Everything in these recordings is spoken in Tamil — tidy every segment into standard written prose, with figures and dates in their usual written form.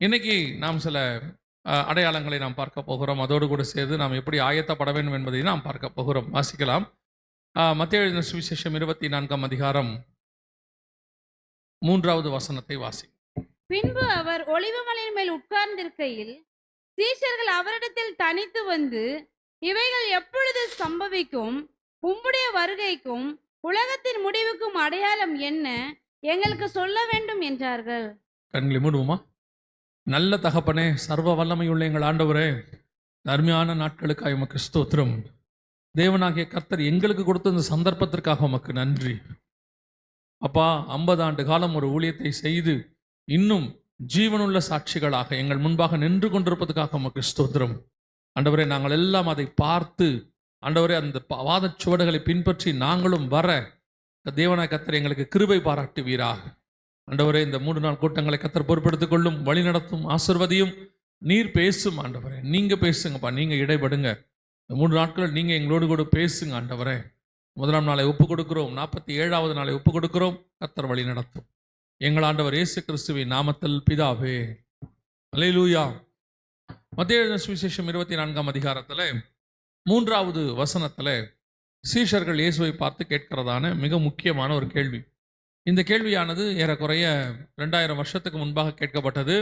இன்னைக்கு நாம் சில அடையாளங்களை நாம் பார்க்க போகிறோம். அதோடு கூட சேர்ந்து நாம் எப்படி ஆயத்தப்பட வேண்டும் என்பதை நாம் பார்க்க போகிறோம். வாசிக்கலாம். மத்தேயு எழுதின சுவிசேஷம் 24ஆம் அதிகாரம் 3வது வசனத்தை வாசி. பின்பு அவர் ஒலிவ மலையின் மேல் உட்கார்ந்திருக்கையில் சீஷர்கள் அவரிடத்தில் தனித்து வந்து, இவைகள் எப்பொழுது சம்பவிக்கும்? உம்முடைய வருகைக்கும் உலகத்தின் முடிவுக்கும் அடையாளம் என்ன? எங்களுக்கு சொல்ல வேண்டும் என்றார்கள். கண்களை மூடுவோமா? நல்ல தகப்பனே, சர்வ வல்லமையுள்ள எங்கள் ஆண்டவரே, அருமையான நாட்களுக்காக உமக்கு ஸ்தோத்திரம். தேவனாகிய கர்த்தர் எங்களுக்கு கொடுத்த இந்த சந்தர்ப்பத்திற்காக உமக்கு நன்றி. அப்பா, 50 ஆண்டு காலம் ஒரு ஊழியத்தை செய்து இன்னும் ஜீவனுள்ள சாட்சிகளாக எங்கள் முன்பாக நின்று கொண்டிருப்பதற்காக உமக்கு ஸ்தோத்திரம். ஆண்டவரே, நாங்கள் எல்லாம் அதை பார்த்து ஆண்டவரே அந்த வாதச்சுவடுகளை பின்பற்றி நாங்களும் வர தேவனாய் கர்த்தர் எங்களுக்கு கிருபை பாராட்டுவீராக. ஆண்டவரே, இந்த 3 நாள் கூட்டங்களை கர்த்தர் பொறுப்பெடுத்துக் கொள்ளும், வழி நடத்தும், ஆசீர்வதியும். நீர் பேசும் ஆண்டவரே, நீங்க பேசுங்கப்பா, நீங்க இடைபடுங்க. இந்த 3 நாட்கள் நீங்க எங்களோடு கூட பேசுங்க ஆண்டவரே. 1ஆம் நாளை ஒப்பு கொடுக்கிறோம், 47வது நாளை ஒப்பு கொடுக்கிறோம். கர்த்தர் வழி நடத்தும். எங்கள் ஆண்டவர் இயேசு கிறிஸ்துவின் நாமத்தில் பிதாவே, அல்லேலூயா. மத்தேயு எழுதின சுவிசேஷம் 24ஆம் அதிகாரத்தில் 3வது வசனத்தில் சீஷர்கள் இயேசுவை பார்த்து கேட்கிறதான மிக முக்கியமான ஒரு கேள்வி. இந்த கேள்வியானது ஏறக்குறைய 2000 வருஷத்துக்கு முன்பாக கேட்கப்பட்டது.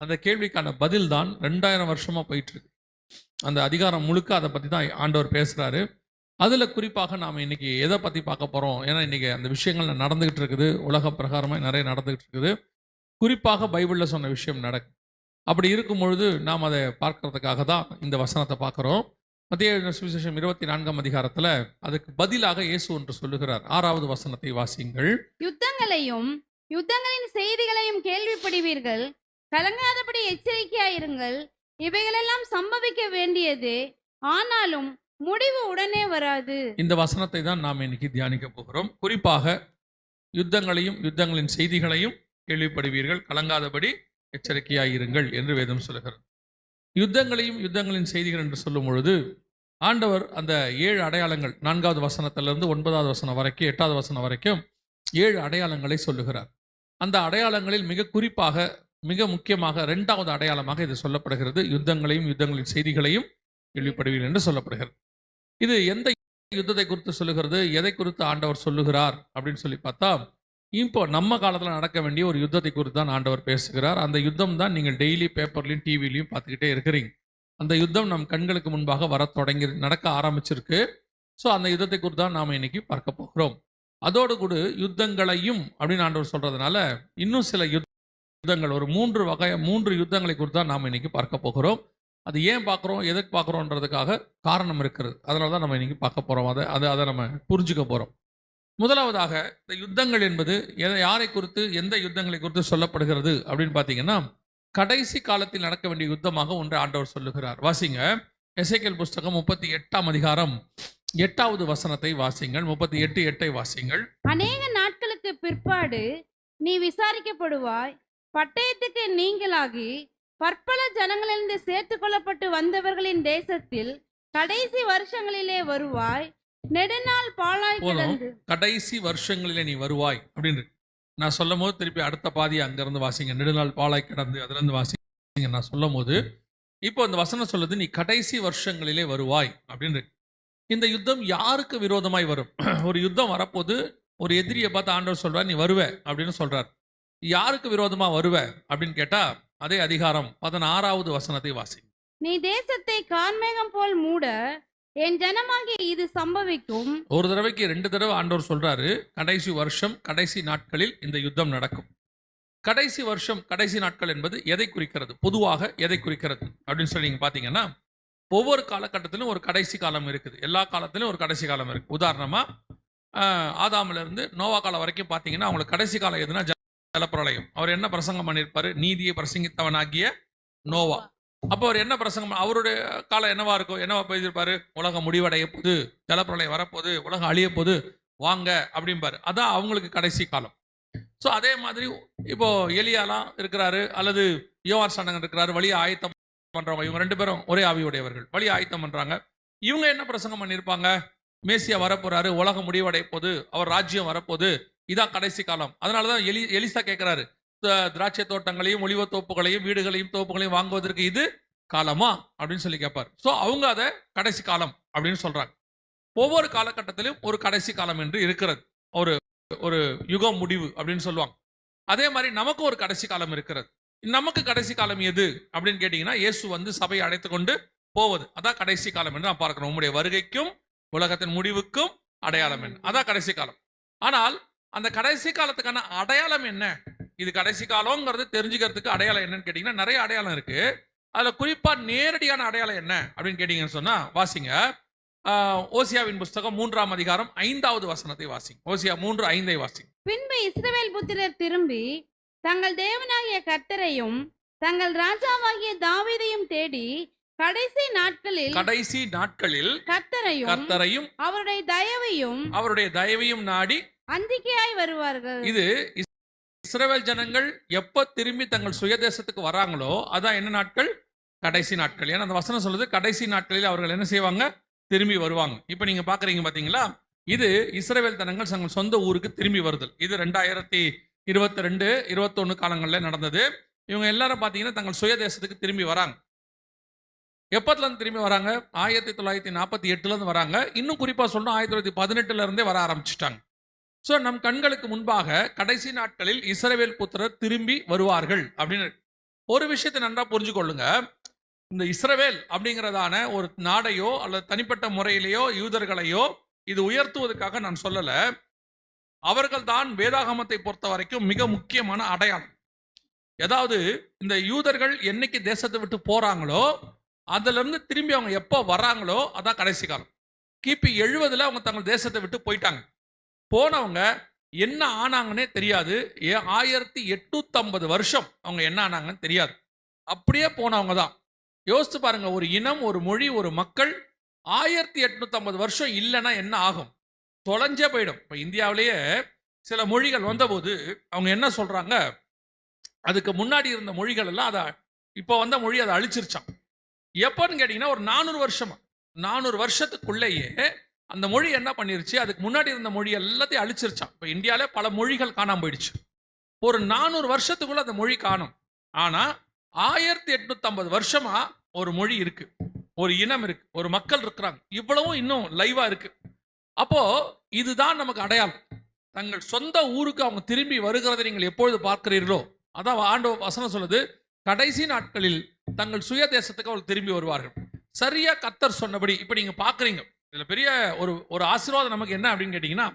அந்த கேள்விக்கான பதில் தான் 2000 வருஷமா போயிட்டு இருக்கு. அந்த அதிகாரம் முழுக்க அதை பற்றி தான் ஆண்டவர் பேசுகிறாரு. அதில் குறிப்பாக நாம் இன்னைக்கு எதை பற்றி பார்க்க போகிறோம்? ஏன்னா இன்னைக்கு அந்த விஷயங்கள் நடந்துகிட்டு இருக்குது, உலக பிரகாரமாக நிறைய நடந்துகிட்டு இருக்குது. குறிப்பாக பைபிளில் சொன்ன விஷயம் நடக்கும். அப்படி இருக்கும் பொழுது நாம் அதை பார்க்கறதுக்காக தான் இந்த வசனத்தை பார்க்குறோம். மத்தேயு எழுதின சுவிசேஷம் 24ஆம் அதிகாரத்தில் அதுக்கு பதிலாக இயேசு ஒன்று சொல்லுகிறார். 6வது வசனத்தை வாசியுங்கள். யுத்தங்களையும் யுத்தங்களின் செய்திகளையும் கேள்விப்படுவீர்கள், கலங்காதபடி எச்சரிக்கையாயிருங்கள். இவைகளெல்லாம் சம்பவிக்க வேண்டியது, ஆனாலும் முடிவு உடனே வராது. இந்த வசனத்தை தான் நாம் இன்னைக்கு தியானிக்க போகிறோம். குறிப்பாக யுத்தங்களையும் யுத்தங்களின் செய்திகளையும் கேள்விப்படுவீர்கள், கலங்காதபடி எச்சரிக்கையாயிருங்கள் என்று வேதம் சொல்லுகிறது. யுத்தங்களையும் யுத்தங்களின் செய்திகள் என்று சொல்லும் பொழுது ஆண்டவர் அந்த 7 அடையாளங்கள், 4வது வசனத்திலிருந்து 9வது வசனம் வரைக்கும் 8வது வசனம் வரைக்கும் 7 அடையாளங்களை சொல்லுகிறார். அந்த அடையாளங்களில் மிக குறிப்பாக மிக முக்கியமாக 2வது அடையாளமாக இது சொல்லப்படுகிறது. யுத்தங்களையும் யுத்தங்களின் செய்திகளையும் கேள்விப்படுவீர்கள் என்று சொல்லப்படுகிறது. இது எந்த யுத்தத்தை குறித்து சொல்லுகிறது, எதை குறித்து ஆண்டவர் சொல்லுகிறார் அப்படின்னு சொல்லி பார்த்தா, இப்போ நம்ம காலத்தில் நடக்க வேண்டிய ஒரு யுத்தத்தை குறித்து தான் ஆண்டவர் பேசுகிறார். அந்த யுத்தம் தான் நீங்கள் டெய்லி பேப்பர்லையும் டிவிலையும் பார்த்துக்கிட்டே இருக்கிறீங்க. அந்த யுத்தம் நம் கண்களுக்கு முன்பாக வர தொடங்கி நடக்க ஆரம்பிச்சிருக்கு. ஸோ அந்த யுத்தத்தை குறித்து தான் நாம் இன்னைக்கு பார்க்க போகிறோம். அதோடு கூட யுத்தங்களையும் அப்படின்னு ஆண்டவர் சொல்றதுனால இன்னும் சில யுத்தங்கள், ஒரு 3 யுத்தங்களை குறித்து தான் நாம் இன்னைக்கு பார்க்க போகிறோம். அது ஏன் பார்க்குறோம், எதுக்கு பார்க்குறோன்றதுக்காக காரணம் இருக்கிறது. அதனால தான் நம்ம இன்னைக்கு பார்க்க போகிறோம். அதை நம்ம புரிஞ்சுக்க போகிறோம். முதலாவதாக இந்த யுத்தங்கள் என்பது யாரை குறித்து, எந்த யுத்தங்களை குறித்து சொல்லப்படுகிறது அப்படின்னு பார்த்தீங்கன்னா, கடைசி காலத்தில் நடக்க வேண்டிய யுத்தமாக ஒன்று ஆண்டவர் சொல்லுகிறார். வாசிங்க, எசேக்கியேல் புஸ்தகம் 38ஆம் அதிகாரம் 8வது வசனத்தை வாசிங்கள். 38:8 வாசிங்கள். அநேக நாட்களுக்கு பிற்பாடு நீ விசாரிக்கப்படுவாய், பட்டயத்துக்கு நீங்களாகி பற்பல ஜனங்களிலிருந்து சேர்த்து கொள்ளப்பட்டு வந்தவர்களின் தேசத்தில் கடைசி வருஷங்களிலே வருவாய். நெடுநாள் பாழாய் கிடந்து, கடைசி வருஷங்களிலே நீ வருவாய் அப்படின்னு நான் சொல்லும் போது திருப்பி அடுத்த பாதி அங்கிருந்து வாசிங்க. நெடுநாள் பாழாய் கிடந்து அதுல இருந்து வாசிங்க. நான் சொல்லும் போது இப்போ இந்த வசனம் சொல்லுது, நீ கடைசி வருஷங்களிலே வருவாய் அப்படின்னு. இந்த யுத்தம் யாருக்கு விரோதமாய் வரும்? ஒரு யுத்தம் வரப்போது ஒரு எதிரியை பார்த்து ஆண்டவர் சொல்றார், நீ வருவ அப்படின்னு சொல்றார். யாருக்கு விரோதமா வருவ அப்படின்னு கேட்டா, அதே அதிகாரம் 16வது வசனத்தை வாசி. நீ தேசத்தை கார்மேகம் போல் மூட, என் ஜனமாகிய இது சம்பவிக்கும். ஒரு தடவைக்கு 2 தடவை ஆண்டவர் சொல்றாரு, கடைசி வருஷம் கடைசி நாட்களில் இந்த யுத்தம் நடக்கும். கடைசி வருஷம் கடைசி நாட்கள் என்பது எதை குறிக்கிறது, பொதுவாக எதை குறிக்கிறது அப்படின்னு சொல்லி நீங்க பாத்தீங்கன்னா, ஒவ்வொரு காலகட்டத்திலும் ஒரு கடைசி காலம் இருக்குது. எல்லா காலத்திலும் ஒரு கடைசி காலம் இருக்கு. உதாரணமா ஆதாமில இருந்து நோவா காலம் வரைக்கும் பாத்தீங்கன்னா அவங்களுக்கு கடைசி காலம் எதுனா ஜலப்பிரளயம். அவர் என்ன பிரசங்கம் பண்ணியிருப்பாரு? நீதியை பிரசங்கித்தவனாகிய நோவா. அப்போ அவர் என்ன பிரசங்கம், அவருடைய காலம் என்னவா இருக்கும், என்னவா பேசியிருப்பாரு? உலகம் முடிவடைய போது, ஜலப்பிரளயம் வரப்போது, உலகம் அழிய போது, வாங்க அப்படிம்பாரு. அதான் அவங்களுக்கு கடைசி காலம். ஸோ அதே மாதிரி இப்போ எலியாலாம் இருக்கிறாரு, அல்லது யோவான் ஸ்நானகன் இருக்கிறாரு, வழியை ஆயத்தம் பண்றவங்க. இவங்க 2 பேரும் ஒரே ஆவியுடையவர்கள், வழியை ஆயத்தம் பண்றாங்க. இவங்க என்ன பிரசங்கம் பண்ணியிருப்பாங்க? மேசியா வரப்போறாரு, உலகம் முடிவடைய போது, அவர் ராஜ்யம் வரப்போது, இதான் கடைசி காலம். அதனாலதான் எலிசா கேட்கிறாரு, திராட்சை தோட்டங்களையும் ஒலிவ தோப்புகளையும் வீடுகளையும் தோப்புகளையும் வாங்குவதற்கு இது காலமா அப்படின்னு சொல்லி கேட்பார். ஸோ அவங்க அதை கடைசி காலம் அப்படின்னு சொல்றாங்க. ஒவ்வொரு காலகட்டத்திலும் ஒரு கடைசி காலம் என்று இருக்கிறது. ஒரு ஒரு யுகம் முடிவு அப்படின்னு சொல்லுவாங்க. அதே மாதிரி நமக்கு ஒரு கடைசி காலம் இருக்கிறது. நமக்கு கடைசி காலம் எது அப்படின்னு கேட்டீங்கன்னா, இயேசு வந்து சபையை அழைத்து கொண்டு போவது, அதான் கடைசி காலம் என்று நான் பார்க்கிறோம். உம்முடைய வருகைக்கும் உலகத்தின் முடிவுக்கும் அடையாளம் என்ன, அதான் கடைசி காலம். ஆனால் அந்த கடைசி காலத்துக்கான அடையாளம் என்ன, இது கடைசி காலம்ங்கிறது தெரிஞ்சுக்கிறதுக்கு அடையாளம் என்னன்னு கேட்டீங்கன்னா, நிறைய அடையாளம் இருக்கு. அதுல குறிப்பா நேரடியான அடையாளம் என்ன அப்படின்னு கேட்டீங்கன்னு சொன்னா, வாசிங்க ஓசியாவின் புஸ்தகம் 3ஆம் அதிகாரம் 5வது வசனத்தை வாசிங்க. ஓசியா 3:5 வாசிங்க. பின்பு இஸ்ரவேல் புத்திரர் திரும்பி தங்கள் தேவனாகிய கர்த்தரையும் தங்கள் ராஜாவாகிய தாவீதையும் தேடி கடைசி நாட்களில் கர்த்தரையும் அவருடைய தயவையும் நாடி அந்திக்கையாய் வருவார்கள். இது இஸ்ரவேல் ஜனங்கள் எப்ப திரும்பி தங்கள் சுயதேசத்துக்கு வராங்களோ அதான் என்ன நாட்கள், கடைசி நாட்கள். ஏன்னா அந்த வசனம் சொல்லுது கடைசி நாட்களில் அவர்கள் என்ன செய்வாங்க, திரும்பி வருவாங்க. இப்ப நீங்க பாக்குறீங்க பாத்தீங்களா, இது இஸ்ரவேல் ஜனங்கள் தங்கள் சொந்த ஊருக்கு திரும்பி வருதல். இது 2022-21 காலங்களில் நடந்தது. இவங்க எல்லாரும் பாத்தீங்கன்னா தங்கள் சுயதேசத்துக்கு திரும்பி வராங்க. எப்பத்துல இருந்து திரும்பி வராங்க, 1948 இருந்து வராங்க. இன்னும் குறிப்பா சொல்லணும் 1918 இருந்தே வர ஆரம்பிச்சுட்டாங்க. ஸோ நம் கண்களுக்கு முன்பாக கடைசி நாட்களில் இஸ்ரவேல் புத்திரர் திரும்பி வருவார்கள் அப்படின்னு ஒரு விஷயத்தை நன்றா புரிஞ்சுக்கொள்ளுங்க. இந்த இஸ்ரவேல் அப்படிங்கிறதான ஒரு நாடையோ அல்லது தனிப்பட்ட முறையிலேயோ யூதர்களையோ இது உயர்த்துவதற்காக நான் சொல்லல. அவர்கள் தான் வேதாகமத்தை பொறுத்த வரைக்கும் மிக முக்கியமான அடையாளம். ஏதாவது இந்த யூதர்கள் என்னைக்கு தேசத்தை விட்டு போறாங்களோ அதுல இருந்து திரும்பி அவங்க எப்போ வர்றாங்களோ அதான் கடைசி காலம். கிபி 70 அவங்க தங்கள் தேசத்தை விட்டு போயிட்டாங்க. போனவங்க என்ன ஆனாங்கன்னே தெரியாது. 1850 வருஷம் அவங்க என்ன ஆனாங்கன்னு தெரியாது. அப்படியே போனவங்க தான். யோசிச்சு பாருங்க, ஒரு இனம், ஒரு மொழி, ஒரு மக்கள் 1850 வருஷம் இல்லைன்னா என்ன ஆகும், தொலைஞ்சே போயிடும். இப்போ இந்தியாவிலேயே சில மொழிகள் வந்தபோது அவங்க என்ன சொல்றாங்க, அதுக்கு முன்னாடி இருந்த மொழிகள் எல்லாம் அதை இப்போ வந்த மொழி அதை அழிச்சிருச்சான். எப்போன்னு கேட்டீங்கன்னா ஒரு 400 வருஷத்துக்குள்ளேயே அந்த மொழி என்ன பண்ணிருச்சு, அதுக்கு முன்னாடி இருந்த மொழி எல்லாத்தையும் அழிச்சிருச்சான். இப்போ இந்தியாவிலே பல மொழிகள் காணாம போயிடுச்சு. ஒரு 400 வருஷத்துக்குள்ள அந்த மொழி காணும். ஆனா 1850 வருஷமா ஒரு மொழி இருக்கு, ஒரு இனம் இருக்கு, ஒரு மக்கள் இருக்கிறாங்க. இவ்வளவும் இன்னும் லைவா இருக்கு. அப்போ இதுதான் நமக்கு அடையாளம். தங்கள் சொந்த ஊருக்கு அவங்க திரும்பி வருகிறதை நீங்கள் எப்பொழுது பார்க்கிறீர்களோ அதான் ஆண்டவர் வசனம் சொல்லுது, கடைசி நாட்களில் தங்கள் சுய தேசத்துக்கு அவர்கள் திரும்பி வருவார்கள். சரியா கர்த்தர் சொன்னபடி. இப்ப நீங்க பாக்குறீங்க, இதுல பெரிய ஒரு ஆசீர்வாதம் நமக்கு என்ன அப்படின்னு கேட்டீங்கன்னா,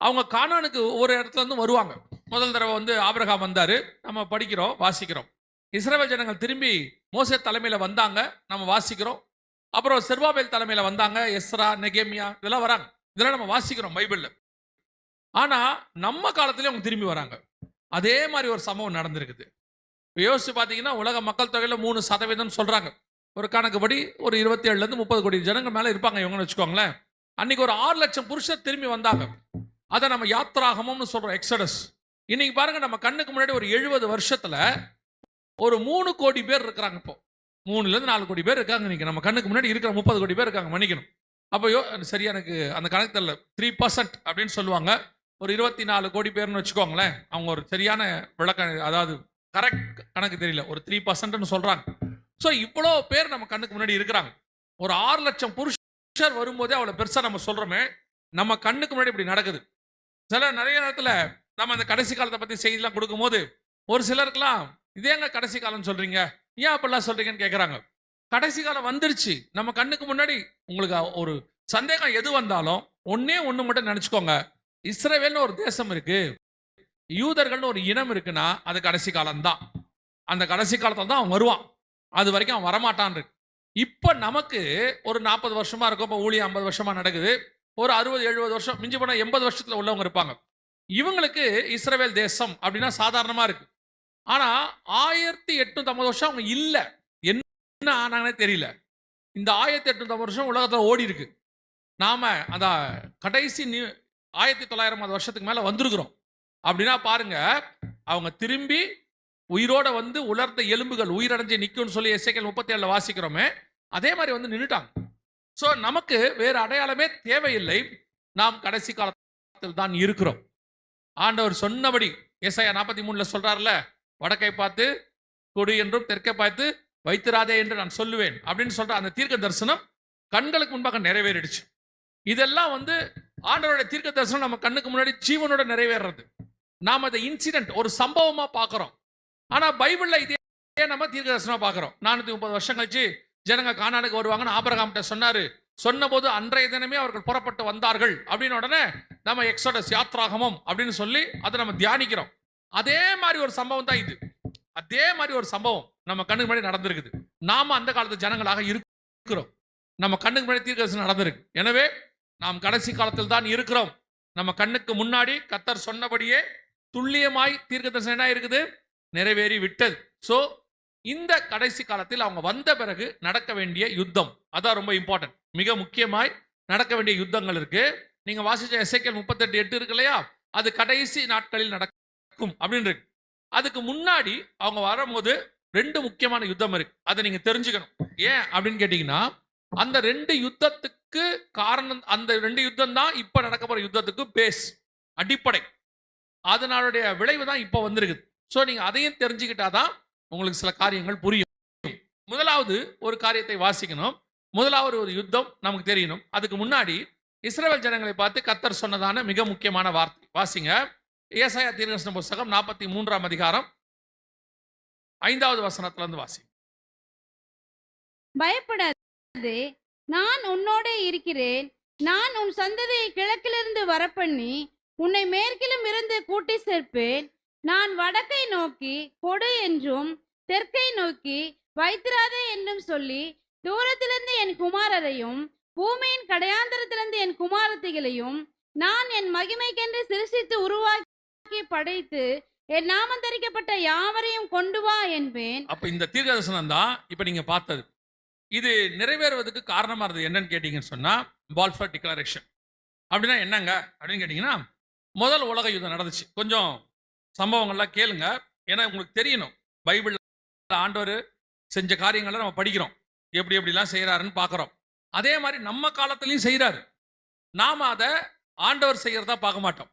அவங்க கானானுக்கு ஒரு இடத்துல இருந்து வருவாங்க. முதல் தடவை வந்து ஆபிரகாம் வந்தாரு, நம்ம படிக்கிறோம், வாசிக்கிறோம். இஸ்ரவேல் ஜனங்கள் திரும்பி மோசே தலைமையில வந்தாங்க, நம்ம வாசிக்கிறோம். அப்புறம் செருபாபேல் தலைமையில வந்தாங்க, எஸ்ரா, நெகேமியா இதெல்லாம் வராங்க, இதெல்லாம் நம்ம வாசிக்கிறோம் பைபிள்ல. ஆனா நம்ம காலத்திலே அவங்க திரும்பி வராங்க. அதே மாதிரி ஒரு சம்பவம் நடந்திருக்குது. யோசிச்சு பார்த்தீங்கன்னா உலக மக்கள் தொகையில் 3% சொல்றாங்க. ஒரு கணக்குப்படி ஒரு 27 30 கோடி ஜனங்கள் மேல இருப்பாங்க இவங்கன்னு வச்சுக்கோங்களேன். அன்னைக்கு ஒரு 6 லட்சம் புருஷர் திரும்பி வந்தாங்க. அதை நம்ம யாத்ராகமம்னு சொல்றோம், எக்ஸடஸ். இன்னைக்கு பாருங்க, நம்ம கண்ணுக்கு முன்னாடி ஒரு 70 வருஷத்துல ஒரு 3 கோடி பேர் இருக்கிறாங்க. இப்போ 3-4 கோடி பேர் இருக்காங்க. இன்னைக்கு நம்ம கண்ணுக்கு முன்னாடி இருக்கிற 30 கோடி பேர் இருக்காங்க, மன்னிக்கணும். அப்போ சரியா எனக்கு அந்த கணக்கு தெரியல, 3% அப்படின்னு சொல்லுவாங்க. ஒரு 24 கோடி பேர்னு வச்சுக்கோங்களேன். அவங்க ஒரு சரியான விளக்கம், அதாவது கரெக்ட் கணக்கு தெரியல, ஒரு 3% சொல்றாங்க. ஸோ இவ்வளோ பேர் நம்ம கண்ணுக்கு முன்னாடி இருக்கிறாங்க. ஒரு 6 லட்சம் புருஷர் வரும்போதே அவ்வளோ பெருசா நம்ம சொல்றோமே, நம்ம கண்ணுக்கு முன்னாடி இப்படி நடக்குது. நிறைய நேரத்தில் நம்ம அந்த கடைசி காலத்தை பத்தி செய்திலாம் கொடுக்கும்போது ஒரு சிலருக்குலாம் இதேங்க கடைசி காலம் சொல்றீங்க, ஏன் அப்படிலாம் சொல்றீங்கன்னு கேட்குறாங்க. கடைசி காலம் வந்துருச்சு நம்ம கண்ணுக்கு முன்னாடி. உங்களுக்கு ஒரு சந்தேகம் எது வந்தாலும் ஒன்னே ஒன்று மட்டும் நினைச்சுக்கோங்க, இஸ்ரவேல்னு ஒரு தேசம் இருக்கு, யூதர்கள்னு ஒரு இனம் இருக்குன்னா அது கடைசி காலம் தான். அந்த கடைசி காலத்தில் தான் அவன் வருவான், அது வரைக்கும் அவன் வரமாட்டான் இருக்கு. இப்போ நமக்கு ஒரு 40 வருஷமா இருக்கும், இப்போ ஊழியம் 50 வருஷமா நடக்குது. ஒரு 60-70 வருஷம், மிஞ்சி போனால் 80 வருஷத்துல உள்ளவங்க இருப்பாங்க. இவங்களுக்கு இஸ்ரவேல் தேசம் அப்படின்னா சாதாரணமா இருக்கு. ஆனா 1850 வருஷம் அவங்க இல்ல, என்ன ஆனாங்கன்னே தெரியல. இந்த 1850 வருஷம் உலகத்துல ஓடி இருக்கு. நாம அந்த கடைசி 1900 வருஷத்துக்கு மேல வந்திருக்கிறோம். அப்படின்னா பாருங்க, அவங்க திரும்பி உயிரோட வந்து உலர்ந்த எலும்புகள் உயிரடைஞ்சு நிக்கும்னு சொல்லி எசேக்கியேல் 37 வாசிக்கிறோமே, அதே மாதிரி வந்து நின்னுட்டாங்க. ஸோ நமக்கு வேறு அடையாளமே தேவையில்லை, நாம் கடைசி காலத்தில் தான் இருக்கிறோம். ஆண்டவர் சொன்னபடி ஏசாயா 43 சொல்றாருல, வடக்கை பார்த்து கொடு என்றும் தெற்கை பார்த்து வைத்திராதே என்று நான் சொல்லுவேன் அப்படின்னு சொல்ற அந்த தீர்க்க தரிசனம் கண்களுக்கு முன்பாக நிறைவேறிடுச்சு. இதெல்லாம் வந்து ஆண்டவருடைய தீர்க்க தரிசனம் நம்ம கண்ணுக்கு முன்னாடி ஜீவனோட நிறைவேறது. நாம் அதை இன்சிடென்ட் ஒரு சம்பவமா பார்க்கிறோம். ஆனா பைபிள்ல இதே நம்ம தீர்க்க தரிசனமா பார்க்கிறோம். 430 வருஷம் கழிச்சு ஜனங்க கானானுக்கு வருவாங்கன்னு ஆபிரகாம் சொன்னாரு. சொன்னபோது அன்றைய தினமே அவர்கள் புறப்பட்டு வந்தார்கள் அப்படின்னு உடனே நம்ம எக்ஸோடஸ் யாத்ராகமம் அப்படின்னு சொல்லி அதை நம்ம தியானிக்கிறோம். அதே மாதிரி ஒரு சம்பவம் தான் இது. அதே மாதிரி ஒரு சம்பவம் நம்ம கண்ணுக்கு முன்னாடி நடந்திருக்குது. நாம அந்த காலத்து ஜனங்களாக இருக்கிறோம். நம்ம கண்ணுக்கு முன்னாடி தீர்க்க தரிசனம் நடந்திருக்கு. எனவே நாம் கடைசி காலத்தில் தான் இருக்கிறோம். நம்ம கண்ணுக்கு முன்னாடி கர்த்தர் சொன்னபடியே துல்லியமாய் தீர்க்க தரிசனம் என்ன இருக்குது, நிறைவேறி விட்டது. சோ இந்த கடைசி காலத்தில் அவங்க வந்த பிறகு நடக்க வேண்டிய யுத்தம் அதான் ரொம்ப இம்பார்ட்டன்ட். மிக முக்கியமாய் நடக்க வேண்டிய யுத்தங்கள் இருக்கு. நீங்க வாசிச்ச எசேக்கியேல் 38:8 இருக்கு இல்லையா, அது கடைசி நாட்களில் நடக்கும் அப்படின்னு இருக்கு. அதுக்கு முன்னாடி அவங்க வரும்போது 2 முக்கியமான யுத்தம் இருக்கு. அதை நீங்க தெரிஞ்சுக்கணும். ஏன் அப்படின்னு கேட்டீங்கன்னா, அந்த 2 யுத்தத்துக்கு காரணம், அந்த 2 யுத்தம் தான் இப்ப நடக்க போற யுத்தத்துக்கு பேஸ், அடிப்படை. அதனுடைய விளைவு தான் இப்ப வந்திருக்குது. சோ நீங்க அதையும் தெரிஞ்சுக்கிட்டாதான் உங்களுக்கு சில காரியங்கள் புரியும். முதலாவது ஒரு காரியத்தை வாசிக்கணும். முதலாவது ஒரு யுத்தம் நமக்கு தெரியணும். அதுக்கு முன்னாடி இஸ்ரவேல் ஜனங்களை பார்த்து கர்த்தர் சொன்னதான மிக முக்கியமான வார்த்தை வாசிங்க. ஏசாயா தீர்க்கதரிசன புத்தகம் 43ஆம் அதிகாரம் 5வது வசனத்துல இருந்து வாசி. பயப்படாதே, நான் உன்னோட இருக்கிறேன். நான் உன் சந்ததியை கிழக்கிலிருந்து வரப்பண்ணி உன்னை மேற்கிலும் இருந்து கூட்டி சேர்ப்பேன். நான் வடக்கை நோக்கி கொடு என்றும் தெற்கை நோக்கி வைத்திராதே என்றும் சொல்லி தூரத்திலிருந்து என் குமாரரையும் பூமியின் கடையாந்தரத்திலிருந்து என் குமாரத்திகளையும் நான் என் மகிமைக்கென்று சிருஷ்டித்து உருவாக்கி படைத்து என் நாமம் தரிக்கப்பட்ட யாவரையும் கொண்டு வா என்பேன். அப்ப இந்த தீர்க்கதரிசனம் தான் இப்ப நீங்க பார்த்தது. இது நிறைவேறுவதற்கு காரணமா இருந்தது என்னன்னு கேட்டீங்கன்னு சொன்னா, பால்ஃபர் டிக்ளரேஷன். அப்படின்னா என்னங்க அப்படின்னு கேட்டீங்கன்னா, முதல் உலக யுத்தம் நடந்துச்சு. கொஞ்சம் சம்பவங்கள்லாம் கேளுங்க. ஏன்னா உங்களுக்கு தெரியணும், பைபிள் ஆண்டவர் செஞ்ச காரியங்களை நம்ம படிக்கிறோம், எப்படி எப்படிலாம் செய்யறாருன்னு பார்க்குறோம். அதே மாதிரி நம்ம காலத்திலையும் செய்கிறாரு. நாம அதை ஆண்டவர் செய்யறதா பார்க்க மாட்டோம்.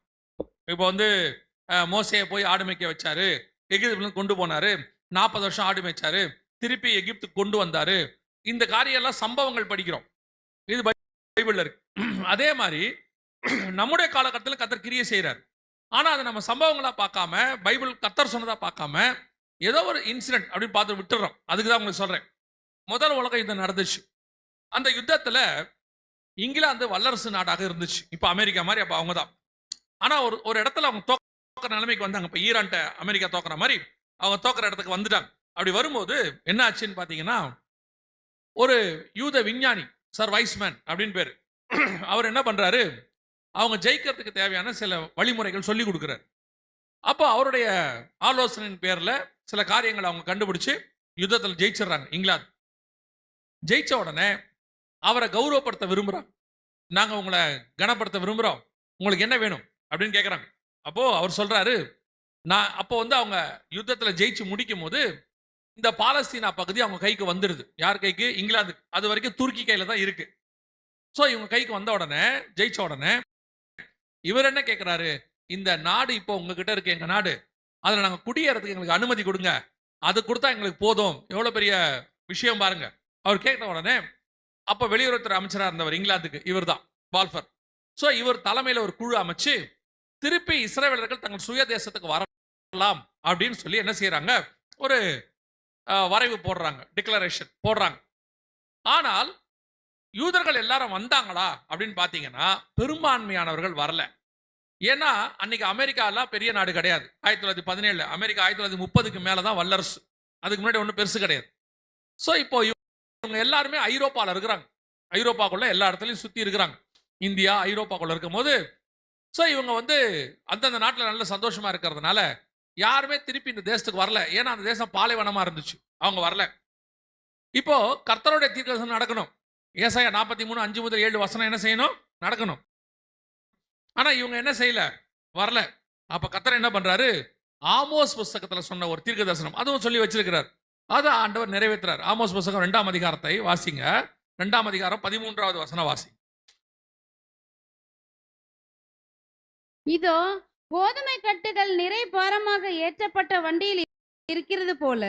இப்போ வந்து மோசையை போய் ஆடு மேய்க்க வச்சாரு, எகிப்துல கொண்டு போனாரு, 40 வருஷம் ஆடு மேய்ச்சாரு, திருப்பி எகிப்துக்கு கொண்டு வந்தாரு. இந்த காரியம் எல்லாம் சம்பவங்கள் படிக்கிறோம். இது பைபிள்ல இருக்கு. அதே மாதிரி நம்முடைய காலகட்டத்தில் கர்த்தர் கிரியை செய்யறாரு. ஆனா அதை நம்ம சம்பவங்களா பார்க்காம, பைபிள் கர்த்தர் சொன்னதா பார்க்காம, ஏதோ ஒரு இன்சிடென்ட் அப்படின்னு பார்த்து விட்டுறோம். அதுக்கு தான் உங்களுக்கு சொல்றேன். முதல் உலக யுத்தம் நடந்துச்சு. அந்த யுத்தத்துல இங்கிலாந்து வல்லரசு நாடாக இருந்துச்சு. இப்ப அமெரிக்கா மாதிரி அப்ப அவங்க தான். ஆனா ஒரு இடத்துல அவங்க தோக்கிற நிலைமைக்கு வந்தாங்க. இப்ப ஈரான்ட்ட அமெரிக்கா தோக்குற மாதிரி அவங்க தோக்குற இடத்துக்கு வந்துட்டாங்க. அப்படி வரும்போது என்ன ஆச்சுன்னு பாத்தீங்கன்னா, ஒரு யூத விஞ்ஞானி சர் வைஸ்மேன் அப்படின்னு பேரு, அவர் என்ன பண்றாரு, அவங்க ஜெயிக்கிறதுக்கு தேவையான சில வழிமுறைகள் சொல்லி கொடுக்குறாரு. அப்போ அவருடைய ஆலோசனையின் பேர்ல சில காரியங்களை அவங்க கண்டுபிடிச்சு யுத்தத்தில் ஜெயிச்சிடறாங்க. இங்கிலாந்து ஜெயிச்ச உடனே அவரை கௌரவப்படுத்த விரும்புறாங்க. நாங்க உங்களை கனப்படுத்த விரும்புறோம், உங்களுக்கு என்ன வேணும் அப்படின்னு கேட்குறாங்க. அப்போ அவர் சொல்றாரு, நான் அப்போ வந்து அவங்க யுத்தத்தில் ஜெயிச்சு முடிக்கும் போது இந்த பாலஸ்தீனா பகுதி அவங்க கைக்கு வந்துடுது. யார் கைக்கு? இங்கிலாந்து. அது வரைக்கும் துருக்கி கையில தான் இருக்கு. ஸோ இவங்க கைக்கு வந்த உடனே, ஜெயிச்ச உடனே இவர் என்ன கேட்கிறாரு, இந்த நாடு இப்போ உங்ககிட்ட இருக்கு, எங்க நாடு, அதில் நாங்கள் குடியேறதுக்கு எங்களுக்கு அனுமதி கொடுங்க, அது கொடுத்தா எங்களுக்கு போதும். எவ்வளோ பெரிய விஷயம் பாருங்க. அவர் கேட்ட உடனே அப்போ வெளியுறவுத்துறை அமைச்சராக இருந்தவர் இங்கிலாந்துக்கு இவர் தான், பால்ஃபர். ஸோ இவர் தலைமையில் ஒரு குழு அமைச்சு திருப்பி இஸ்ரவேலர்கள் தங்கள் சுய தேசத்துக்கு வரலாம் அப்படின்னு சொல்லி என்ன செய்யறாங்க, ஒரு வரைவு போடுறாங்க, டிக்ளரேஷன் போடுறாங்க. ஆனால் யூதர்கள் எல்லாரும் வந்தாங்களா அப்படின்னு பார்த்தீங்கன்னா பெரும்பான்மையானவர்கள் வரல. ஏன்னா அன்னைக்கு அமெரிக்காலாம் பெரிய நாடு கிடையாது. 1917 அமெரிக்கா 1930க்கு மேலே தான் வல்லரசு. அதுக்கு முன்னாடி ஒன்றும் பெருசு கிடையாது. ஸோ இப்போ இவங்க எல்லாருமே ஐரோப்பாவில் இருக்கிறாங்க. ஐரோப்பாக்குள்ள எல்லா இடத்துலையும் சுற்றி இருக்கிறாங்க. இந்தியா ஐரோப்பாக்குள்ள இருக்கும் போது ஸோ இவங்க வந்து அந்தந்த நாட்டில் நல்ல சந்தோஷமா இருக்கிறதுனால யாருமே திருப்பி இந்த தேசத்துக்கு வரல. ஏன்னா அந்த தேசம் பாலைவனமா இருந்துச்சு, அவங்க வரல. இப்போ கர்த்தருடைய தீர்க்கதரிசனம் நடக்கணும். ஏசாயா 43:5 முதல் 7 வசனம் என்ன செய்யணும், நடக்கணும். ஆனா இவங்க என்ன செய்யல, வரல. அப்ப கர்த்தர் என்ன பண்றாரு, ஆமோஸ் புஸ்தகத்துல சொன்ன ஒரு தீர்க்க தரிசனம் அதுவும் சொல்லி வச்சிருக்கிறார். அதை ஆண்டவர் நிறைவேற்றுறார். ஆமோஸ் புஸ்தகம் 2ஆம் அதிகாரத்தை வாசிங்க. 2ஆம் அதிகாரம் 13வது வசனம் வாசி. இதோ கோதுமை கட்டுகள் நிறை பாரமாக ஏற்றப்பட்ட வண்டியில் இருக்கிறது போல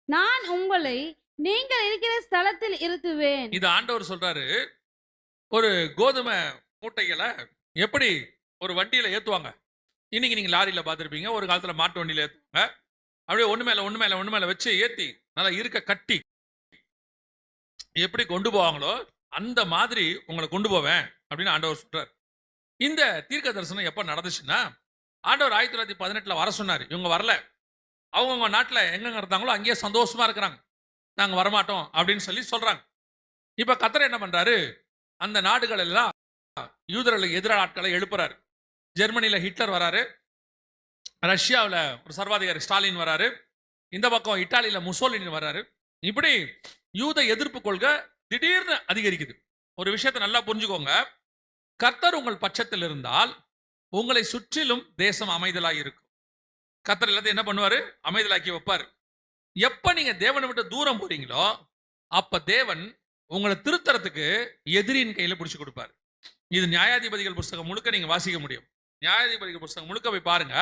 நான் உங்களை நீங்கள் இருக்கிற ஸ்தலத்தில் இருத்துவேன். இது ஆண்டவர் சொல்றாரு. ஒரு கோதுமை மூட்டைகளை எப்படி ஒரு வண்டியில ஏத்துவாங்க. இன்னைக்கு நீங்க லாரியில பார்த்திருப்பீங்க, ஒரு காலத்துல மாட்டு வண்டியில ஏத்துவாங்க. அப்படியே ஒண்ணு மேல வச்சு ஏத்தி நல்லா இருக்க கட்டி எப்படி கொண்டு போவாங்களோ அந்த மாதிரி உங்களை கொண்டு போவேன் அப்படின்னு ஆண்டவர் சொல்றாரு. இந்த தீர்க்க தரிசனம் எப்ப நடந்துச்சுன்னா, ஆண்டவர் 1918 வர சொன்னார். இவங்க வரல. அவங்கவுங்க நாட்டுல எங்கெங்க இருந்தாங்களோ அங்கேயே சந்தோஷமா இருக்கிறாங்க. நாங்க வரமாட்டோம் அப்படின்னு சொல்லி சொல்றாங்க. இப்ப கர்த்தர் என்ன பண்றாரு, அந்த நாடுகள் எல்லாம் யூதர்களுக்கு எதிரான ஆட்களை எழுப்புறாரு. ஜெர்மனியில ஹிட்லர் வராரு, ரஷ்யாவில் ஒரு சர்வாதிகாரி ஸ்டாலின் வராரு, இந்த பக்கம் இத்தாலியில முசோலினி வராரு. இப்படி யூத எதிர்ப்பு கொள்கை திடீர்னு அதிகரிக்குது. ஒரு விஷயத்தை நல்லா புரிஞ்சுக்கோங்க, கர்த்தர் உங்கள் பட்சத்தில் இருந்தால் உங்களை சுற்றிலும் தேசம் அமைதலாக இருக்கும். கர்த்தர் எல்லாத்தையும் என்ன பண்ணுவாரு, அமைதலாக்கி வைப்பாரு. எப்ப நீங்க தேவனை விட்டு தூரம் போறீங்களோ அப்ப தேவன் உங்களை திருத்தறதுக்கு எதிரியின் கையில பிடிச்சு கொடுப்பாரு. இது நியாயாதிபதிகள் புஸ்தகம் முழுக்க நீங்க வாசிக்க முடியும். நியாயாதிபதிகள் புஸ்தகம் முழுக்க போய் பாருங்க.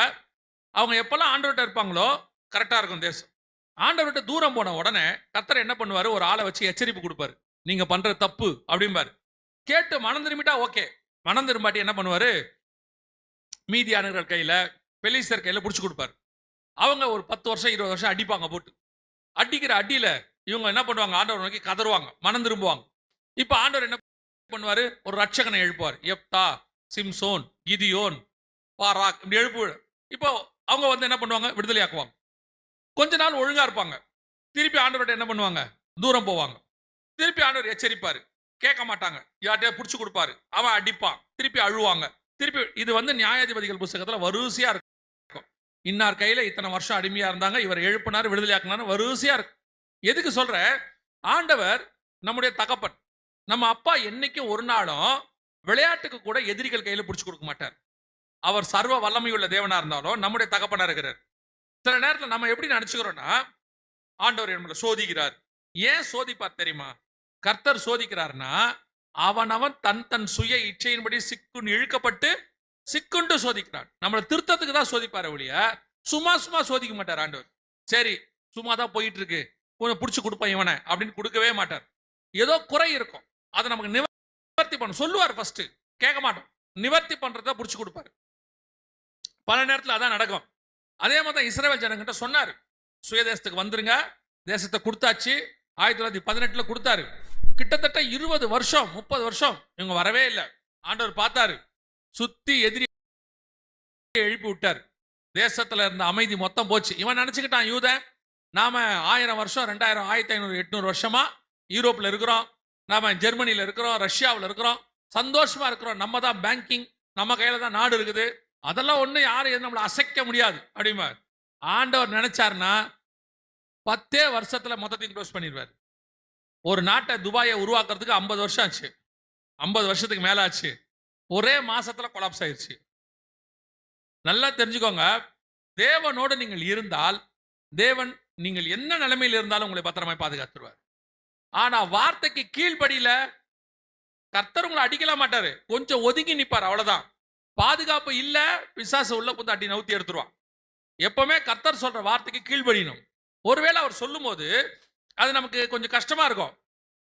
அவங்க எப்பெல்லாம் ஆண்டவர்கிட்ட இருப்பாங்களோ கரெக்டா இருக்கும் தேசம். ஆண்டவர்கிட்ட தூரம் போன உடனே கர்த்தர் என்ன பண்ணுவாரு, ஒரு ஆளை வச்சு எச்சரிப்பு கொடுப்பாரு. நீங்க பண்ற தப்பு அப்படிம்பாரு. கேட்டு மனம் திரும்பிட்டா ஓகே, மனம் திரும்பாட்டி என்ன பண்ணுவாரு, மீதியானவர்கள் கையில பெலிஸ்தர் கையில பிடிச்சு கொடுப்பாரு. அவங்க ஒரு 10 வருஷம் 20 வருஷம் அடிப்பாங்க. போட்டு அடிக்கிற அடியில இவங்க என்ன பண்ணுவாங்க, ஆண்டவர் நோக்கி கதறுவாங்க, மனம் திரும்புவாங்க. இப்ப ஆண்டவர் என்ன பண்ணுவாரு, ஒரு ரட்சகனை எழுப்புவார். எப்தா, சிம்சோன், கிதியோன், பாராக் இப்படி எழுப்பு. இப்போ அவங்க வந்து என்ன பண்ணுவாங்க, விடுதலையாக்குவாங்க. கொஞ்ச நாள் ஒழுங்கா இருப்பாங்க. திருப்பி ஆண்டவர்கிட்ட என்ன பண்ணுவாங்க, தூரம் போவாங்க. திருப்பி ஆண்டவர் எச்சரிப்பாரு, கேட்க மாட்டாங்க. யார்கிட்டயா பிடிச்சு கொடுப்பாரு, அவன் அடிப்பான், திருப்பி அழுவாங்க. திருப்பி இது வந்து நியாயாதிபதிகள் புஸ்தகத்துல வரிசையா இருக்கும். இன்னார் கையில இத்தனை வருஷம் அடிமையா இருந்தாங்க, இவர் எழுப்பினார், விடுதலையாக்குனாரு, வரிசையா இருக்கு. எதுக்கு சொல்ற, ஆண்டவர் நம்முடைய தகப்பன். நம்ம அப்பா என்னைக்கும் ஒரு நாளும் விளையாட்டுக்கு கூட எதிரிகள் கையில பிடிச்சு கொடுக்க மாட்டார். அவர் சர்வ வல்லமையுள்ள தேவனா இருந்தாலும் நம்முடைய தகப்பனா இருக்கிறார். சில நேரத்தில் நம்ம எப்படி நினைச்சுக்கிறோம்னா, ஆண்டவர் நம்மளை சோதிக்கிறார். ஏன் சோதிப்பார் தெரியுமா, கர்த்தர் சோதிக்கிறார்னா அவன் தன் சுய இச்சையின்படி சிக்குண்டு இழுக்கப்பட்டு சிக்குண்டு சோதிக்கிறான். நம்மளை திருத்தத்துக்கு தான் சோதிப்பாரு ஒழிய சும்மா சோதிக்க மாட்டார் ஆண்டவர். சரி சும்மா தான் போயிட்டு இருக்கு, கொஞ்சம் பிடிச்சு கொடுப்பேன் இவனை அப்படின்னு கொடுக்கவே மாட்டார். ஏதோ குறை இருக்கும், அதை நமக்கு நிவர்த்தி பண்ண சொல்லுவார். ஃபர்ஸ்ட் கேட்க மாட்டோம், நிவர்த்தி பண்றத பிடிச்சு கொடுப்பாரு. பல நேரத்தில் அதான் நடக்கும். அதே மாதிரி தான் இஸ்ரவேல் ஜனங்கிட்ட சொன்னார், சுயதேசத்துக்கு வந்துருங்க, தேசத்தை கொடுத்தாச்சு. 1918 கொடுத்தாரு. கிட்டத்தட்ட 20 வருஷம் 30 வருஷம் இவங்க வரவே இல்லை. ஆண்டவர் பார்த்தாரு, சுத்தி எதிரி எழுப்பி விட்டார். தேசத்துல இருந்த அமைதி மொத்தம் போச்சு. இவன் நினைச்சுக்கிட்டான், யூதன் நாம 1000 வருஷம் 2000 1500 800 வருஷமா யூரோப்ல இருக்கிறோம், நாம ஜெர்மனியில இருக்கிறோம், ரஷ்யாவில் இருக்கிறோம், சந்தோஷமா இருக்கிறோம், நம்ம தான் பேங்கிங், நம்ம கையில தான் நாடு இருக்குது, அதெல்லாம் ஒண்ணு யாரும் நம்மளை அசைக்க முடியாது அப்படிமா. ஆண்டவர் நினைச்சாருன்னா 10 வருஷத்துல மொத்தத்தையும் க்ளோஸ் பண்ணிடுவார். ஒரு நாட்டை துபாயை உருவாக்குறதுக்கு 50 வருஷம் ஆச்சு, 50 வருஷத்துக்கு மேல ஆச்சு. ஒரே மாசத்துல கொலாப்ஸ் ஆயிடுச்சு. நல்லா தெரிஞ்சுக்கோங்க, தேவனோடு நீங்கள் இருந்தால் தேவன் நீங்கள் என்ன நிலைமையில் இருந்தாலும் உங்களை பத்திரமாய் பாதுகாத்துருவார். ஆனா வார்த்தைக்கு கீழ்படியில கர்த்தர் உங்களை அடிக்கல மாட்டாரு, கொஞ்சம் ஒதுங்கி நிப்பார், அவ்வளவுதான். பாதுகாப்பு இல்ல, பிசாசு உள்ள புந்து அடி நவுத்தி எடுத்துருவான். எப்பவுமே கர்த்தர் சொல்ற வார்த்தைக்கு கீழ்படியணும். ஒருவேளை அவர் சொல்லும் போது அது நமக்கு கொஞ்சம் கஷ்டமா இருக்கும்.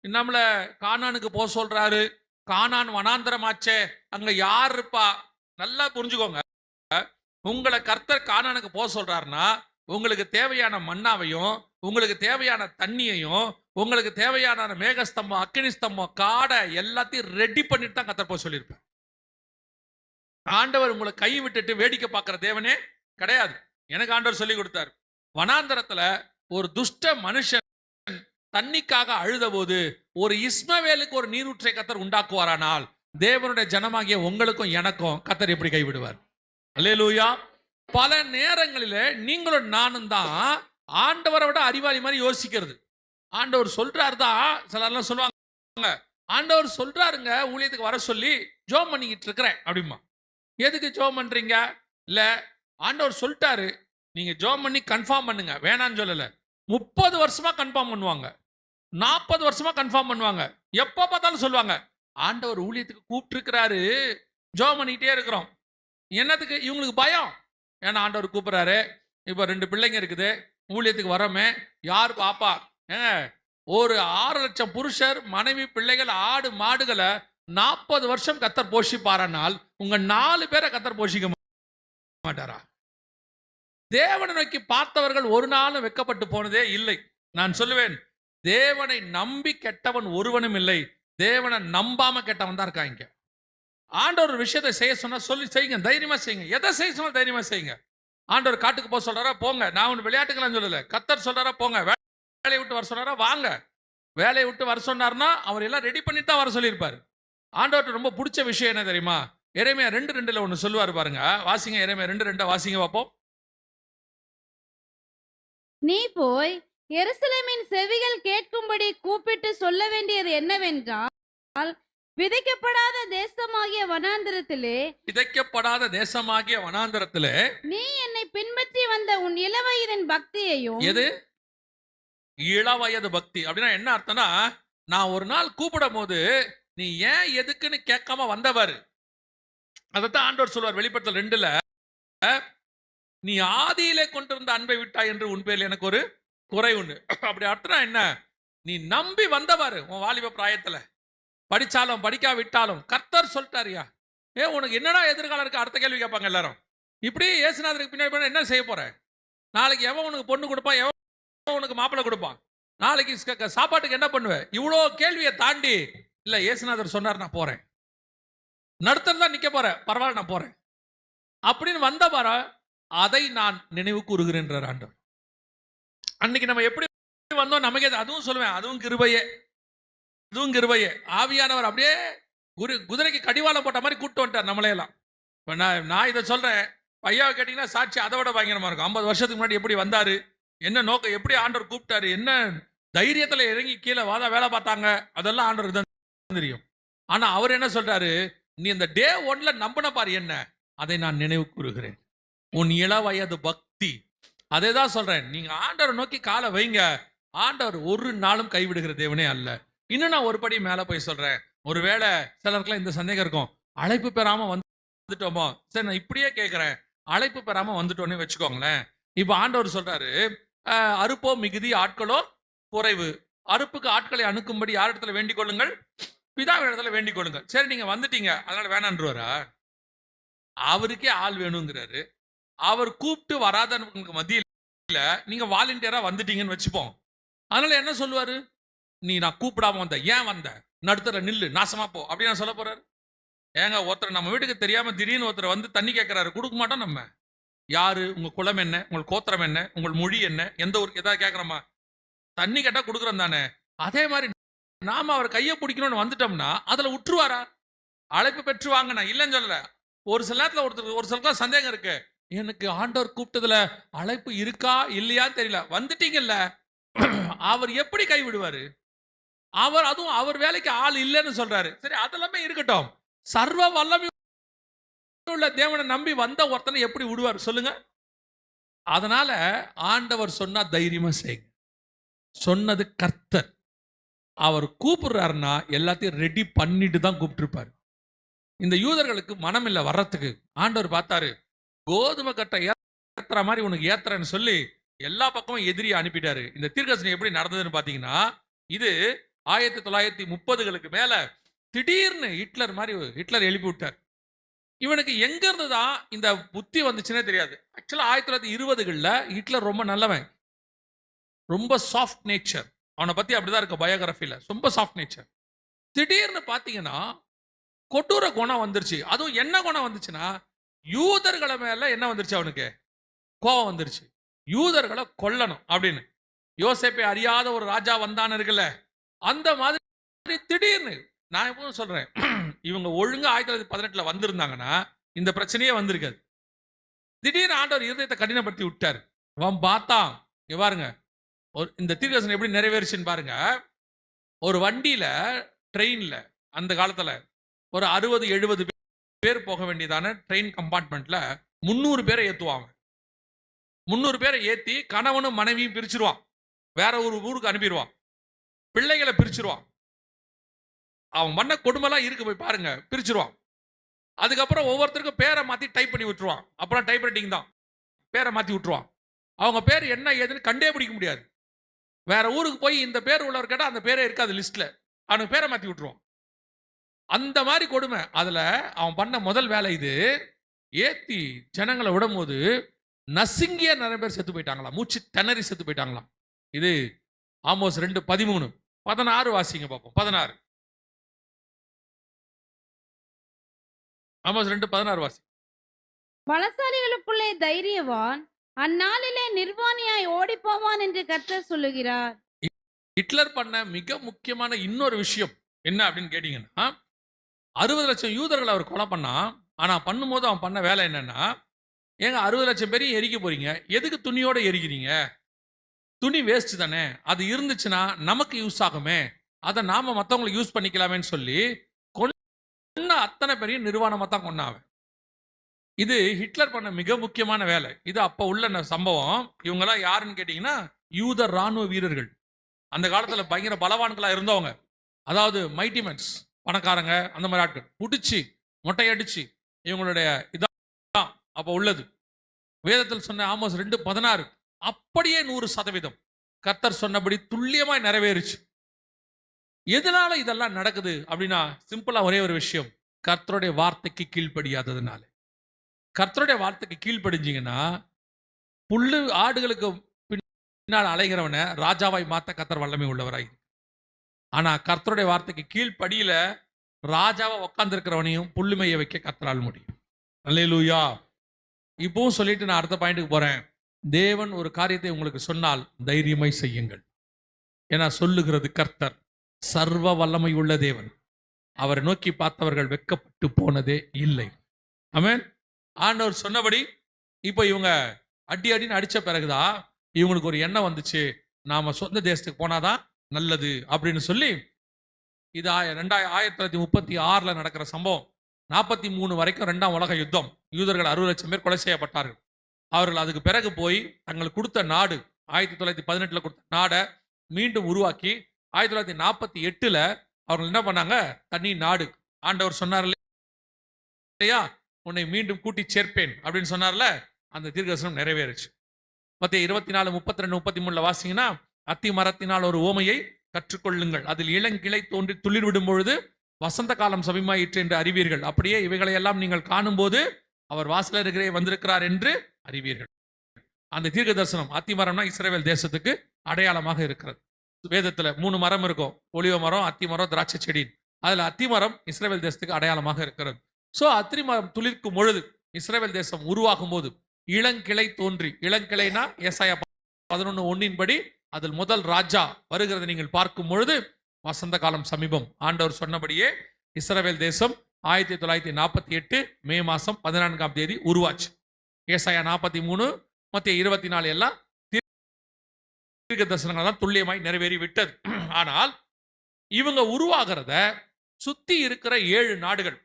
நம்மள கானானுக்கு போக சொல்றாரு, கானான் வனாந்தரமாச்சே, அங்க யார் இருப்பா. நல்லா புரிஞ்சுக்கோங்க, உங்களை கர்த்தர் கானானுக்கு போக சொல்றாருன்னா உங்களுக்கு தேவையான மன்னாவையும் உங்களுக்கு தேவையான தண்ணியையும் உங்களுக்கு தேவையான மேகஸ்தம்பம் அக்கினி ஸ்தம்பம் காடை எல்லாத்தையும் ரெடி பண்ணிட்டு தான் கர்த்தர் போக சொல்லியிருப்பார். ஆண்டவர் உங்களை கை விட்டுட்டு வேடிக்கை பார்க்கிற தேவனே கிடையாது. எனக்கு ஆண்டவர் சொல்லி கொடுத்தார், வனாந்தரத்துல ஒரு துஷ்ட மனுஷன் தண்ணிக்காக அழுத போது ஒரு இஸ்மவேலுக்கு ஒரு நீரூற்றை கர்த்தர் உண்டாக்குவாரானால் தேவனுடைய ஜனமாகிய உங்களுக்கும் எனக்கும் கர்த்தர் எப்படி கைவிடுவார்? அல்லேலூயா. பல நேரங்களில நீங்களும் நானும் தான் ஆண்டவரை விட அறிவாளி மாதிரி யோசிக்கிறது. ஆண்டவர் சொல்றாரு தான், சிலர்லாம் சொல்லுவாங்க, ஆண்டவர் சொல்றாருங்க ஊழியத்துக்கு வர சொல்லி ஜோம் பண்ணிக்கிட்டு இருக்கிறேன் அப்படிமா. எதுக்கு ஜோம் பண்றீங்க? இல்ல ஆண்டவர் சொல்லிட்டாரு, நீங்க ஜோம் பண்ணி கன்ஃபார்ம் பண்ணுங்க, வேணான்னு சொல்லல. 30 வருஷமா கன்ஃபார்ம் பண்ணுவாங்க, 40 வருஷமா கன்ஃபார்ம் பண்ணுவாங்க. எப்போ பார்த்தாலும் சொல்லுவாங்க, ஆண்டவர் ஊழியத்துக்கு கூப்பிட்டு இருக்கிறாரு, ஜோம் பண்ணிக்கிட்டே இருக்கிறோம். என்னத்துக்கு? இவங்களுக்கு பயம். ஏன்னா ஆண்டவர் கூப்பிடுறாரு. இப்போ 2 பிள்ளைங்க இருக்குது, ஊழியத்துக்கு வரோமே யார் பாப்பா? ஏங்க, ஒரு 6,00,000 புருஷர், மனைவி, பிள்ளைகள், ஆடு மாடுகளை 40 வருஷம் கத்தர் போஷிப்பாரானால் உங்க 4 பேரை கத்தர் போஷிக்க மாட்டாரா? தேவனை நோக்கி பார்த்தவர்கள் ஒரு நாளும் வெட்கப்பட்டு போனதே இல்லை. நான் சொல்லுவேன், தேவனை நம்பி கெட்டவன் ஒருவனும் இல்லை, தேவனை நம்பாம கெட்டவன் தான் இருக்காங்க. ஆண்டவர் ஒரு விஷயத்தை செய்ய சொன்னா சொல்லி செய்யுங்க, தைரியமா செய்யுங்க. எதை செய்ய சொன்னா தைரியமா செய்யுங்க. ஆண்டவர் காட்டுக்கு போக சொல்றாரா, போங்க. நான் ஒன்று விளையாட்டுக்கெல்லாம் சொல்லல. கத்தர் சொல்றாரா, போங்க. வேலையை விட்டு வர சொன்னாரா, வாங்க. வேலையை விட்டு வர சொன்னார்னா அவர் எல்லாம் ரெடி பண்ணிட்டு தான் வர சொல்லியிருப்பாரு. ஆண்டவர்கிட்ட ரொம்ப பிடிச்ச விஷயம் என்ன தெரியுமா? எரேமியா 2:2 ஒன்று சொல்லுவார் பாருங்க. வாசிங்க, எரேமியா 2:2 வாசிங்க பார்ப்போம். நீ போய் எருசலேமின் செவிகள் கேட்கும்படி கூப்பிட்டு சொல்ல வேண்டியது என்னவென்றால், விதைக்கப்படாத தேசமாகிய வனாந்திரத்திலே விதைக்கப்படாத தேசமாகிய வனாந்தரத்திலே நீ என்னை பின்பற்றி வந்த உன் இளவயதின் பக்தியையும். எது இளவயது பக்தி அப்படின்னா என்ன அர்த்தம்னா, நான் ஒரு நாள் கூப்பிடும் போது நீ ஏன் எதுக்குன்னு கேட்காம வந்தவர். அதைத்தான் ஆண்டவர் சொல்வார் வெளிப்படுத்தல் 2ல, நீ ஆதியிலே கொண்டிருந்த அன்பை விட்டாய் என்று உன் பேரில் எனக்கு ஒரு குறை உண்டு. அப்படி அர்த்தம் என்ன? நீ நம்பி வந்தவர். உன் வாலிப பிராயத்துல படிச்சாலும் படிக்காவிட்டாலும் கர்த்தர் சொல்லிட்டாரியா, உனக்கு என்னடா எதிர்காலம் இருக்கு? அடுத்த கேள்வி கேட்பாங்க எல்லாரும். இப்படி இயேசுநாதருக்கு பின்னாடி போனா என்ன செய்ய போற? நாளைக்கு எவன் உனக்கு பொண்ணு கொடுப்பான், எவன் உனக்கு மாப்பிள்ளை கொடுப்பான், நாளைக்கு சாப்பாட்டுக்கு என்ன பண்ணுவ? இவ்வளோ கேள்வியை தாண்டி இல்ல இயேசுநாதர் சொன்னார் நான் போறேன், நடுத்தர் தான் நிக்க போறேன், பரவாயில்ல நான் போறேன் அப்படின்னு வந்த பார, அதை நான் நினைவு கூறுகிறேன் ஆண்டவர். அன்னைக்கு நம்ம எப்படி வந்தோம் நமக்கே, அதுவும் சொல்லுவேன், அதுவும் கிருபையே, அதுவும் கிருபையே. ஆவியானவர் அப்படியே குதிரைக்கு கடிவாளம் போட்ட மாதிரி கூட்டு வந்துட்டார் நம்மளையெல்லாம். இப்போ நான் இதை சொல்றேன், ஐயாவை கேட்டீங்கன்னா சாட்சி அதை விட பயங்கரமா இருக்கும். 50 வருஷத்துக்கு முன்னாடி எப்படி வந்தாரு, என்ன நோக்கம், எப்படி ஆண்டவர் கூப்பிட்டாரு, என்ன தைரியத்துல இறங்கி கீழே வாதா வேலை பார்த்தாங்க, அதெல்லாம் ஆண்டவருக்கு தான் தெரியும். ஆனா அவர் என்ன சொல்றாரு, நீ இந்த டே 1ல நம்பின பாரு என்ன, அதை நான் நினைவு கூறுகிறேன். உன் இளவயது பக்தி, அதை தான் சொல்றேன். நீங்க ஆண்டவரை நோக்கி காலை வைங்க, ஆண்டவர் ஒரு நாளும் கைவிடுகிற தேவனே அல்ல. இன்னும் நான் ஒரு படி மேல போய் சொல்றேன். ஒருவேளை சிலருக்குலாம் இந்த சந்தேகம் இருக்கும், அழைப்பு பெறாம வந்துட்டோமோ. சரி, நான் இப்படியே கேட்கிறேன், அழைப்பு பெறாம வந்துட்டோன்னு வச்சுக்கோங்களேன். இப்ப ஆண்டவர் சொல்றாரு, அறுப்போ மிகுதி ஆட்களோ குறைவு, அறுப்புக்கு ஆட்களை அணுக்கும்படி யார் இடத்துல வேண்டிக் கொள்ளுங்கள், பிதாவின் இடத்துல வேண்டிக் கொள்ளுங்கள். சரி, நீங்க வந்துட்டீங்க அதனால வேணான்றவரா? அவருக்கே ஆள் வேணுங்கிறாரு. அவர் கூப்பிட்டு வராதவங்களுக்கு மத்தியில நீங்க வாலண்டியரா வந்துட்டீங்கன்னு வச்சுப்போம். அதனால என்ன சொல்லுவாரு, நீ நான் கூப்பிடாம வந்த, ஏன் வந்த, நடுத்தர நில்லு, நாசமா போ அப்படின்னு நான் சொல்ல போறாரு? ஏங்க, ஒருத்தர் நம்ம வீட்டுக்கு தெரியாம திடீர்னு ஒருத்தர் வந்து தண்ணி கேட்கிறாரு, கொடுக்க மாட்டோம் நம்ம. யாரு, உங்க குலம் என்ன, உங்கள் கோத்திரம் என்ன, உங்கள் மொழி என்ன, எந்த ஊருக்கு ஏதாவது கேட்கறோமா? தண்ணி கேட்டா கொடுக்குறோம் தானே. அதே மாதிரி நாம அவர் கையை பிடிக்கணும்னு வந்துட்டோம்னா அதுல விட்டுருவாரா? அழைப்பு பெற்று வாங்க, நான் இல்லைன்னு சொல்லல. ஒரு சில நேரத்தில் ஒரு சிலருக்கும் சந்தேகம் இருக்கு, எனக்கு ஆண்டவர் கூப்பிட்டதுல அழைப்பு இருக்கா இல்லையான்னு தெரியல. வந்துட்டீங்கல்ல, அவர் எப்படி கை விடுவாரு? அதுவும் அவர் வேலைக்கு ஆள் இல்லைன்னு சொல்றாரு. சரி, அதெல்லாமே இருக்கட்டும். சர்வ வல்லமை உள்ள தேவனை நம்பி வந்த ஒருத்தனை எப்படி விடுவார் சொல்லுங்க? அதனால ஆண்டவர் சொன்னா தைரியமா செய்யுங்க. சொன்னது கர்த்தர். அவர் கூப்பிடுறாருன்னா எல்லாத்தையும் ரெடி பண்ணிட்டு தான் கூப்பிட்டுருப்பாரு. இந்த யூதர்களுக்கு மனம் இல்லை வர்றதுக்கு. ஆண்டவர் பார்த்தாரு, கோதுமை கட்டை ஏத்துற மாதிரி உனக்கு ஏத்துறேன்னு சொல்லி எல்லா பக்கமும் எதிரியை அனுப்பிட்டாரு. இந்த தீர்க்கதரிசனம் எப்படி நடந்ததுன்னு பாத்தீங்கன்னா, இது 1930களுக்கு மேல திடீர்னு ஹிட்லர் எழுப்பி விட்டார். இவனுக்கு எங்க இருந்து தான் இந்த புத்தி வந்துச்சுன்னே தெரியாது. ஆக்சுவலா 1920களில் ஹிட்லர் ரொம்ப நல்லவன், ரொம்ப சாஃப்ட் நேச்சர். அவனை பத்தி அப்படிதான் இருக்கு பயோகிராஃபில, ரொம்ப சாஃப்ட் நேச்சர். திடீர்னு பாத்தீங்கன்னா கொடூர குணம் வந்துருச்சு. அதுவும் என்ன குணம் வந்துச்சுன்னா, யூதர்களை மேல என்ன வந்துருச்சு, அவனுக்கு கோபம் வந்துருச்சு. யூதர்களை கொல்லணும் அப்படின்னு. யோசேப்பை அறியாத ஒரு ராஜா வந்தான்னு இருக்குல்ல, அந்த மாதிரி திடீர்னு, நான் எப்பவும் சொல்றேன், இவங்க ஒழுங்கா 1918ல வந்திருந்தாங்கன்னா இந்த பிரச்சனையே வந்திருக்காது. திடீர்னு ஆண்டவர் இருதயத்தை கடினப்படுத்தி விட்டார். அவன் பார்த்தான், இங்க பாருங்க, இந்த தீர்க்கதரிசனம் எப்படி நிறைவேறுச்சுன்னு பாருங்க. ஒரு வண்டியில, ட்ரெயின்ல, அந்த காலத்துல ஒரு 60-70 பேர் போக வேண்டியதான ட்ரெயின் கம்பார்ட்மெண்ட்ல 300 பேரை ஏத்துவாங்க. 300 பேரை ஏத்தி கணவனும் மனைவியும் பிரிச்சிருவான், வேற ஒரு ஊருக்கு அனுப்பிடுவான், பிள்ளைகளை பிரிச்சிருவான். அவன் பண்ண கொடுமைலாம் இருக்கு, போய் பாருங்க, பிரிச்சிருவான். அதுக்கப்புறம் ஒவ்வொருத்தருக்கும் பேரை மாத்தி டைப் பண்ணி விட்டுருவான். அப்புறம் டைப் ரைட்டிங் தான், பேரை மாத்தி விட்டுருவான். அவங்க பேர் என்ன ஏதுன்னு கண்டே பிடிக்க முடியாது. வேற ஊருக்கு போய் இந்த பேர் உள்ளவர் கேட்டால் அந்த பேரே இருக்காது லிஸ்ட்ல. அவனுக்கு பேரை மாற்றி விட்டுருவான். அந்த மாதிரி கொடுமை. அதில் அவன் பண்ண முதல் வேலை இது. ஏற்றி ஜனங்களை விடும்போது நசுங்கிய நிறைய பேர் செத்து போயிட்டாங்களாம், மூச்சு திணறி செத்து போயிட்டாங்களாம். இது ஆமோஸ் 2:13 16 வாசிங்க பார்ப்போம். 16 ஆமோஸ் 2:16 வாசி. பலசாலிகளுக்குள்ளே தைரியவான் அந்நாளிலே நிர்வாணியாய் ஓடிப்போவான் என்று கர்த்தர் சொல்லுகிறார். ஹிட்லர் பண்ண மிக முக்கியமான இன்னொரு விஷயம் என்ன அப்படின்னு கேட்டீங்கன்னா, 60 லட்சம் யூதர்கள் அவர் கொலை பண்ணான். ஆனா பண்ணும்போது அவன் பண்ண வேலை என்னன்னா, ஏங்க 60 லட்சம் பேரையும் எரிக்க போறீங்க, எதுக்கு துணியோட எரிக்கிறீங்க? துணி வேஸ்ட் தானே, அது இருந்துச்சுன்னா நமக்கு யூஸ் ஆகுமே, அதை நாம மற்றவங்களுக்கு யூஸ் பண்ணிக்கலாமேன்னு சொல்லி கொன்ன அத்தனை பேரையும் நிர்வாணமா தான் கொன்னாவன். இது ஹிட்லர் பண்ண மிக முக்கியமான வேலை. இது அப்ப உள்ள சம்பவம். இவங்கெல்லாம் யாருன்னு கேட்டீங்கன்னா, யூத ராணுவ வீரர்கள். அந்த காலத்துல பயங்கர பலவான்களா இருந்தவங்க. அதாவது மைட்டிமென்ஸ், பணக்காரங்க, அந்த மாதிரி ஆட்கள் புடிச்சு மொட்டையடிச்சு இவங்களுடைய இதான் அப்ப உள்ளது. வேதத்தில் சொன்ன ஆமோஸ் 2:16 அப்படியே 100% கர்த்தர் சொன்னபடி துல்லியமாய் நிறைவேறுச்சு. எதனால இதெல்லாம் நடக்குது அப்படின்னா, சிம்பிளா ஒரே ஒரு விஷயம், கர்த்தருடைய வார்த்தைக்கு கீழ்ப்படியாததுனால. கர்த்தருடைய வார்த்தைக்கு கீழ்ப்படிஞ்சீங்கன்னா, புல்லு ஆடுகளுக்கு பின்னால் அலைகிறவனை ராஜாவாய் மாத்த கர்த்தர் வல்லமை உள்ளவராய். ஆனா கர்த்தருடைய வார்த்தைக்கு கீழ்ப்படியில ராஜாவை உட்கார்ந்து இருக்கிறவனையும் புல்லுமைய வைக்க கர்த்தரால் முடியும். அல்லேலூயா. இப்பவும் சொல்லிட்டு நான் அடுத்த பாயிண்ட்டுக்கு போறேன். தேவன் ஒரு காரியத்தை உங்களுக்கு சொன்னால் தைரியமாய் செய்யுங்கள். ஏன்னா சொல்லுகிறது கர்த்தர் சர்வ வல்லமை உள்ள தேவன். அவரை நோக்கி பார்த்தவர்கள் வெட்கப்பட்டு போனதே இல்லை. ஆமென். ஆண்டவர் சொன்னபடி இப்போ இவங்க அடின்னு அடிச்ச பிறகுதான் இவங்களுக்கு ஒரு எண்ணம் வந்துச்சு, நாம சொந்த தேசத்துக்கு போனாதான் நல்லது அப்படின்னு சொல்லி. இது 1936 நடக்கிற சம்பவம். 43 வரைக்கும் 2ஆம் உலக யுத்தம். யூதர்கள் 60 லட்சம் பேர் கொலை செய்யப்பட்டார்கள். அவர்கள் அதுக்கு பிறகு போய் தங்களுக்கு கொடுத்த நாடு, 1918 கொடுத்த நாடை மீண்டும் உருவாக்கி 1948 அவர்கள் என்ன பண்ணாங்க, தனி நாடு. ஆண்டவர் சொன்னார் இல்லையா, உன்னை மீண்டும் கூட்டி சேர்ப்பேன் அப்படின்னு சொன்னார்ல, அந்த தீர்க்கதரிசனம் நிறைவேறுச்சு. மத்தேயு 24:32-33 வாசிங்கன்னா, அத்தி மரத்தினால் ஒரு ஓமையை கற்றுக்கொள்ளுங்கள், அதில் இளங்கிளை தோன்றி துளிர் விடும் பொழுது வசந்த காலம் சமீபமாயிற்று என்று அறிவீர்கள். அப்படியே இவைகளை எல்லாம் நீங்கள் காணும் போது அவர் வாசலருகிறே வந்திருக்கிறார் என்று அறிவீர்கள். அந்த தீர்க்க தரிசனம் அத்தி மரம்னா இஸ்ரவேல் தேசத்துக்கு அடையாளமாக இருக்கிறது. வேதத்துல 3 மரம் இருக்கும், ஒலிவ மரம், அத்தி மரம், திராட்சை செடி. அதுல அத்தி மரம் இஸ்ரவேல் தேசத்துக்கு அடையாளமாக இருக்கிறது. சோ அத்தி மரம் துளிர்க்கும் பொழுது இஸ்ரவேல் தேசம் உருவாகும் போது இளங்கிளை தோன்றி, இளங்கிளைனா ஏசாயா 11:1 படி அதில் முதல் ராஜா வருகிறதை நீங்கள் பார்க்கும் பொழுது வசந்த காலம் சமீபம். ஆண்டவர் சொன்னபடியே இஸ்ரவேல் தேசம் 1948 மே மாசம் 14ஆம் தேதி உருவாச்சு. ஏசாயா 43 மத்தேயு 24 எல்லாம் தீர்க்க தரிசனங்கள் தான் துல்லியமாய் நிறைவேறி விட்டது. ஆனால் இவங்க உருவாகிறத சுத்தி இருக்கிற 7 நாடுகள்,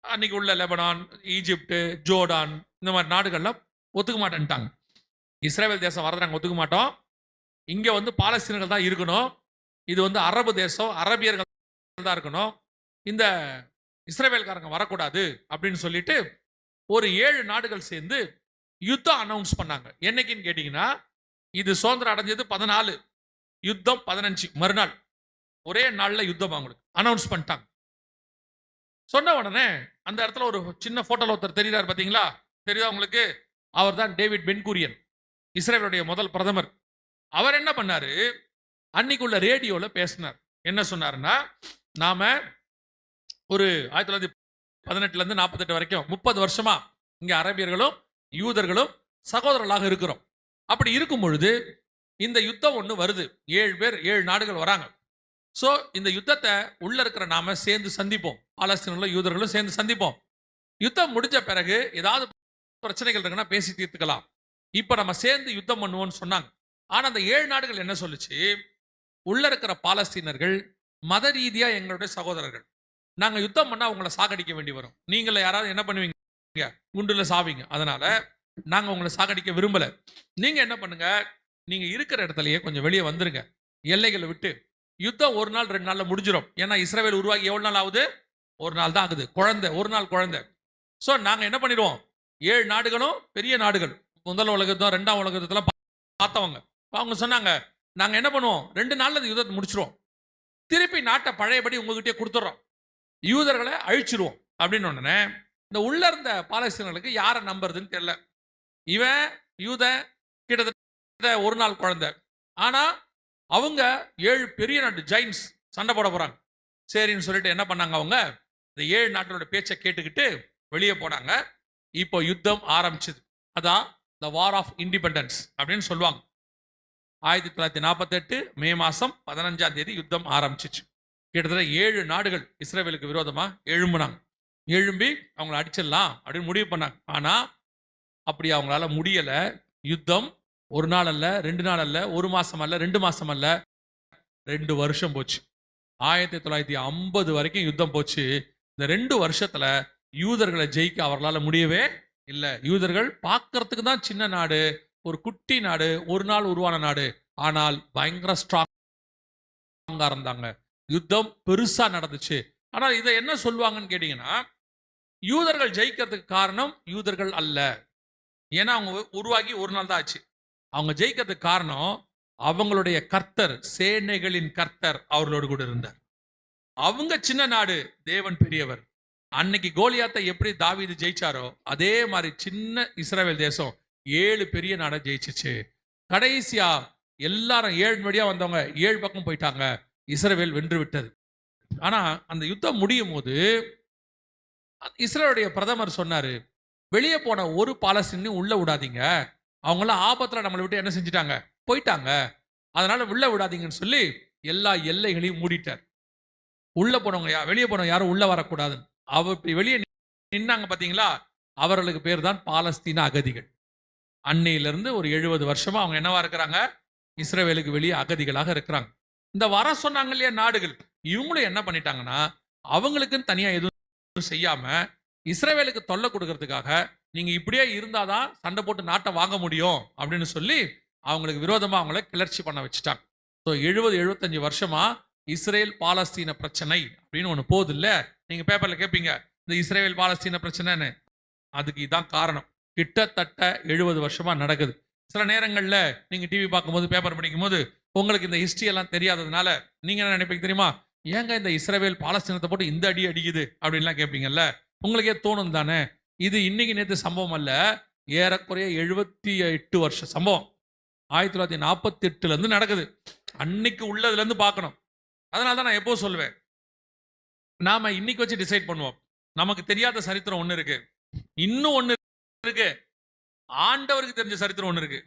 அன்னைக்கு உள்ள லெபனான், ஈஜிப்ட், ஜோர்டான், இந்த மாதிரி நாடுகள்லாம் ஒத்துக்க மாட்டேன்ட்டாங்க. இஸ்ரவேல் தேசம் வரதை நாங்கள் ஒத்துக்க மாட்டோம், இங்க பாலஸ்தீனர்கள் தான் இருக்கணும், இது அரபு தேசம், அரபியர்கள் தான் இருக்கணும், இந்த இஸ்ரவேல்காரங்க வரக்கூடாது அப்படின்னு சொல்லிட்டு ஒரு 7 நாடுகள் சேர்ந்து யுத்தம் அனௌன்ஸ் பண்ணாங்க. என்னைக்குன்னு கேட்டீங்கன்னா, இது சுதந்திரம் அடைஞ்சது 14, யுத்தம் 15, மறுநாள் ஒரே நாள்ல யுத்தம் அவங்களுக்கு அனௌன்ஸ் பண்ணிட்டாங்க. சொன்ன உடனே அந்த இடத்துல ஒரு சின்ன போட்டோல ஒருத்தர் தெரியுறாரு பாத்தீங்களா, தெரியுதா உங்களுக்கு? அவர் தான் டேவிட் பென்கூரியன், இஸ்ரேலுடைய முதல் பிரதமர். அவர் என்ன பண்ணாரு, அன்னைக்குள்ள ரேடியோல பேசினார். என்ன சொன்னாருன்னா, நாம ஒரு 1918 இருந்து 48 வரைக்கும் 30 வருஷமா இங்க அரபியர்களும் யூதர்களும் சகோதரர்களாக இருக்கிறோம். அப்படி இருக்கும் பொழுது இந்த யுத்தம் ஒண்ணு வருது, 7 நாடுகள் வராங்க. சோ இந்த யுத்தத்தை உள்ள இருக்கிற நாம சேர்ந்து சந்திப்போம், பாலஸ்தீனர்களும் யூதர்களும் சேர்ந்து சந்திப்போம். யுத்தம் முடிஞ்ச பிறகு ஏதாவது பிரச்சனைகள் இருக்குன்னா பேசி தீர்த்துக்கலாம், இப்ப நம்ம சேர்ந்து யுத்தம் பண்ணுவோம்னு சொன்னாங்க. ஆனா அந்த 7 நாடுகள் என்ன சொல்லுச்சு, உள்ள இருக்கிற பாலஸ்தீனர்கள் மத ரீதியா எங்களுடைய சகோதரர்கள், நாங்க யுத்தம் பண்ணா உங்களை சாகடிக்க வேண்டி வரும், நீங்கள யாராவது என்ன பண்ணுவீங்க, குண்டுல சாவீங்க, அதனால நாங்க உங்களை சாகடிக்க விரும்பல. நீங்க என்ன பண்ணுங்க, நீங்க இருக்கிற இடத்துலயே கொஞ்சம் வெளியே வந்துருங்க, எல்லைகளை விட்டு. யுத்தம் 1 நாள் 2 நாள்ல முடிஞ்சிடும். ஏன்னா இஸ்ரவேல் உருவாகி எவ்வளவு நாள் ஆகுது, 1 நாள் தான் ஆகுது, குழந்தை 1 நாள் குழந்தை. சோ நாங்க என்ன பண்ணிடுவோம், 7 நாடுகளும் பெரிய நாடுகள், முதல் உலக யுத்தம் 2ஆம் உலக யுத்தத்துல பார்த்தவங்க. அவங்க சொன்னாங்க, நாங்க என்ன பண்ணுவோம், 2 நாள்ல இந்த யுத்தத்தை முடிச்சிருவோம், திருப்பி நாட்டை பழையபடி உங்ககிட்டயே கொடுத்துட்றோம், யூதர்களை அழிச்சிருவோம் அப்படின்னு உடனே இந்த உள்ள இருந்த பாலஸ்தீனர்களுக்கு யாரை நம்புறதுன்னு தெரியல. இவன் யூத கிட்டத்தட்ட ஒரு நாள் குழந்தை, ஆனா அவங்க 7 பெரிய நாட்டு ஜெயின்ஸ் சண்டை போட போறாங்க. சரின்னு சொல்லிட்டு என்ன பண்ணாங்க, அவங்க இந்த 7 நாட்டோட பேச்சை கேட்டுக்கிட்டு வெளியே போனாங்க. இப்போ யுத்தம் ஆரம்பிச்சது. அதான் த வார் ஆஃப் இண்டிபெண்டன்ஸ் அப்படின்னு சொல்லுவாங்க. 1948 மே மாசம் 15ஆம் தேதி யுத்தம் ஆரம்பிச்சிச்சு. கிட்டத்தட்ட 7 நாடுகள் இஸ்ரேலுக்கு விரோதமா எழும்புனாங்க. எழும்பி அவங்களை அடிச்சிடலாம் அப்படின்னு முடிவு பண்ணாங்க. ஆனா அப்படி அவங்களால முடியல. யுத்தம் ஒரு நாள் அல்ல, 2 நாள் அல்ல, 1 மாசம் அல்ல, 2 மாசம் அல்ல, 2 வருஷம் போச்சு. 1950 வரைக்கும் யுத்தம் போச்சு. இந்த 2 வருஷத்துல யூதர்களை ஜெயிக்க அவர்களால முடியவே இல்லை. யூதர்கள் பார்க்கறதுக்கு தான் சின்ன நாடு, ஒரு குட்டி நாடு, ஒரு நாள் உருவான நாடு, ஆனால் பயங்கர ஸ்ட்ராங்கா இருந்தாங்க. யுத்தம் பெருசா நடந்துச்சு. ஆனால் இதை என்ன சொல்லுவாங்கன்னு கேட்டீங்கன்னா, யூதர்கள் ஜெயிக்கிறதுக்கு காரணம் யூதர்கள் அல்ல. ஏன்னா அவங்க உருவாகி ஒரு நாள் தான் ஆச்சு. அவங்க ஜெயிக்கிறதுக்கு காரணம் அவங்களுடைய கர்த்தர், சேனைகளின் கர்த்தர் அவர்களோடு கூட இருந்தார். அவங்க சின்ன நாடு, தேவன் பெரியவர். அன்னைக்கு கோலியாத்தை எப்படி தாவீது ஜெயிச்சாரோ அதே மாதிரி சின்ன இஸ்ரவேல் தேசம் 7 பெரிய நாடை ஜெயிச்சிச்சு. கடைசியா எல்லாரும் 7 வழியா வந்தவங்க 7 பக்கம் போயிட்டாங்க. இஸ்ரவேல் வென்று விட்டது. ஆனா அந்த யுத்தம் முடியும் போது இஸ்ரேலுடைய பிரதமர் சொன்னாரு, வெளியே போன ஒரு பாலஸ்தீனையும் உள்ள விடாதீங்க, அவங்களாம் ஆபத்துல நம்மளை விட்டு என்ன செஞ்சிட்டாங்க, போயிட்டாங்க, அதனால உள்ள விடாதீங்கன்னு சொல்லி எல்லா எல்லைகளையும் மூடிட்டார். உள்ள போனவங்க வெளியே போனவங்க யாரும் உள்ள வரக்கூடாதுன்னு. இப்படி வெளியே நின்னாங்க பாத்தீங்களா, அவர்களுக்கு பேர் தான் பாலஸ்தீன அகதிகள். அன்னையிலிருந்து ஒரு 70 வருஷமா அவங்க என்னவா இருக்கிறாங்க, இஸ்ரேலுக்கு வெளியே அகதிகளாக இருக்கிறாங்க. இந்த வர சொன்னாங்க இல்லையா நாடுகள், இவங்களும் என்ன பண்ணிட்டாங்கன்னா, அவங்களுக்குன்னு தனியா எதுவும் செய்யாம இஸ்ரேலுக்கு தொல்லை கொடுக்கறதுக்காக நீங்க இப்படியே இருந்தாதான் சண்டை போட்டு நாட்டை வாங்க முடியும் அப்படின்னு சொல்லி அவங்களுக்கு விரோதமா அவங்கள கிளர்ச்சி பண்ண வச்சுட்டாங்க. ஸோ 70-75 வருஷமா இஸ்ரேல் பாலஸ்தீன பிரச்சனை அப்படின்னு ஒன்று போகுது இல்ல, நீங்க பேப்பர்ல கேட்பீங்க இந்த இஸ்ரேல் பாலஸ்தீன பிரச்சனைன்னு. அதுக்கு இதான் காரணம். கிட்டத்தட்ட 70 வருஷமா நடக்குது. சில நேரங்கள்ல நீங்க டிவி பார்க்கும்போது, பேப்பர் படிக்கும் போது உங்களுக்கு இந்த ஹிஸ்டரி எல்லாம் தெரியாததுனால நீங்க என்ன நினைப்பீங்க தெரியுமா, ஏங்க இந்த இஸ்ரேல் பாலஸ்தீனத்தை போட்டு இந்த அடி அடிக்குது அப்படின்லாம் கேட்பீங்கல்ல. உங்களுக்கே தோணும் தானே. இது இன்னைக்கு நேற்று சம்பவம் அல்ல, ஏறக்குறைய 78 வருஷ சம்பவம். 1948 இருந்து நடக்குது. அன்னைக்கு உள்ளதுல இருந்து பார்க்கணும். அதனால தான் நான் எப்போ சொல்லுவேன், நாம இன்னைக்கு வச்சு டிசைட் பண்ணுவோம். நமக்கு தெரியாத சரித்திரம் ஒண்ணு இருக்கு, இன்னும் ஒண்ணு இருக்கு, ஆண்டவருக்கு தெரிஞ்ச சரித்திரம் ஒண்ணு இருக்கு.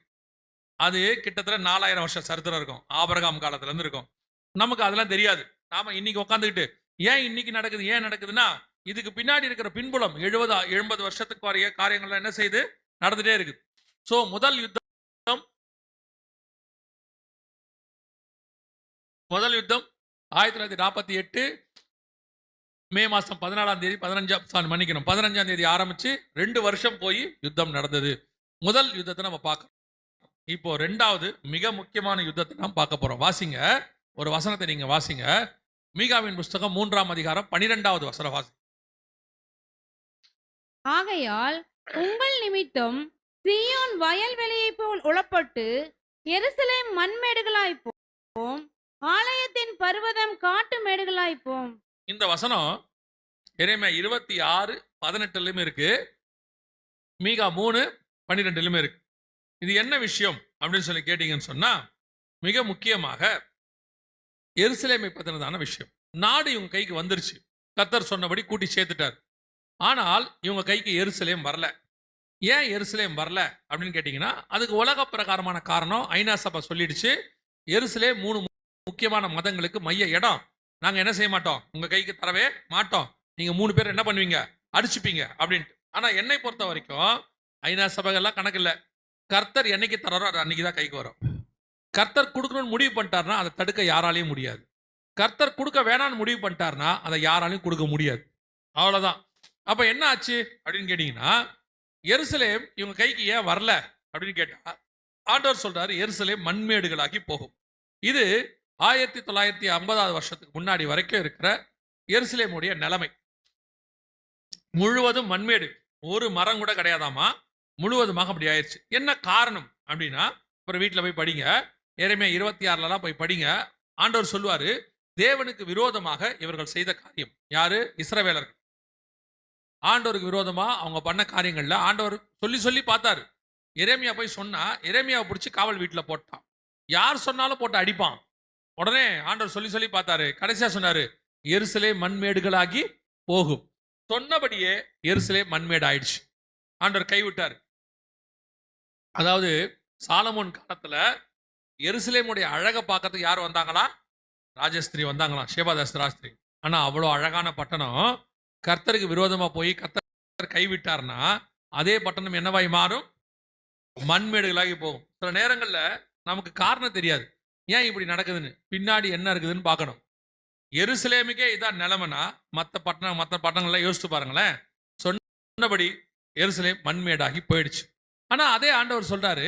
அது கிட்டத்தட்ட 4000 வருஷம் சரித்திரம் இருக்கும், ஆபிரகாம் காலத்துல இருந்து இருக்கும். நமக்கு அதெல்லாம் தெரியாது. நாம இன்னைக்கு உட்காந்துக்கிட்டு ஏன் இன்னைக்கு நடக்குது, ஏன் நடக்குதுன்னா இதுக்கு பின்னாடி இருக்கிற பின்புலம் 70-80 வருஷத்துக்கு வரைய காரியங்கள்லாம் என்ன செய்து நடந்துட்டே இருக்கு. சோ முதல் யுத்தம் 1948 மே மாசம் 14ஆம் தேதி 15ஆம் தேதி ஆரம்பிச்சு 2 வருஷம் போய் யுத்தம் நடந்தது. முதல் யுத்தத்தை நம்ம பார்க்கணும். இப்போ 2வது மிக முக்கியமான யுத்தத்தை நாம் பார்க்க போறோம். வாசிங்க, ஒரு வசனத்தை நீங்க வாசிங்க. மீகாவின் புஸ்தகம் 3ஆம் அதிகாரம் 12வது வசனம் வாசி. ஆகையால் உங்கள் நிமித்தம் சீயோன் வயல்வெளியை போல் உளப்பட்டு எருசலேம் மண்மேடுகளாய்ப்போம், ஆலயத்தின் பர்வதம் காட்டு மேடுகளாய்ப்போம். இந்த வசனம் எரேமியா 26:18 இருக்கு, மீகா 3:12 இருக்கு. இது என்ன விஷயம் அப்படின்னு சொல்லி கேட்டீங்கன்னு சொன்னா, மிக முக்கியமாக எருசலேமை பத்தினதான விஷயம். நாடு இவங்க கைக்கு வந்துருச்சு, கர்த்தர் சொன்னபடி கூட்டி சேர்த்துட்டார். ஆனால் இவங்க கைக்கு எருசலேம் வரல. ஏன் எருசலேம் வரல அப்படின்னு கேட்டீங்கன்னா, அதுக்கு உலக பிரகாரமான காரணம் ஐநா சபை சொல்லிடுச்சு, எருசலேம் 3 முக்கியமான மதங்களுக்கு மைய இடம், நாங்க என்ன செய்ய மாட்டோம், உங்க கைக்கு தரவே மாட்டோம், நீங்க 3 பேர் என்ன பண்ணுவீங்க, அடிச்சுப்பீங்க அப்படின்ட்டு. ஆனா என்னை பொறுத்த வரைக்கும் ஐநா சபைகள்லாம் கணக்கு இல்லை. கர்த்தர் என்னைக்கு தராரோ அது அன்னைக்கு தான் கைக்கு வரும். கர்த்தர் கொடுக்கணும்னு முடிவு பண்ணிட்டாருன்னா அதை தடுக்க யாராலையும் முடியாது. கர்த்தர் கொடுக்க வேணாம்னு முடிவு பண்ணிட்டாருன்னா அதை யாராலையும் கொடுக்க முடியாது. அவ்வளவுதான். அப்ப என்ன ஆச்சு அப்படின்னு கேட்டீங்கன்னா, எருசலேம் இவங்க கைக்கு ஏன் வரல அப்படின்னு கேட்டா, ஆண்டவர் சொல்றாரு எருசலேம் மண்மேடுகளாகி போகும். இது 1950வது வருஷத்துக்கு முன்னாடி வரைக்கும் இருக்கிற எருசலேமுடைய நிலைமை. முழுவதும் மண்மேடு, ஒரு மரம் கூட கிடையாதாமா, முழுவதுமாக அப்படி ஆயிடுச்சு. என்ன காரணம் அப்படின்னா, அப்புறம் வீட்டில் போய் படிங்க. எரேமியா 26லலாம் போய் படிங்க. ஆண்டவர் சொல்லுவாரு, தேவனுக்கு விரோதமாக இவர்கள் செய்த காரியம். யாரு? இஸ்ரவேலர்கள். ஆண்டவருக்கு விரோதமா அவங்க பண்ண காரியங்கள்ல ஆண்டவர் சொல்லி சொல்லி பார்த்தாரு. எரேமியா போய் சொன்னா, எரேமியாவை பிடிச்சி காவல் வீட்டில் போட்டான். யார் சொன்னாலும் போட்டு அடிப்பான். உடனே ஆண்டவர் சொல்லி சொல்லி பார்த்தாரு. கடைசியா சொன்னாரு, எருசலேம் மண்மேடுகளாகி போகும். சொன்னபடியே எருசலேம் மண்மேடு ஆயிடுச்சு. ஆண்டவர் கைவிட்டார். அதாவது சாலமோன் காலத்துல எருசலேமுடைய அழகை பார்க்கறதுக்கு யார் வந்தாங்களா? ராஜஸ்திரி வந்தாங்களாம், ஷேபாதாஸ் ராஜஸ்திரி. ஆனா அவ்வளோ அழகான பட்டணம் கர்த்தருக்கு விரோதமா போய் கர்த்தர் கைவிட்டார்னா அதே பட்டணம் என்னவாய் மாறும்? மண்மேடுகளாகி போகும். சில நேரங்கள்ல நமக்கு காரணம் தெரியாது, ஏன் இப்படி நடக்குதுன்னு. பின்னாடி என்ன இருக்குதுன்னு பார்க்கணும். எருசலேமுக்கே இதான் நிலைமைனா மற்ற பட்டணங்கள்லாம் யோசிச்சு பாருங்களேன். சொன்னபடி எருசலேம் மண்மேடாகி போயிடுச்சு. ஆனா அதே ஆண்டவர் சொல்றாரு,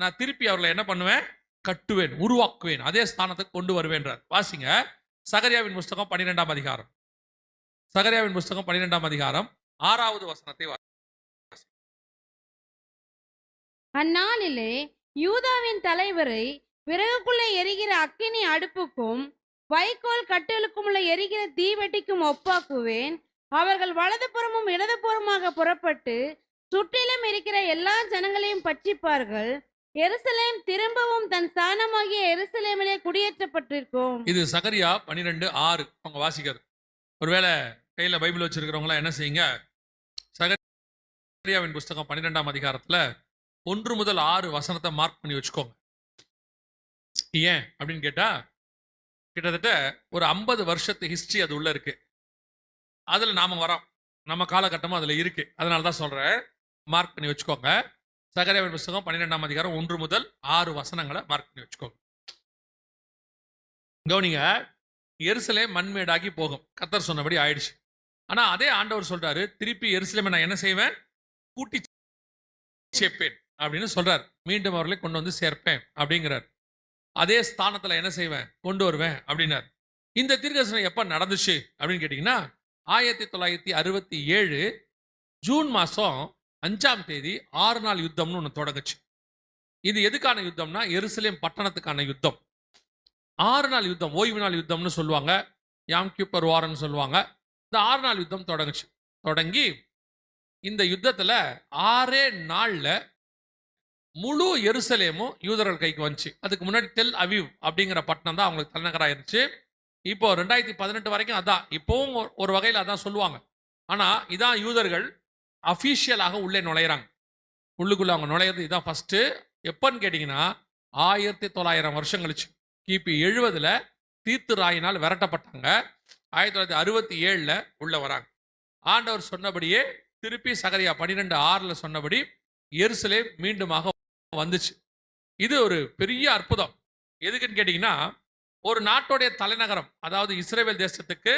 நான் திருப்பி அவர்களை என்ன பண்ணுவேன்? கட்டுவேன், உருவாக்குவேன், அதே ஸ்தானத்துக்கு கொண்டு வருவேன்றார். வாசிங்க சகரியாவின் புஸ்தகம் 12ஆம் அதிகாரம். சகரியாவின் புஸ்தகம் 12ஆம் அதிகாரம் 6வது வசனத்தை அந்நாளிலே யூதாவின் தலைவரை விறகுக்குள்ளே எரிகிற அக்கினி அடுப்புக்கும் வைக்கோல் கட்டிலுக்கும் உள்ள எரிகிற தீவெட்டிக்கும் ஒப்பாக்குவேன். அவர்கள் வலதுபுறமும் இடதுபுறமாக புறப்பட்டு சுற்றிலும் இருக்கிற எல்லா ஜனங்களையும் பட்சிப்பார்கள். எருசலேம் திரும்பவும் தன் ஸ்தானமாகிய எருசலேமிலே குடியேற்றப்பட்டிருக்கும். இது சகரியா 12:6 அவங்க வாசிக்கிறது. ஒருவேளை கையில பைபிள் வச்சிருக்கிறவங்களா என்ன செய்யுங்க, சகரியாவின் புஸ்தகம் 12ஆம் அதிகாரத்துல 1 முதல் 6 வசனத்தை மார்க் பண்ணி வச்சுக்கோங்க. ஏன் அப்படின்னு கேட்டா, கிட்டத்தட்ட ஒரு 50 வருஷத்து ஹிஸ்டரி அது உள்ள இருக்கு. அதுல நாம வரோம், நம்ம காலகட்டமும் அதுல இருக்கு. அதனாலதான் சொல்றேன், மார்க் பண்ணி வச்சுக்கோங்க. சகரியாவின் புஸ்தகம் 12ஆம் அதிகாரம் 1 முதல் 6 வசனங்களை மார்க் பண்ணி வச்சுக்கோங்க. கவனிங்க, எருசலேம் மண்மேடாகி போகும், கர்த்தர் சொன்னபடி ஆயிடுச்சு. ஆனா அதே ஆண்டவர் சொல்றாரு, திருப்பி எருசலேமை நான் என்ன செய்வேன்? கூட்டி சேர்ப்பேன் அப்படின்னு சொல்றார். மீண்டும் அவர்களை கொண்டு வந்து சேர்ப்பேன் அப்படிங்கிறார். அதே ஸ்தானத்துல என்ன செய்வேன்? கொண்டு வருவேன் அப்படின்னார். இந்த தீர்க்கதரிசனம் எப்ப நடந்துச்சு அப்படின்னு கேட்டீங்கன்னா, 1967 ஜூன் மாசம் 5ஆம் தேதி 6 நாள் யுத்தம்னு ஒன்று தொடங்குச்சு. இது எதுக்கான யுத்தம்னா, எருசலேம் பட்டணத்துக்கான யுத்தம். 6 நாள் யுத்தம், ஓய்வு நாள் யுத்தம்னு சொல்லுவாங்க, யாம் கியூப்பர் வார்னு சொல்லுவாங்க. இந்த 6 நாள் யுத்தம் தொடங்குச்சு. தொடங்கி இந்த யுத்தத்துல 6 நாள்ல முழு எருசலேமும் யூதர்கள் கைக்கு வந்துச்சு. அதுக்கு முன்னாடி தெல் அவிவ் அப்படிங்கிற பட்டணம் தான் அவங்களுக்கு தலைநகராக இருந்துச்சு. இப்போ 2018 வரைக்கும் அதான், இப்போவும் ஒரு வகையில் அதான் சொல்லுவாங்க. ஆனா இதான் யூதர்கள் அஃபீஷியலாக உள்ளே நுழையிறாங்க. உள்ளுக்குள்ள அவங்க நுழையிறது இதான் ஃபர்ஸ்ட். எப்பன்னு கேட்டீங்கன்னா, 1900 வருஷம் கழிச்சு, கிபி 70ல் தீர்த்து ராயினால் விரட்டப்பட்டாங்க. 1967 உள்ள வராங்க. ஆண்டவர் சொன்னபடியே திருப்பி சகரியா 12:6 சொன்னபடி எருசலேம் மீண்டுமாக வந்துச்சு. இது ஒரு பெரிய அற்புதம். எதுக்குன்னு கேட்டீங்கன்னா, ஒரு நாட்டுடைய தலைநகரம், அதாவது இஸ்ரேல் தேசத்துக்கு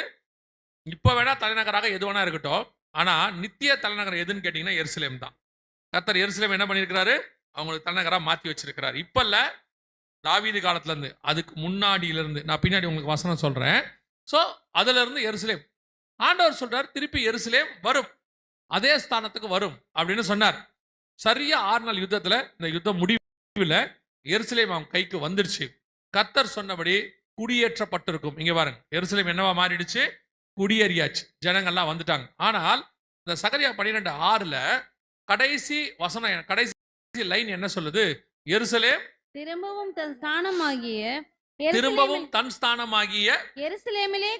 இப்ப வேணா தலைநகராக எது வேணா இருக்கட்டும், ஆனா நித்திய தலைநகரம் எதுன்னு கேட்டீங்கன்னா எருசலேம் தான். கர்த்தர் எருசலேம் என்ன பண்ணியிருக்கிறாரு? அவங்களுக்கு தலைநகரா மாத்தி வச்சிருக்கிறார். இப்ப இல்ல, தாவீது காலத்துல இருந்து, அதுக்கு முன்னாடியில இருந்து. நான் பின்னாடி உங்களுக்கு வசனம் சொல்றேன். சோ அதுல இருந்து எருசலேம், ஆண்டவர் சொல்றார், திருப்பி எருசலேம் வரும், அதே ஸ்தானத்துக்கு வரும் அப்படின்னு சொன்னார். சரியா 6 நாள் யுத்தத்துல இந்த யுத்தம் முடிவில் எருசலேம் அவன் கைக்கு வந்துருச்சு. கர்த்தர் சொன்னபடி குடியேற்றப்பட்டிருக்கும். இங்க பாருங்க, எருசலேம் என்னவா மாறிடுச்சு? குடியேறியாச்சு, ஜனங்கள்லாம் வந்துட்டாங்க. ஆனால் இந்த சகரியா 12:6 கடைசி வசனம், கடைசி லைன் என்ன சொல்லுது? எருசலேம் திரும்பவும் தன் ஸ்தானமாகிய திரும்பவும் தன் ஸ்தானமாகிய எருசலேமிலே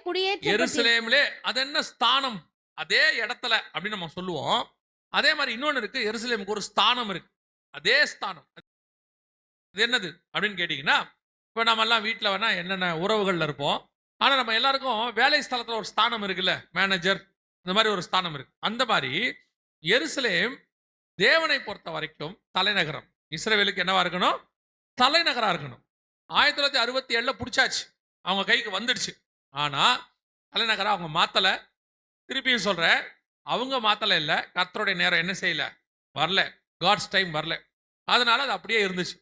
எருசலேமிலே. அது என்ன ஸ்தானம்? அதே இடத்துல அப்படின்னு நம்ம சொல்லுவோம். அதே மாதிரி இன்னொன்னு இருக்கு, எருசலேமுக்கு ஒரு ஸ்தானம் இருக்கு. அதே ஸ்தானம் அது என்னது அப்படின்னு கேட்டீங்கன்னா, இப்ப நம்ம எல்லாம் வீட்டுல வேணா என்னென்ன உறவுகள்ல இருப்போம், ஆனா நம்ம எல்லாருக்கும் வேலை ஸ்தலத்துல ஒரு ஸ்தானம் இருக்குல்ல, மேனேஜர், இந்த மாதிரி ஒரு ஸ்தானம் இருக்கு. அந்த மாதிரி எருசலேம் தேவனை பொறுத்த வரைக்கும் தலைநகரம். இஸ்ரவேலுக்கு என்னவா இருக்கணும்? தலைநகரா இருக்கணும். 1967 பிடிச்சாச்சு, அவங்க கைக்கு வந்துடுச்சு. ஆனா தலைநகரா அவங்க மாத்தல. திருப்பியும் சொல்றேன், அவங்க மாத்தல இல்ல, கர்த்தருடைய நேரம் என்ன செய்யல, வரல, காட்ஸ் டைம் வரல. அதனால அது அப்படியே இருந்துச்சு.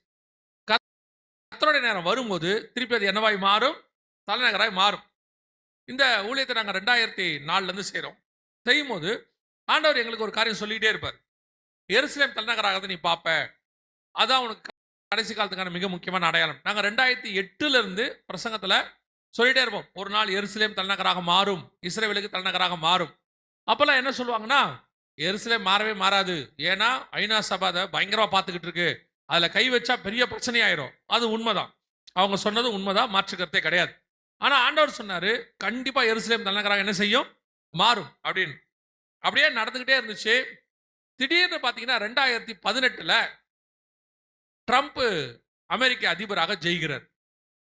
கர்த்தருடைய நேரம் வரும்போது திருப்பி அது என்னவாய் மாறும்? தலைநகராய் மாறும். இந்த ஊழியத்தை நாங்கள் 2004 இருந்து செய்கிறோம். செய்யும் போது ஆண்டவர் எங்களுக்கு ஒரு காரியம் சொல்லிக்கிட்டே இருப்பார். எருசலேம் தலைநகராக நீ பார்ப்ப, அதான் உனக்கு கடைசி காலத்துக்கான மிக முக்கியமான அடையாளம். நாங்கள் 2008 இருந்து பிரசங்கத்தில் சொல்லிட்டே இருப்போம், ஒரு நாள் எருசலேம் தலைநகராக மாறும், இஸ்ரவேலுக்கு தலைநகராக மாறும். அப்போல்லாம் என்ன சொல்லுவாங்கன்னா, எருசலேம் மாறவே மாறாது, ஏன்னா ஐநா சபை அதை பயங்கரமாக பார்த்துக்கிட்டு இருக்கு, அதில் கை வச்சா பெரிய பிரச்சனையாயிரும். அது உண்மைதான், அவங்க சொன்னது உண்மைதான், மாற்றுக்கருத்தே கிடையாது. ஆனால் ஆண்டவர் சொன்னார், கண்டிப்பாக எருசலேம் தலைநகராக என்ன செய்யும், மாறும் அப்படின்னு. அப்படியே நடந்துக்கிட்டே இருந்துச்சு. திடீர்னு பார்த்தீங்கன்னா 2018 ட்ரம்ப் அமெரிக்க அதிபராக ஜெயிக்கிறார்.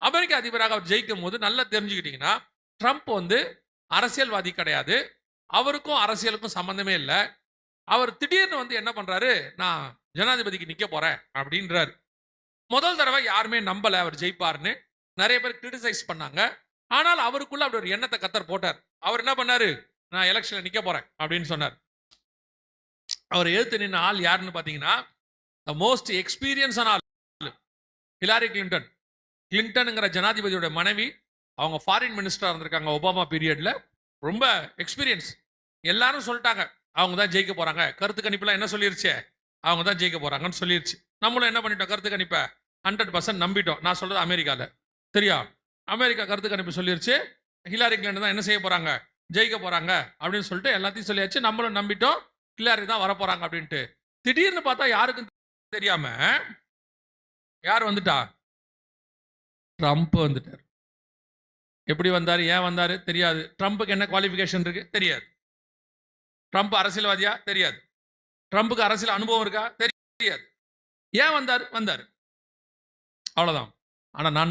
அமெரிக்க அதிபராக அவர் ஜெயிக்கும் போது நல்லா தெரிஞ்சுக்கிட்டீங்கன்னா, ட்ரம்ப் அரசியல்வாதி கிடையாது, அவருக்கும் அரசியலுக்கும் சம்பந்தமே இல்லை. அவர் திடீர்னு என்ன பண்றாரு, நான் ஜனாதிபதிக்கு நிக்க போறேன் அப்படின்றாரு. முதல் தடவை யாருமே நம்பல அவர் ஜெயிப்பார்னு, நிறைய பேர் கிரிட்டிசைஸ் பண்ணாங்க. ஆனால் அவருக்குள்ள அப்படி ஒரு எண்ணத்தை கர்த்தர் போட்டார். அவர் என்ன பண்ணாரு, நான் எலெக்ஷன்ல நிக்க போறேன் அப்படின்னு சொன்னார். அவர் எழுத்து நின்ன ஆள் யாருன்னு பாத்தீங்கன்னா, த மோஸ்ட் எக்ஸ்பீரியன்ஸான ஆள் ஹிலாரி கிளின்டன். கிளின்டனுங்கிற ஜனாதிபதியோட மனைவி, அவங்க ஃபாரின் மினிஸ்டரா இருந்திருக்காங்க ஒபாமா பீரியட்ல, ரொம்ப எக்ஸ்பீரியன்ஸ். எல்லாரும் சொல்லிட்டாங்க அவங்க தான் ஜெயிக்க போறாங்க, கருத்து கணிப்புலாம் என்ன சொல்லிருச்சு, அவங்க தான் ஜெயிக்க போறாங்கன்னு சொல்லிருச்சு. நம்மளும் என்ன பண்ணிட்டோம், கருத்து கணிப்பை 100% நம்பிட்டோம். நான் சொல்றது அமெரிக்கால, சரியா, அமெரிக்கா கருத்து கணிப்பு சொல்லிருச்சு, ஹிலாரி கிளின்டன் தான் என்ன செய்ய போறாங்க, ஜெயிக்க போறாங்க அப்படின்னு சொல்லிட்டு எல்லாத்தையும் சொல்லியாச்சு. நம்மளும் நம்பிட்டோம் ஹிலாரி தான் வரப்போறாங்க அப்படின்ட்டு. திடீர்னு பார்த்தா யாருக்கும் தெரியாம யார் வந்துட்டா, ட்ரம்ப் வந்துட்டார். எப்படி வந்தார், ஏன் வந்தார் தெரியாது. ட்ரம்ப்புக்கு என்ன குவாலிஃபிகேஷன் இருக்கு தெரியாது. ட்ரம்ப் அரசியல்வாதியா தெரியாது. ட்ரம்ப்புக்கு அரசியல் அனுபவம் இருக்கா தெரியாது. ஏன் வந்தார், அவ்வளவுதான். ஆனா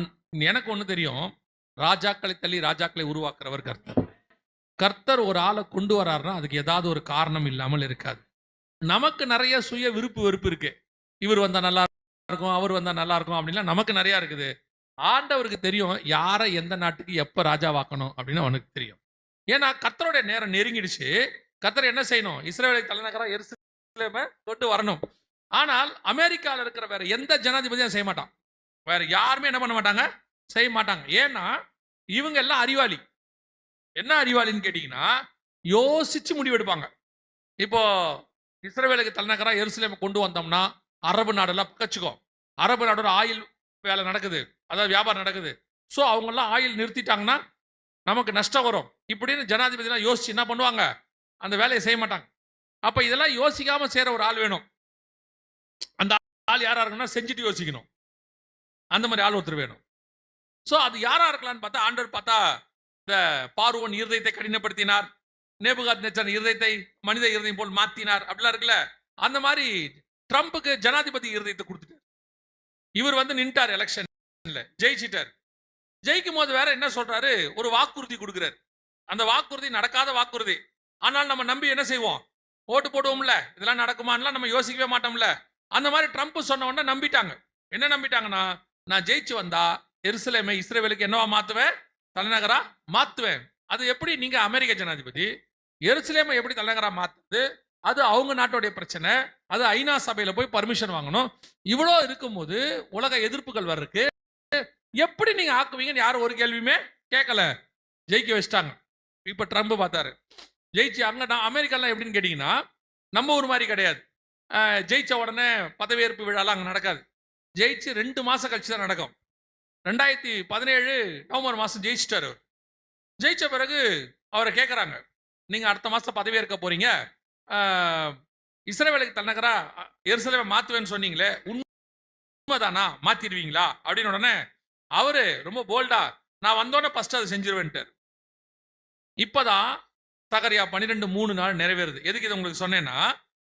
எனக்கு ஒண்ணு தெரியும், ராஜாக்களை தள்ளி ராஜாக்களை உருவாக்குறவர் கர்த்தர். கர்த்தர் ஒரு ஆளை கொண்டு வர்றாருன்னா அதுக்கு ஏதாவது ஒரு காரணம் இல்லாமல் இருக்காது. நமக்கு நிறைய சுய விருப்பு வெறுப்பு இருக்கு, இவர் வந்தா நல்லா இருக்கும், அவர் வந்தா நல்லா இருக்கும் அப்படின்லாம் நமக்கு நிறைய இருக்குது. ஆண்டவருக்கு தெரியும் யாரை எந்த நாட்டுக்கு எப்ப ராஜாவாக்கணும் அப்படின்னு அவனுக்கு தெரியும். ஏன்னா கர்த்தருடைய நேரம் நெருங்கிடுச்சு. கர்த்தர் என்ன செய்யணும், இஸ்ரவேலை தலைநகரா எருசலேமை கொண்டு வரணும். ஆனால் அமெரிக்காவில் இருக்கிற வேற எந்த ஜனாதிபதியும் செய்ய மாட்டான், வேற யாருமே என்ன பண்ண மாட்டாங்க, செய்ய மாட்டாங்க. ஏன்னா இவங்க எல்லாம் அறிவாளி. என்ன அறிவாளின்னு கேட்டீங்கன்னா, யோசிச்சு முடிவெடுப்பாங்க. இப்போ இஸ்ரவேலுக்கு தலைநகரா எருசலேமை கொண்டு வந்தோம்னா அரபு நாடெல்லாம் கச்சுக்கோ, அரபு நாடோட ஆயில் வேலை நடக்குது, அதாவது வியாபாரம் நடக்குது. ஸோ அவங்கெல்லாம் ஆயில் நிறுத்திட்டாங்கன்னா நமக்கு நஷ்டம் வரும் இப்படின்னு ஜனாதிபதிலாம் யோசிச்சு என்ன பண்ணுவாங்க, அந்த வேலையை செய்ய மாட்டாங்க. அப்போ இதெல்லாம் யோசிக்காம செய்கிற ஒரு ஆள் வேணும். அந்த ஆள் யாரா இருக்கணும்னா செஞ்சுட்டு யோசிக்கணும், அந்த மாதிரி ஆள் ஒருத்தர் வேணும். ஸோ அது யாரா இருக்கலாம்னு பார்த்தா, ஆண்டவர் பார்த்தா இந்த பார்வோன் இருதயத்தை கடினப்படுத்தினார், நேபுகாத்நேச்சார் இருதயத்தை மனித இருதயம் போல் மாத்தினார், அப்படிலாம் இருக்குல்ல. அந்த மாதிரி ட்ரம்ப்புக்கு ஜனாதிபதி இருதயத்தை கொடுத்துட்டார். இவர் நின்ட்டார், எலெக்ஷன்ல ஜெயிச்சிட்டார். ஜெயிக்கும் போது வேற என்ன சொல்றாரு, ஒரு வாக்குறுதி கொடுக்கிறார். அந்த வாக்குறுதி நடக்காத வாக்குறுதி, ஆனால் நம்ம நம்பி என்ன செய்வோம், ஓட்டு போடுவோம்ல, இதெல்லாம் நடக்குமான்லாம் நம்ம யோசிக்கவே மாட்டோம்ல. அந்த மாதிரி ட்ரம்ப் சொன்ன உடனே நம்பிட்டாங்க. என்ன நம்பிட்டாங்கன்னா, நான் ஜெயிச்சு வந்தா எருசலேமை இஸ்ரவேலுக்கு என்னவா மாத்துவேன், தலைநகரா மாத்துவேன். அது எப்படி, நீங்க அமெரிக்க ஜனாதிபதி, எருசலேமை எப்படி தலைநகரா மாத்துது, அது அவங்க நாட்டுடைய பிரச்சனை, அது ஐநா சபையில போய் பர்மிஷன் வாங்கணும். இவ்வளோ இருக்கும்போது உலக எதிர்ப்புகள் வர்றதுக்கு எப்படி நீங்க ஆக்குவீங்கன்னு யாரும் ஒரு கேள்வியுமே கேட்கல. ஜெயிக்க வச்சிட்டாங்க. இப்ப ட்ரம்ப் பார்த்தாரு, ஜெயிச்சு அங்க அமெரிக்காலாம் எப்படின்னு கேட்டீங்கன்னா, நம்ம ஊர் மாதிரி கிடையாது. ஜெயிச்ச உடனே பதவியேற்பு விழாலாம் அங்கே நடக்காது. ஜெயிச்சு 2 மாசம் கழிச்சு தான் நடக்கும். 2017 நவம்பர் மாசம் ஜெயிச்சிட்டாரு. ஜெயிச்ச பிறகு அவரை கேட்குறாங்க, நீங்க அடுத்த மாசம் பதவியேற்க போறீங்க, இஸ்ரவேலுக்கு தலைநகரா எருசலேமை மாத்துவேன்னு சொன்னீங்களே, உண்மைதானா, மாத்திடுவீங்களா அப்படின்னு. உடனே அவரு ரொம்ப போல்டா, நான் வந்தோடனே ஃபர்ஸ்ட் அதை செஞ்சிருவேன்ட்டார். இப்பதான் சகரியா 12:3 நிறைவேறுது. எதுக்கு இது உங்களுக்கு சொன்னேன்னா,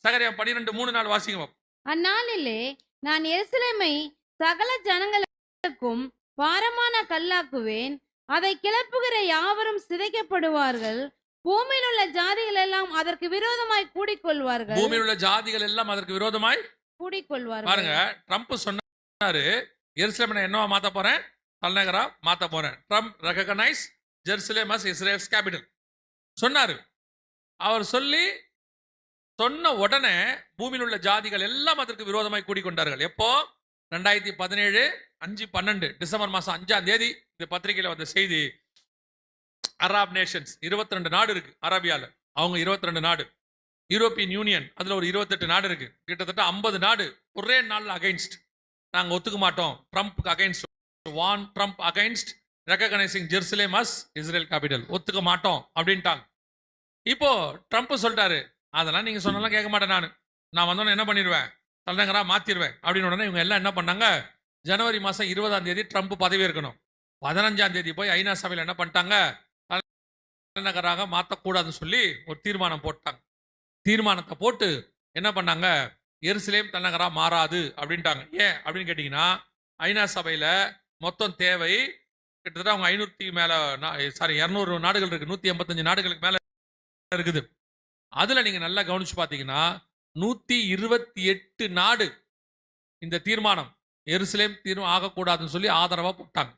சகரியா 12:3 வாசிங்க. அந்நாளிலே நான் எருசலேமை சகல ஜனங்களுக்கும் பாரமான கல்லாக்குவேன், அதை கிளப்புகிற யாவரும் சிதைக்கப்படுவார்கள், பூமியில் உள்ள ஜாதிகள் எல்லாம் அதற்கு விரோதமாய் கூடிக்கொள்வார்கள். பூமியில் உள்ள ஜாதிகள் எல்லாம் அதற்கு விரோதமாய் கூடிக்கொள்வார்கள். பாருங்க, ட்ரம்ப் சொன்னாரு, எருசலேமை என்னவா மாத்த போறேன், தலைநகரா மாத்த போறேன். Trump recognise Jerusalem as Israel's capital சொன்னாரு. அவர் சொன்ன உடனே பூமியில் உள்ள ஜாதிகள் எல்லாம் அதற்கு விரோதமாய் கூடிக்கொண்டார்கள். எப்போ, 2017 5/12 டிசம்பர் மாசம் 5ஆம் தேதி இந்த பத்திரிகையில வந்த செய்தி. அரப் நேஷன்ஸ் 22 நாடு இருக்கு அரேபியால, அவங்க 22 நாடு. யூரோப்பியன் யூனியன் அதுல ஒரு 28 நாடு இருக்கு. கிட்டத்தட்ட 50 நாடு ஒரே நாள்ல அகைன்ஸ்ட். நாங்கள் ஒத்துக்க மாட்டோம். ட்ரம்ப்க்கு அகைன்ஸ்ட் வான் Trump against recognizing Jerusalem as Israel capital, ஒத்துக்க மாட்டோம் அப்படின்ட்டாங்க. இப்போ ட்ரம்ப் சொல்லிட்டாரு, அதெல்லாம் நீங்க சொன்னாலும் கேட்க மாட்டேன், நான் வந்தோன்னு என்ன பண்ணிடுவேன், தலைநகரா மாத்திடுவேன் அப்படின்னு. உடனே இவங்க எல்லாம் என்ன பண்ணாங்க, ஜனவரி மாதம் 20ஆம் தேதி ட்ரம்ப் பதவி இருக்கணும். 15ஆம் தேதி போய் ஐநா சபையில் என்ன பண்ணிட்டாங்க, தலைநகராக மாற்றக்கூடாதுன்னு சொல்லி ஒரு தீர்மானம் போட்டாங்க. தீர்மானத்தை போட்டு என்ன பண்ணாங்க, எருசலேம் தலைநகரா மாறாது அப்படின்ட்டாங்க. ஏன் அப்படின்னு கேட்டிங்கன்னா, ஐநா சபையில் மொத்தம் தேவை கிட்டத்தட்ட அவங்க 500 மேல 200 நாடுகள் இருக்கு, 185 நாடுகளுக்கு மேல இருக்குது. அதுல நீங்க நல்லா கவனிச்சு பாத்தீங்கன்னா 128 நாடு இந்த தீர்மானம் எருசலேம் தீர்மானம் ஆகக்கூடாதுன்னு சொல்லி ஆதரவா போட்டாங்க.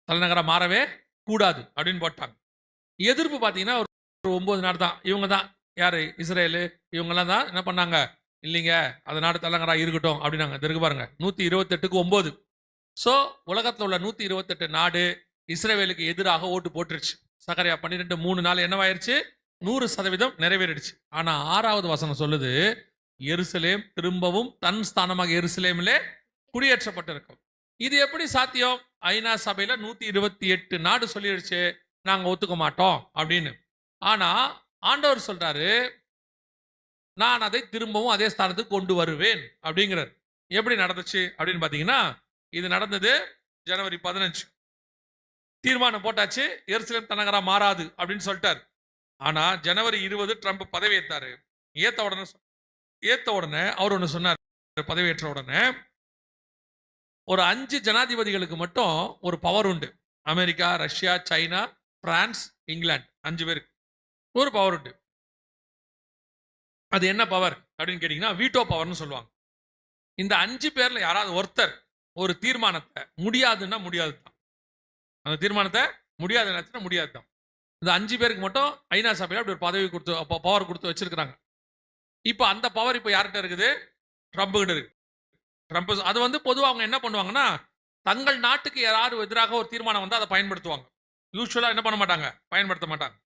தலைநகரம் மாறவே கூடாது அப்படின்னு போட்டாங்க. எதிர்ப்பு பாத்தீங்கன்னா ஒரு 9 நாடு தான். இவங்க தான் யாரு, இஸ்ரேலு, இவங்கெல்லாம் தான் என்ன பண்ணாங்க, இல்லைங்க அந்த நாடு தலைநகரா இருக்கட்டும் அப்படின்னாங்க. இருக்கு பாருங்க, 128க்கு 9. ஸோ உலகத்தில் உள்ள 128 நாடு இஸ்ரேலுக்கு எதிராக ஓட்டு போட்டுருச்சு. சகரியா 12:3 என்னவாயிருச்சு, 100% நிறைவேறிடுச்சு. ஆனா 6வது வசனம் சொல்லுது, எருசலேம் திரும்பவும் தன் ஸ்தானமாக எருசலேமிலே குடியேற்றப்பட்டிருக்கும். இது எப்படி சாத்தியம்? ஐநா சபையில 128 நாடு சொல்லிடுச்சு நாங்க ஒத்துக்க மாட்டோம் அப்படின்னு. ஆனா ஆண்டவர் சொல்றாரு, நான் அதை திரும்பவும் அதே ஸ்தானத்துக்கு கொண்டு வருவேன் அப்படிங்கிறார். எப்படி நடந்துச்சு அப்படின்னு பாத்தீங்கன்னா, இது நடந்தது ஜனவரி 15. தீர்மானம் போட்டாச்சு, எருசலேம் தலைநகரா மாறாது அப்படின்னு சொல்லிட்டார். ஆனா ஜனவரி 20 ட்ரம்ப் பதவி ஏத்தாரு. ஏத்த உடனே அவர் ஒன்று சொன்னார். பதவியேற்ற உடனே ஒரு 5 ஜனாதிபதிகளுக்கு மட்டும் ஒரு பவர் உண்டு. America, Russia, China, France, England 5 பேருக்கு ஒரு பவர் உண்டு. அது என்ன பவர் அப்படின்னு கேட்டீங்கன்னா, வீட்டோ பவர்னு சொல்லுவாங்க. இந்த 5 பேர்ல யாராவது ஒருத்தர் ஒரு தீர்மானத்தை முடியாதுன்னா முடியாது தான், அந்த தீர்மானத்தை முடியாதுன்னா முடியாது தான். இந்த 5 பேருக்கு மட்டும் ஐநா சபையில் அப்படி ஒரு பதவி கொடுத்து பவர் கொடுத்து வச்சிருக்கிறாங்க. இப்போ அந்த பவர் இப்போ யார்கிட்ட இருக்குது, ட்ரம்ப் கிட்ட இருக்கு. ட்ரம்ப் அது பொதுவாக அவங்க என்ன பண்ணுவாங்கன்னா, தங்கள் நாட்டுக்கு யாராவது எதிராக ஒரு தீர்மானம் வந்து அதை பயன்படுத்துவாங்க. யூஸ்வலா என்ன பண்ண மாட்டாங்க, பயன்படுத்த மாட்டாங்க.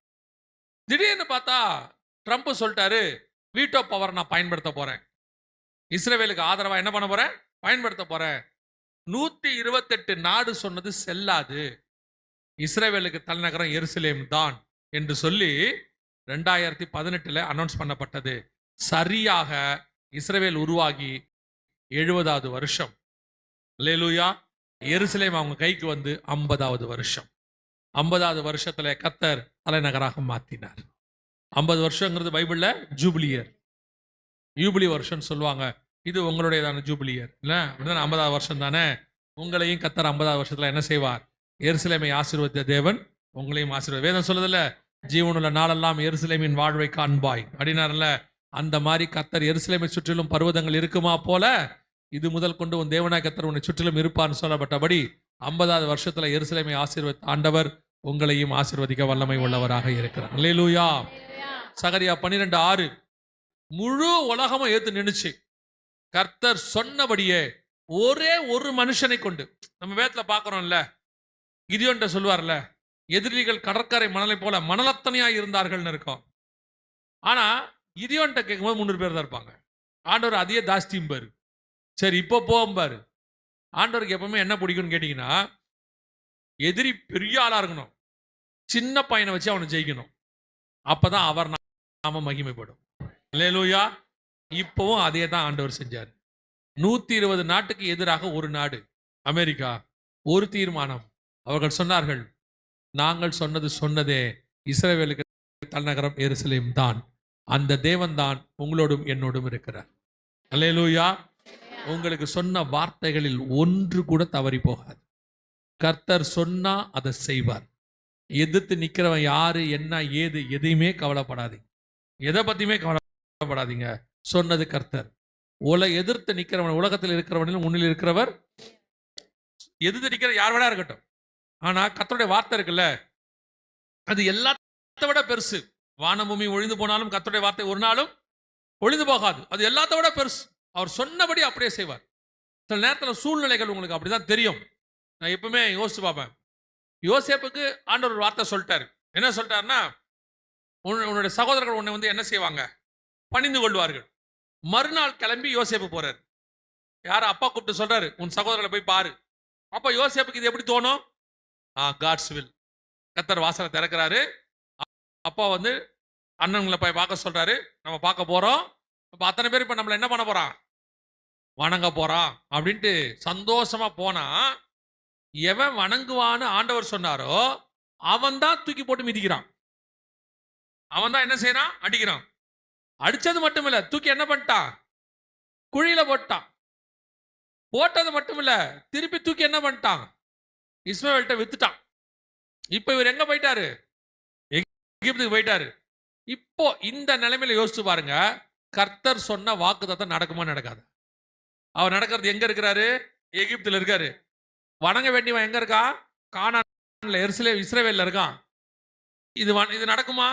திடீர்னு பார்த்தா ட்ரம்ப் சொல்லிட்டாரு, வீட்டோ பவர் நான் பயன்படுத்த போறேன், இஸ்ரேலுக்கு ஆதரவா என்ன பண்ண போறேன், பயன்படுத்த போறேன். 128 நாடு சொன்னது செல்லாது, இஸ்ரேலுக்கு தலைநகரம் எருசலேம் தான் என்று சொல்லி 2018 அனௌன்ஸ் பண்ணப்பட்டது. சரியாக இஸ்ரேல் உருவாகி 70வது வருஷம், அல்லேலூயா, எருசலேம் அவங்க கைக்கு வந்து 50வது வருஷம். 50வது வருஷத்துல கர்த்தர் தலைநகராக மாத்தினார். 50 வருஷங்கிறது பைபிள்ல ஜூபிலி இயர், யூபிலி வருஷம் சொல்லுவாங்க. இது உங்களுடையதான ஜூபிலி இயர் இல்ல, 50வது வருஷம் தானே. உங்களையும் கர்த்தர் 50வது வருஷத்துல என்ன செய்வார், எருசலேமை ஆசீர்வதித்த தேவன் உங்களையும் ஆசீர்வாத. வேதம் சொல்லுதுல்ல, ஜீவனுள்ள நாளெல்லாம் எருசலேமின் வாழ்வை காண்பாய் அப்படின்னார்ல. அந்த மாதிரி கர்த்தர் எருசலேமை சுற்றிலும் பர்வதங்கள் இருக்குமா போல இது முதல் கொண்டு உன் தேவனாய் கர்த்தர் உன்னை சுற்றிலும் இருப்பார்னு சொல்லப்பட்டபடி 50வது வருஷத்துல எருசலேமை ஆசீர்வதித்த ஆண்டவர் உங்களையும் ஆசீர்வதிக்க வல்லமை உள்ளவராக இருக்கிறார். அல்லேலூயா. சகரியா 12:6 முழு உலகமும் ஏத்து நின்னுச்சு. கர்த்தர் சொன்னபடியே ஒரே ஒரு மனுஷனை கொண்டு, நம்ம வேதத்துல பாக்குறோம்ல, கிதியோன்ட்ட சொல்லுவார்ல, எதிரிகள் கடற்கரை மணலை போல மணலத்தனையா இருந்தார்கள்னு இருக்கும். ஆனா கிதியோன்ட்ட கேட்கும்போது 300 பேர் தான் இருப்பாங்க. ஆண்டவர் அதையே தாஸ்தியும் பாரு, சரி இப்போ போவோம் பாரு. ஆண்டவருக்கு எப்பவுமே என்ன பிடிக்கும்னு கேட்டீங்கன்னா, எதிரி பெரிய ஆளா இருக்கணும், சின்ன பையனை வச்சு அவனை ஜெயிக்கணும், அப்பதான் அவர் நாம மகிமைப்படும். அல்லேலூயா. இப்பவும் அதே தான் ஆண்டவர் செஞ்சார். 120 நாட்டுக்கு எதிராக ஒரு நாடு அமெரிக்கா, ஒரு தீர்மானம். அவர்கள் சொன்னார்கள், நாங்கள் சொன்னதே இஸ்ரவேலுக்கு தலைநகரம் எருசலேம் தான், அந்த தேவன் தான் உங்களோடும் என்னோடும் இருக்கிறார். அல்லேலூயா. உங்களுக்கு சொன்ன வார்த்தைகளில் ஒன்று கூட தவறி போகாது. கர்த்தர் சொன்னா அதை செய்வார். எதிர்த்து நிக்கிறவன் யாரு, என்ன, ஏது, எதையுமே கவலைப்படாதீங்க. எதை பத்தியுமே கவலைப்படாதீங்க. சொன்னது கர்த்தர். எதிர்த்து நிக்கிறவன், உலகத்தில் இருக்கிறவனில் முன்னில் இருக்கிறவர், எதிர்த்து நிக்கிற யார் வேணா இருக்கட்டும், ஆனா கர்த்தருடைய வார்த்தை இருக்குல்ல, அது எல்லாத்த விட பெருசு. வானபூமி ஒழிந்து போனாலும் கர்த்தருடைய வார்த்தை ஒரு நாளும் ஒழிந்து போகாது. அது எல்லாத்த விட பெருசு. அவர் சொன்னபடி அப்படியே செய்வார். சில நேரத்தில் சூழ்நிலைகள் உங்களுக்கு அப்படிதான் தெரியும். நான் எப்பவுமே யோசிச்சு பார்ப்பேன். யோசேப்புக்கு ஆண்டவர் ஒரு வார்த்தை சொல்லிட்டாரு. என்ன சொல்லிட்டாருன்னா, உன்னுடைய சகோதரர்கள் உன்னை என்ன செய்வாங்க, பணிந்து கொள்வார்கள். மறுநாள் கிளம்பி யோசேப்பு போறாரு. யாரும் அப்பா கூப்பிட்டு சொல்றாரு, உன் சகோதரர்களை போய் பாரு. அப்ப யோசேப்புக்கு இது எப்படி தோணும்? God's will. கர்த்தர் வாசலை திறக்கிறாரு. அப்பா வந்து அண்ணன்களை போய் பார்க்க சொல்றாரு. நம்ம பார்க்க போறோம். அப்ப அத்தனை பேர் இப்ப நம்மள என்ன பண்ண போறான்? வணங்க போறான் அப்படின்ட்டு சந்தோஷமா போனா, எவன் வணங்குவான்னு ஆண்டவர் சொன்னாரோ அவன் தான் தூக்கி போட்டு மிதிக்கிறான். அவன் தான் என்ன செய்யறான்? அடிக்கிறான். அடிச்சது மட்டும் இல்ல, தூக்கி என்ன பண்ணிட்டான்? குழியில போட்டான். போட்டது மட்டும் இல்ல, திருப்பி தூக்கி என்ன பண்ணிட்டான்? இஸ்மவேல்கிட்ட வித்துட்டான். இப்ப இவர் எங்க போயிட்டாரு? எகிப்துக்கு போயிட்டாரு. இப்போ இந்த நிலைமையில யோசிச்சு பாருங்க, கர்த்தர் சொன்ன வாக்குத்தத்தம் நடக்குமா நடக்காது? அவர் நடக்கிறது எங்க இருக்கிறாரு? எகிப்துல இருக்காரு. வணங்க வேண்டியவன் எங்க இருக்கா? கானான்ல, இஸ்ரவேல்ல இருக்கான். இது நடக்குமா?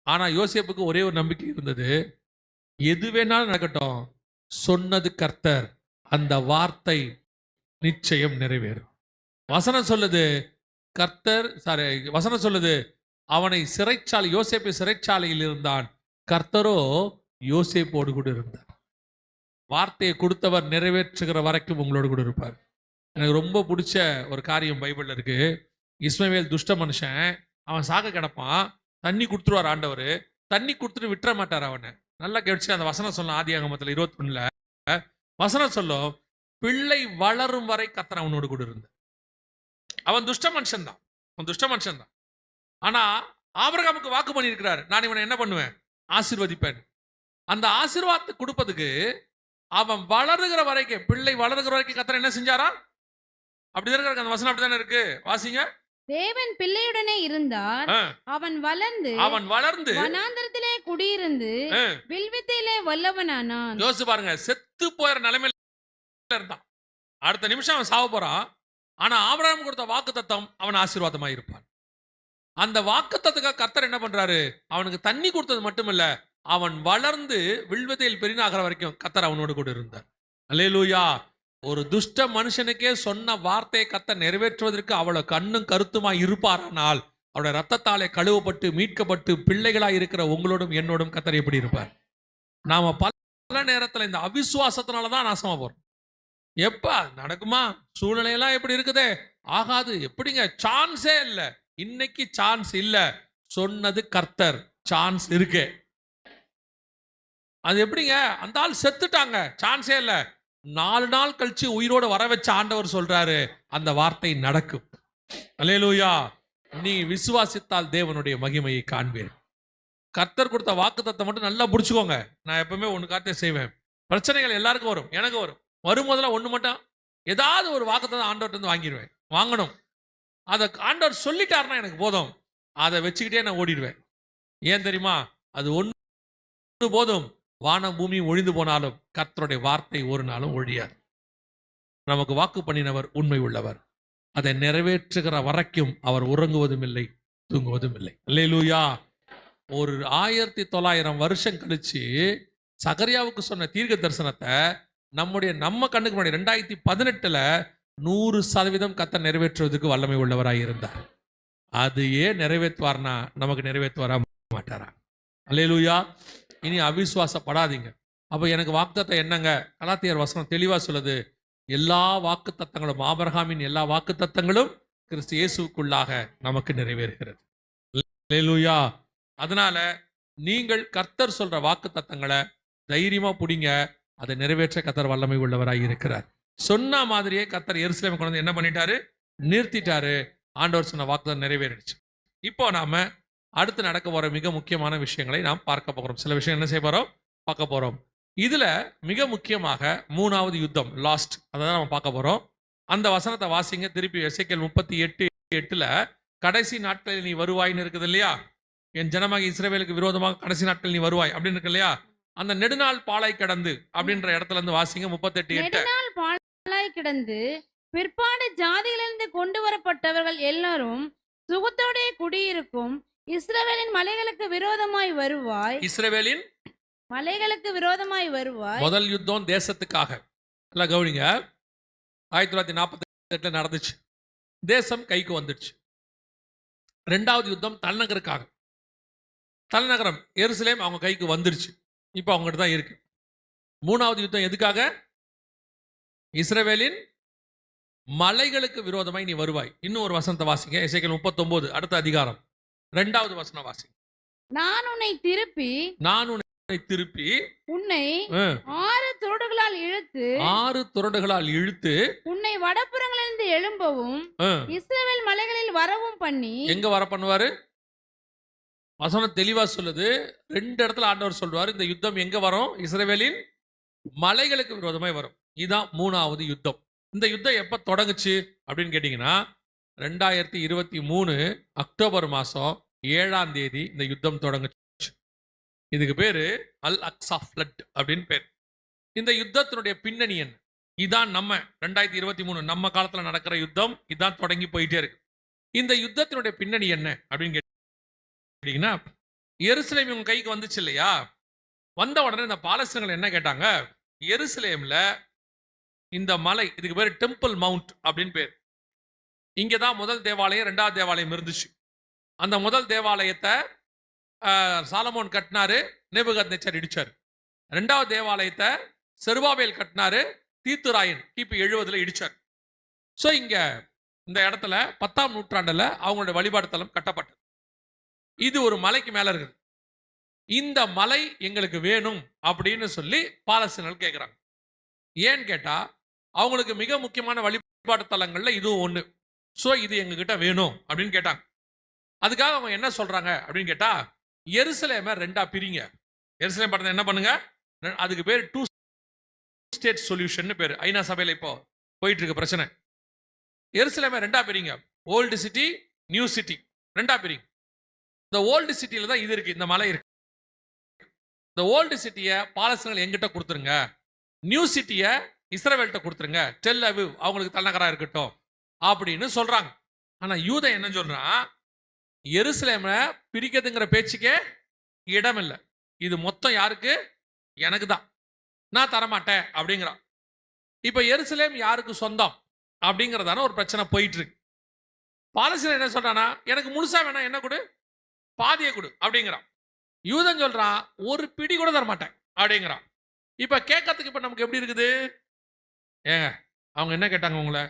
ஆனா யோசேப்புக்கு ஒரே ஒரு நம்பிக்கை இருந்தது, எது வேணாலும் நடக்கட்டும், சொன்னது கர்த்தர், அந்த வார்த்தை நிச்சயம் நிறைவேறும். வசனம் சொல்லுது வசனம் சொல்லுது, அவனை யோசேப்பு சிறைச்சாலையில் இருந்தான், கர்த்தரோ யோசேப்போடு கூட இருந்தார். வார்த்தையை கொடுத்தவர் நிறைவேற்றுகிற வரைக்கும் உங்களோடு கூட இருப்பார். எனக்கு ரொம்ப பிடிச்ச ஒரு காரியம் பைபிள்ல இருக்கு. இஸ்மவேல் துஷ்ட மனுஷன், அவன் சாக கிடப்பான். தண்ணி கொடுத்துருவார் ஆண்டவர். தண்ணி கொடுத்துட்டு விட்டுற மாட்டார் அவனை. நல்லா கவனிச்சு அந்த வசனம் சொல்லும். ஆதியாகமத்தில் 21 வசனம் சொல்லும், பிள்ளை வளரும் வரை கர்த்தர் அவனோடு கூட இருந்தார். அவன் துஷ்ட மனுஷன் தான். ஆனா ஆபிரகாமுக்கு வாக்கு பண்ணியிருக்கிறார், நான் இவனை என்ன பண்ணுவேன்? ஆசீர்வதிப்பேன். அந்த ஆசீர்வாதத்தை கொடுப்பதுக்கு அவன் வளருகிற வரைக்கும், பிள்ளை வளருகிற வரைக்கும் கர்த்தர் என்ன செஞ்சாரா? அப்படிதான் இருக்கு. அந்த வசனம் அப்படிதானே இருக்கு. வாசிங்க. தேவன் பிள்ளையுடனே இருந்தார். அவன் வளர்ந்து வனாந்தரத்திலே குடியிருந்து வில்வித்தையிலே வல்லவனானான். யோசிச்சு பாருங்க, செத்து போயிற நிலைமையில இருந்தான். அடுத்த நிமிஷம் அவன் சாவ போறான். ஆனா ஆபிரகாம் கொடுத்த வாக்குத்தத்தம் அவன் ஆசீர்வாதமா இருப்பான். அந்த வாக்குத்தத்துக்காக கர்த்தர் என்ன பண்றாரு? அவனுக்கு தண்ணி கொடுத்தது மட்டுமில்ல, அவன் வளர்ந்து வில்வித்தையில் பெரினாகிற வரைக்கும் கர்த்தர் அவனோடு கூட இருந்தார். அல்லேலூயா. ஒரு துஷ்ட மனுஷனுக்கே சொன்ன வார்த்தையை கர்த்தர் நிறைவேற்றுவதற்கு அவ்வளவு கண்ணும் கருத்துமா இருப்பாரானால், அவருடைய ரத்தத்தாலே கழுவப்பட்டு மீட்கப்பட்டு பிள்ளைகளா இருக்கிற உங்களோடும் என்னோடும் கர்த்தர் எப்படி இருப்பார்? நாம பல நேரத்துல இந்த அவிசுவாசத்தினாலதான் நாசமா போறோம். எப்ப நடக்குமா? சூழ்நிலையெல்லாம் எப்படி இருக்குதே, ஆகாது, எப்படிங்க? சான்ஸே இல்ல. இன்னைக்கு சான்ஸ் இல்ல. சொன்னது கர்த்தர், சான்ஸ் இருக்கு. அது எப்படிங்க? அந்த ஆள் செத்துட்டாங்க, சான்ஸே இல்ல. 4 நாள் கழிச்சு உயிரோடு வர வச்ச ஆண்டவர் சொல்றாரு, அந்த வார்த்தை நடக்கும். அல்லேலூயா. நீ விசுவாசித்தால் தேவனுடைய மகிமையை காண்பீர். கர்த்தர் கொடுத்த வாக்குத்தத்தம் மட்டும் நல்லா புடிச்சுக்கோங்க. நான் எப்பவுமே ஒண்ணு காத்தே செய்வேன். பிரச்சனைகள் எல்லாருக்கும் வரும், எனக்கு வரும். வரும்போதெல்லாம் ஒண்ணு மட்டும், ஏதாவது ஒரு வாக்குத்தத்தம் ஆண்டவர்கிட்ட இருந்து வாங்கணும். அதை ஆண்டவர் சொல்லிட்டாருன்னா எனக்கு போதும். அதை வச்சுக்கிட்டே நான் ஓடிடுவேன். ஏன் தெரியுமா? அது ஒண்ணு போதும். வானம் பூமி ஒழிந்து போனாலும் கர்த்தருடைய வார்த்தை ஒரு நாளும் ஒழியாது. நமக்கு வாக்கு பண்ணினவர் உண்மை உள்ளவர். அதை நிறைவேற்றுகிற வரைக்கும் அவர் உறங்குவதும் இல்லை, தூங்குவதும் இல்லை. அல்லேலூயா. ஒரு 1900 வருஷம் கழிச்சு சகரியாவுக்கு சொன்ன தீர்க்க தரிசனத்தை நம்ம கண்ணுக்கு முன்னாடி 2018 100% கர்த்தர் நிறைவேற்றுவதற்கு வல்லமை உள்ளவராக இருந்தார். அது ஏன் நிறைவேற்றுவார்னா நமக்கு நிறைவேற்றுவாரா மாட்டாரா? அல்லேலூயா. இனி அவிசுவாசப்படாதீங்க. அப்ப எனக்கு வாக்குத்தத்தம் என்னங்க? கலாத்தியர் வசனம் தெளிவா சொல்லுது, எல்லா வாக்குத்தத்தங்களும், ஆபிரகாமின் எல்லா வாக்குத்தத்தங்களும் கிறிஸ்து இயேசுவுக்குள்ளாக நமக்கு நிறைவேறுகிறது. அல்லேலூயா. அதனால நீங்கள் கர்த்தர் சொல்ற வாக்குத்தத்தங்களை தைரியமா புடிங்க. அதை நிறைவேற்ற கர்த்தர் வல்லமை உள்ளவராய் இருக்கிறார். சொன்ன மாதிரியே கர்த்தர் எருசலேமை கொண்டு வந்து என்ன பண்ணிட்டாரு? நிறுத்திட்டாரு. ஆண்டவர் சொன்ன வாக்குத்தத்தம் நிறைவேறிடுச்சு. இப்போ நாம அடுத்து நடக்க போற மிக முக்கியமான விஷயங்களை நாம் பார்க்க போகிறோம். சில விஷயம் என்ன செய்ய போறோம்? பார்க்க போறோம். இதுல மிக முக்கியமாக 3வது யுத்தம், லாஸ்ட், அதை நம்ம பார்க்க போறோம். அந்த வசனத்தை வாசிங்க திருப்பி. எசேக்கியேல் 38:8 கடைசி நாட்களில் நீ வருவாய்னு இருக்குது இல்லையா? என் ஜனமாக இஸ்ரவேலுக்கு விரோதமாக கடைசி நாட்கள் நீ வருவாய் அப்படின்னு இருக்கு இல்லையா? அந்த நெடுநாள் பாலாய் கிடந்து அப்படின்ற இடத்துல இருந்து வாசிங்க. 38:8. நெடுநாள் பாலாய் கிடந்து பிற்பாடு ஜாதிகளிலிருந்து கொண்டு வரப்பட்டவர்கள் எல்லாரும் சுகத்தோட குடியிருக்கும் இஸ்ரவேலின் மலைகளுக்கு விரோதமாய் வருவாய். இஸ்ரவேலின் மலைகளுக்கு விரோதமாய் வருவாய். முதல் யுத்தம் தேசத்துக்காக. எல்லாம் கவனிங்க. 1948 நடந்துச்சு. தேசம் கைக்கு வந்துடுச்சு. 2வது யுத்தம் தலைநகருக்காக. தலைநகரம் எருசலேம் அவங்க கைக்கு வந்துருச்சு. இப்போ அவங்ககிட்ட தான் இருக்கு. 3வது யுத்தம் எதுக்காக? இஸ்ரவேலின் மலைகளுக்கு விரோதமாய் நீ வருவாய். இன்னும் ஒரு வசனத்தை வாசிங்க. எசேக்கியேல் 39 அடுத்த அதிகாரம் 2வது வசனம் வாசிங்க. நான் உன்னை திருப்பி நான் உன்னை திருப்பி உன்னை ஆ, 6 துறடுகளால் இழுத்து 6 துறடுகளால் இழுத்து உன்னை வடபுறங்களிலிருந்து எழும்பவும் ஆ, இஸ்ரவேல் மலைகளில் வரவும் பண்ணி எங்க வர பண்ணுவாரு? வசனம் தெளிவா சொல்லுது. 2 இடத்துல ஆண்டவர் சொல்றாரு இந்த யுத்தம் எங்க வரும்? இஸ்ரவேலின் மலைகளுக்கு விரோதமாய் வரும். இதான் 3வது யுத்தம். இந்த யுத்தம் எப்ப தொடங்குச்சு அப்படின்னு கேட்டீங்கன்னா 2023 அக்டோபர் மாசம் 7ஆம் தேதி இந்த யுத்தம் தொடங்குச்சு. இதுக்கு பேரு அல் அக்ஸா ஃப்ளட் அப்படின்னு பேர். இந்த யுத்தத்தினுடைய பின்னணி என்ன? இதான் நம்ம 2023 நம்ம காலத்துல நடக்கிற யுத்தம். இதான் தொடங்கி போயிட்டே இருக்கு. இந்த யுத்தத்தினுடைய பின்னணி என்ன அப்படின்னு கேட்டீங்கன்னா, எருசலேம் இவங்க கைக்கு வந்துச்சு இல்லையா? வந்த உடனே இந்த பாலஸ்தீனர்கள் என்ன கேட்டாங்க? எருசலேம்ல இந்த மலை, இதுக்கு பேர் டெம்பிள் மவுண்ட் அப்படின்னு பேர். இங்கதான் முதல் தேவாலயம் 2வது தேவாலயம் இருந்துச்சு. அந்த முதல் தேவாலயத்தை சாலமோன் கட்டினாரு, நேபுகாத்நேச்சர் இடிச்சாரு. 2வது தேவாலயத்தை செருபாபேல் கட்டினாரு, தீத்துராயன் கிபி 70 இடிச்சார். ஸோ இங்க இந்த இடத்துல 10ஆம் நூற்றாண்டுல அவங்களுடைய வழிபாடு தலம் கட்டப்பட்டது. இது ஒரு மலைக்கு மேல இருக்குது. இந்த மலை எங்களுக்கு வேணும் அப்படின்னு சொல்லி பாலஸ்தீனர்கள் கேட்குறாங்க. ஏன்னு கேட்டா அவங்களுக்கு மிக முக்கியமான வழிபாடு தலங்கள்ல இதுவும் ஒண்ணு. ஸோ இது எங்ககிட்ட வேணும் அப்படின்னு கேட்டாங்க. அதுக்காக அவங்க என்ன சொல்றாங்க அப்படின்னு கேட்டா, எருசலேமை 2ஆ பிரிங்க. எருசலேம் படத்தை என்ன பண்ணுங்க? அதுக்கு பேர் 2 ஸ்டேட் சொல்யூஷன் பேரு. ஐநா சபையில இப்போ போயிட்டு இருக்கு பிரச்சனை. எருசலேமை 2ஆ பிரிங்க. ஓல்டு சிட்டி, நியூ சிட்டி 2ஆ பிரிங்க. இந்த ஓல்டு சிட்டியில தான் இது இருக்கு, இந்த மலை இருக்கு. இந்த ஓல்டு சிட்டியை பாலஸ்தீனர்கள் எங்கிட்ட கொடுத்துருங்க, நியூ சிட்டியை இஸ்ரவேல்கிட்ட கொடுத்துருங்க, டெல் அவிவ் அவங்களுக்கு தலைநகரா இருக்கட்டும் அப்படின்னு சொல்றாங்க. ஆனா யூதன் என்ன சொல்றான்? எருசலேமை பிரிக்கிறதுங்கிற பேச்சுக்கே இடம் இல்லை. இது மொத்தம் யாருக்கு? எனக்கு தான், நான் தரமாட்டேன் அப்படிங்கிறான். இப்ப எருசலேம் யாருக்கு சொந்தம் அப்படிங்கிறதான ஒரு பிரச்சனை போயிட்டு இருக்கு. பாலஸ்தீனம் என்ன சொல்றானா, எனக்கு முழுசா வேணாம், என்ன கொடு, பாதியை கொடு அப்படிங்கிறான். யூதன் சொல்றான், ஒரு பிடி கூட தரமாட்டேன் அப்படிங்கிறான். இப்ப கேட்கறதுக்கு இப்ப நமக்கு எப்படி இருக்குது? ஏங்க அவங்க என்ன கேட்டாங்க? உங்களை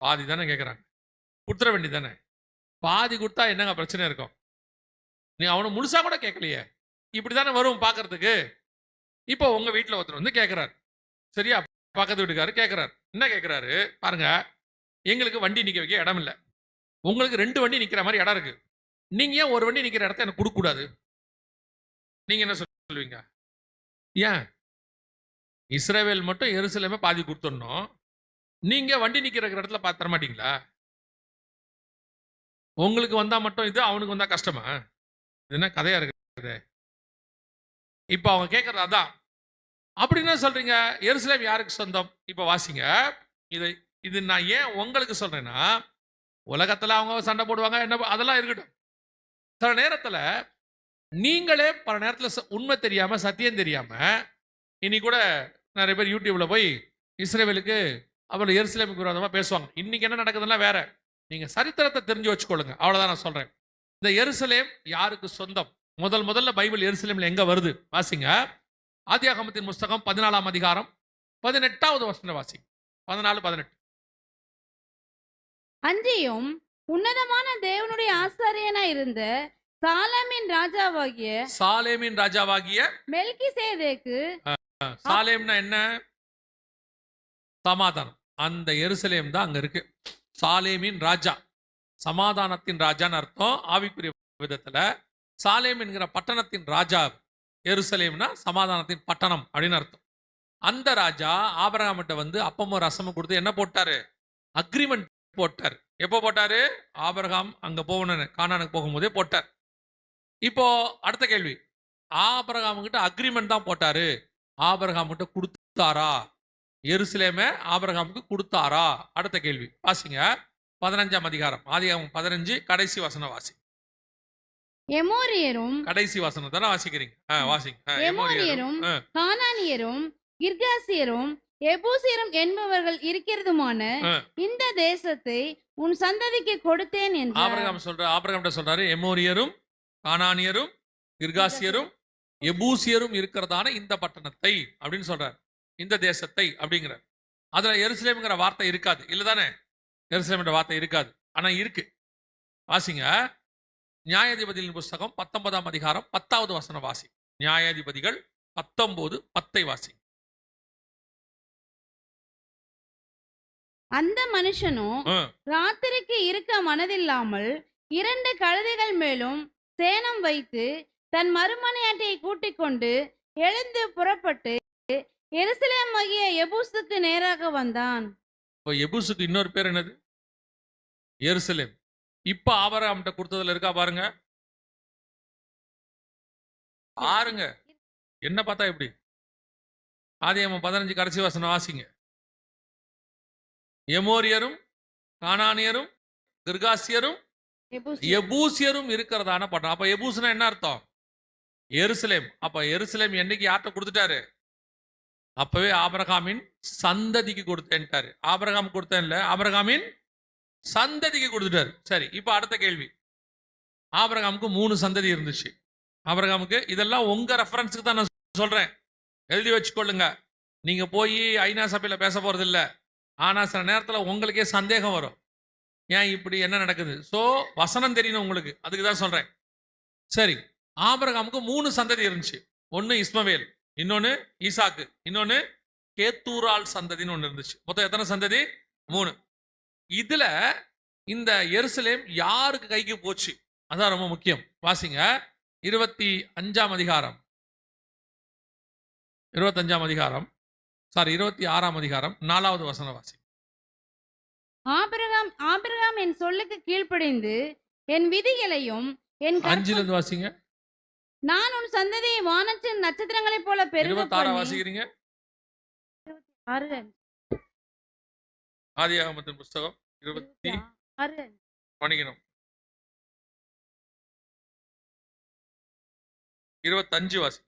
பாதி தானே கேட்குறாங்க, கொடுத்துட வேண்டி தானே. பாதி கொடுத்தா என்னங்க பிரச்சனை இருக்கும்? நீ அவனை முழுசா கூட கேட்கலையே, இப்படி தானே வரும் பார்க்கறதுக்கு. இப்போ உங்க வீட்டில் ஒருத்தர் வந்து கேட்குறாரு, சரியா? பக்கத்து வீட்டுக்காரு கேட்குறாரு. என்ன கேட்குறாரு பாருங்க, எங்களுக்கு வண்டி நிற்க வைக்க இடம் இல்லை, உங்களுக்கு 2 வண்டி நிற்கிற மாதிரி இடம் இருக்கு, நீங்க ஏன் ஒரு வண்டி நிற்கிற இடத்த எனக்கு கொடுக்கக்கூடாது? நீங்க என்ன சொல்லுவீங்க? ஏன் இஸ்ரவேல் மட்டும் எருசலேமை பாதி கொடுத்துடணும், நீங்க வண்டி நிற்கிற இடத்துல பார்த்து தர மாட்டீங்களா? உங்களுக்கு வந்தா மட்டும் இது, அவனுக்கு வந்தா கஷ்டமா? இது என்ன கதையா இருக்குது? இப்ப அவங்க கேட்கறது அதான். அப்படி என்ன சொல்றீங்க? எருசலேம் யாருக்கு சொந்தம்? இப்ப வாசிங்க. இது நான் ஏன் உங்களுக்கு சொல்றேன்னா, உலகத்துல அவங்க சண்டை போடுவாங்க, என்ன அதெல்லாம் இருக்கட்டும். சில நேரத்துல நீங்களே பல நேரத்துல உண்மை தெரியாம, சத்தியம் தெரியாம, இனி கூட நிறைய பேர் யூடியூப்ல போய் இஸ்ரேலுக்கு அப்புறம் எருசலேமுக்கு விரோதமா பேசுவாங்க. இன்னைக்கு என்ன நடக்குதுன்னா வேற. நீங்க சரித்திரத்தை தெரிஞ்சு வச்சுக்கொள்ளுங்க, அவ்வளவுதான் நான் சொல்றேன். இந்த எருசலேம் யாருக்கு சொந்தம்? முதல்ல பைபிள் எருசலேம்ல எங்க வருது வாசிங்க. ஆதியாகமத்தின் புஸ்தகம் 14ஆம் அதிகாரம் 18வது வசனம் வாசிங்க. 14, 18. அன்றியும் உன்னதமான தேவனுடைய ஆசாரியனா இருந்த சாலேமின் ராஜாவாகிய மெல்கிசேதேக்கு. சாலேம்னா என்ன? சமாதானம். அந்த எருசலேம் தான் அங்க இருக்கு. சாலேமின் ராஜா, சமாதானத்தின் ராஜான்னு அர்த்தம். ஆவிக்குரிய விதத்துல சாலேம் என்கிற பட்டணத்தின் ராஜா. எருசலேம்னா சமாதானத்தின் பட்டணம் அப்படின்னு அர்த்தம். அந்த ராஜா ஆபிரகாமிட்ட வந்து அப்பமும் ரசமும் கொடுத்து என்ன போட்டாரு? அக்ரிமெண்ட் போட்டார். எப்போ போட்டாரு? ஆபிரகாம் அங்க போகணும், கானானுக்கு போகும்போதே போட்டார். இப்போ அடுத்த கேள்வி, ஆபிரகாம் கிட்ட அக்ரிமெண்ட் தான் போட்டாரு, ஆபிரகாம் கிட்ட கொடுத்தாரா? எருசலேமை ஆபிரகாமுக்கு கொடுத்தாரா? அடுத்த கேள்வி வாசிங்க. 15ஆம் அதிகாரம் ஆதியாகமம் 15 கடைசி வசனம் வாசி. எமோரியரும், கடைசி வசனம் தானே வாசிக்கிறீங்க? வாசிங்க. எமோரியரும், கானானியரும், கிர்காசியரும், எபூசியரும் என்பவர்கள் இருக்கிறதுமான இந்த தேசத்தை உன் சந்ததிக்கு கொடுத்தேன் என்று ஆபிரகாம் சொல்றாரு. எமோரியரும், கானானியரும், கிர்காசியரும், எபூசியரும் இருக்கிறதான இந்த பட்டணத்தை அப்படின்னு சொல்றாரு, இந்த தேசத்தை அப்படிங்கிறார். அதுல எருசலேம்ங்கிற வார்த்தை இருக்காது, இல்லதானே? எருசலேம்ன்ற வார்த்தை இருக்காது, ஆனா இருக்கு. வாசிங்க. நியாயாதிபதிகளின் புஸ்தகம் 19ஆம் அதிகாரம் 10வது வசனம் வாசி. நியாயாதிபதிகள் 19:10 வாசி. அந்த மனுஷனும் ராத்திரிக்கு இருக்க மனதில்லாமல் 2 கழுதைகள் மேலும் சேணம் வைத்து தன் மறுமனையாட்டியை கூட்டிக் கொண்டு எழுந்து புறப்பட்டு எருசலேம் ஆகிய எபூசுக்கு நேராக வந்தான். இப்போ எபூசுக்கு இன்னொரு பேர் என்னது? எருசலேம். இப்ப ஆபிரகாம்கிட்ட கொடுத்ததுல இருக்கா பாருங்க. பாருங்க என்ன பார்த்தா எப்படி? ஆதியாகமம் 15 கடைசி வசனம் வாசிங்க. எமோரியரும் கானானியரும் கிர்காசியரும் எபூசியரும் இருக்கிறதான பட்டம். அப்ப எபூஸ்னா என்ன அர்த்தம்? எருசலேம். அப்ப எருசலேம் என்னைக்கு யார்கிட்ட கொடுத்துட்டாரு? அப்பவே ஆபிரகாமின் சந்ததிக்கு கொடுத்தேன்ட்டாரு. ஆபிரகாம் கொடுத்தேன்ல, ஆபிரகாமின் சந்ததிக்கு கொடுத்துட்டாரு. சரி, இப்ப அடுத்த கேள்வி. ஆபிரகாமுக்கு 3 சந்ததி இருந்துச்சு. ஆபிரகாமுக்கு, இதெல்லாம் உங்க ரெஃபரன்ஸுக்கு தான் நான் சொல்றேன், எழுதி வச்சுக்கொள்ளுங்க. நீங்க போய் ஐநா சபையில பேச போறது இல்ல. ஆனா சில நேரத்துல உங்களுக்கே சந்தேகம் வரும், ஏன் இப்படி என்ன நடக்குது? சோ வசனம் தெரியணும் உங்களுக்கு, அதுக்கு தான் சொல்றேன். சரி, ஆபிரகாமுக்கு 3 சந்ததி இருந்துச்சு. ஒன்னு இஸ்மவேல், இன்னொன்னு ஈசாக்கு, இன்னொன்னு கேத்தூரால் சந்ததின்னு ஒன்று இருந்துச்சு. மொத்தம் எத்தனை சந்ததி? 3. இதுல இந்த எருசலேம் யாருக்கு கைக்கு போச்சு? அதான் ரொம்ப முக்கியம். வாசிங்க 25ஆம் அதிகாரம் 26ஆம் அதிகாரம் 4வது வசனம் வாசி. ஆபிரகாம் என் சொல்லுக்கு கீழ்ப்படிந்து என் விதிகளையும் என் 5லிருந்து வாசிங்க. நான் உன் சந்ததியை வானத்தின் நட்சத்திரங்களைப் போல பெருக 26 வாசிக்கிறீங்க. 26 ஆதியாகமத்தின் புஸ்தகம் 26 மணிக்கணும் 25 வாசி.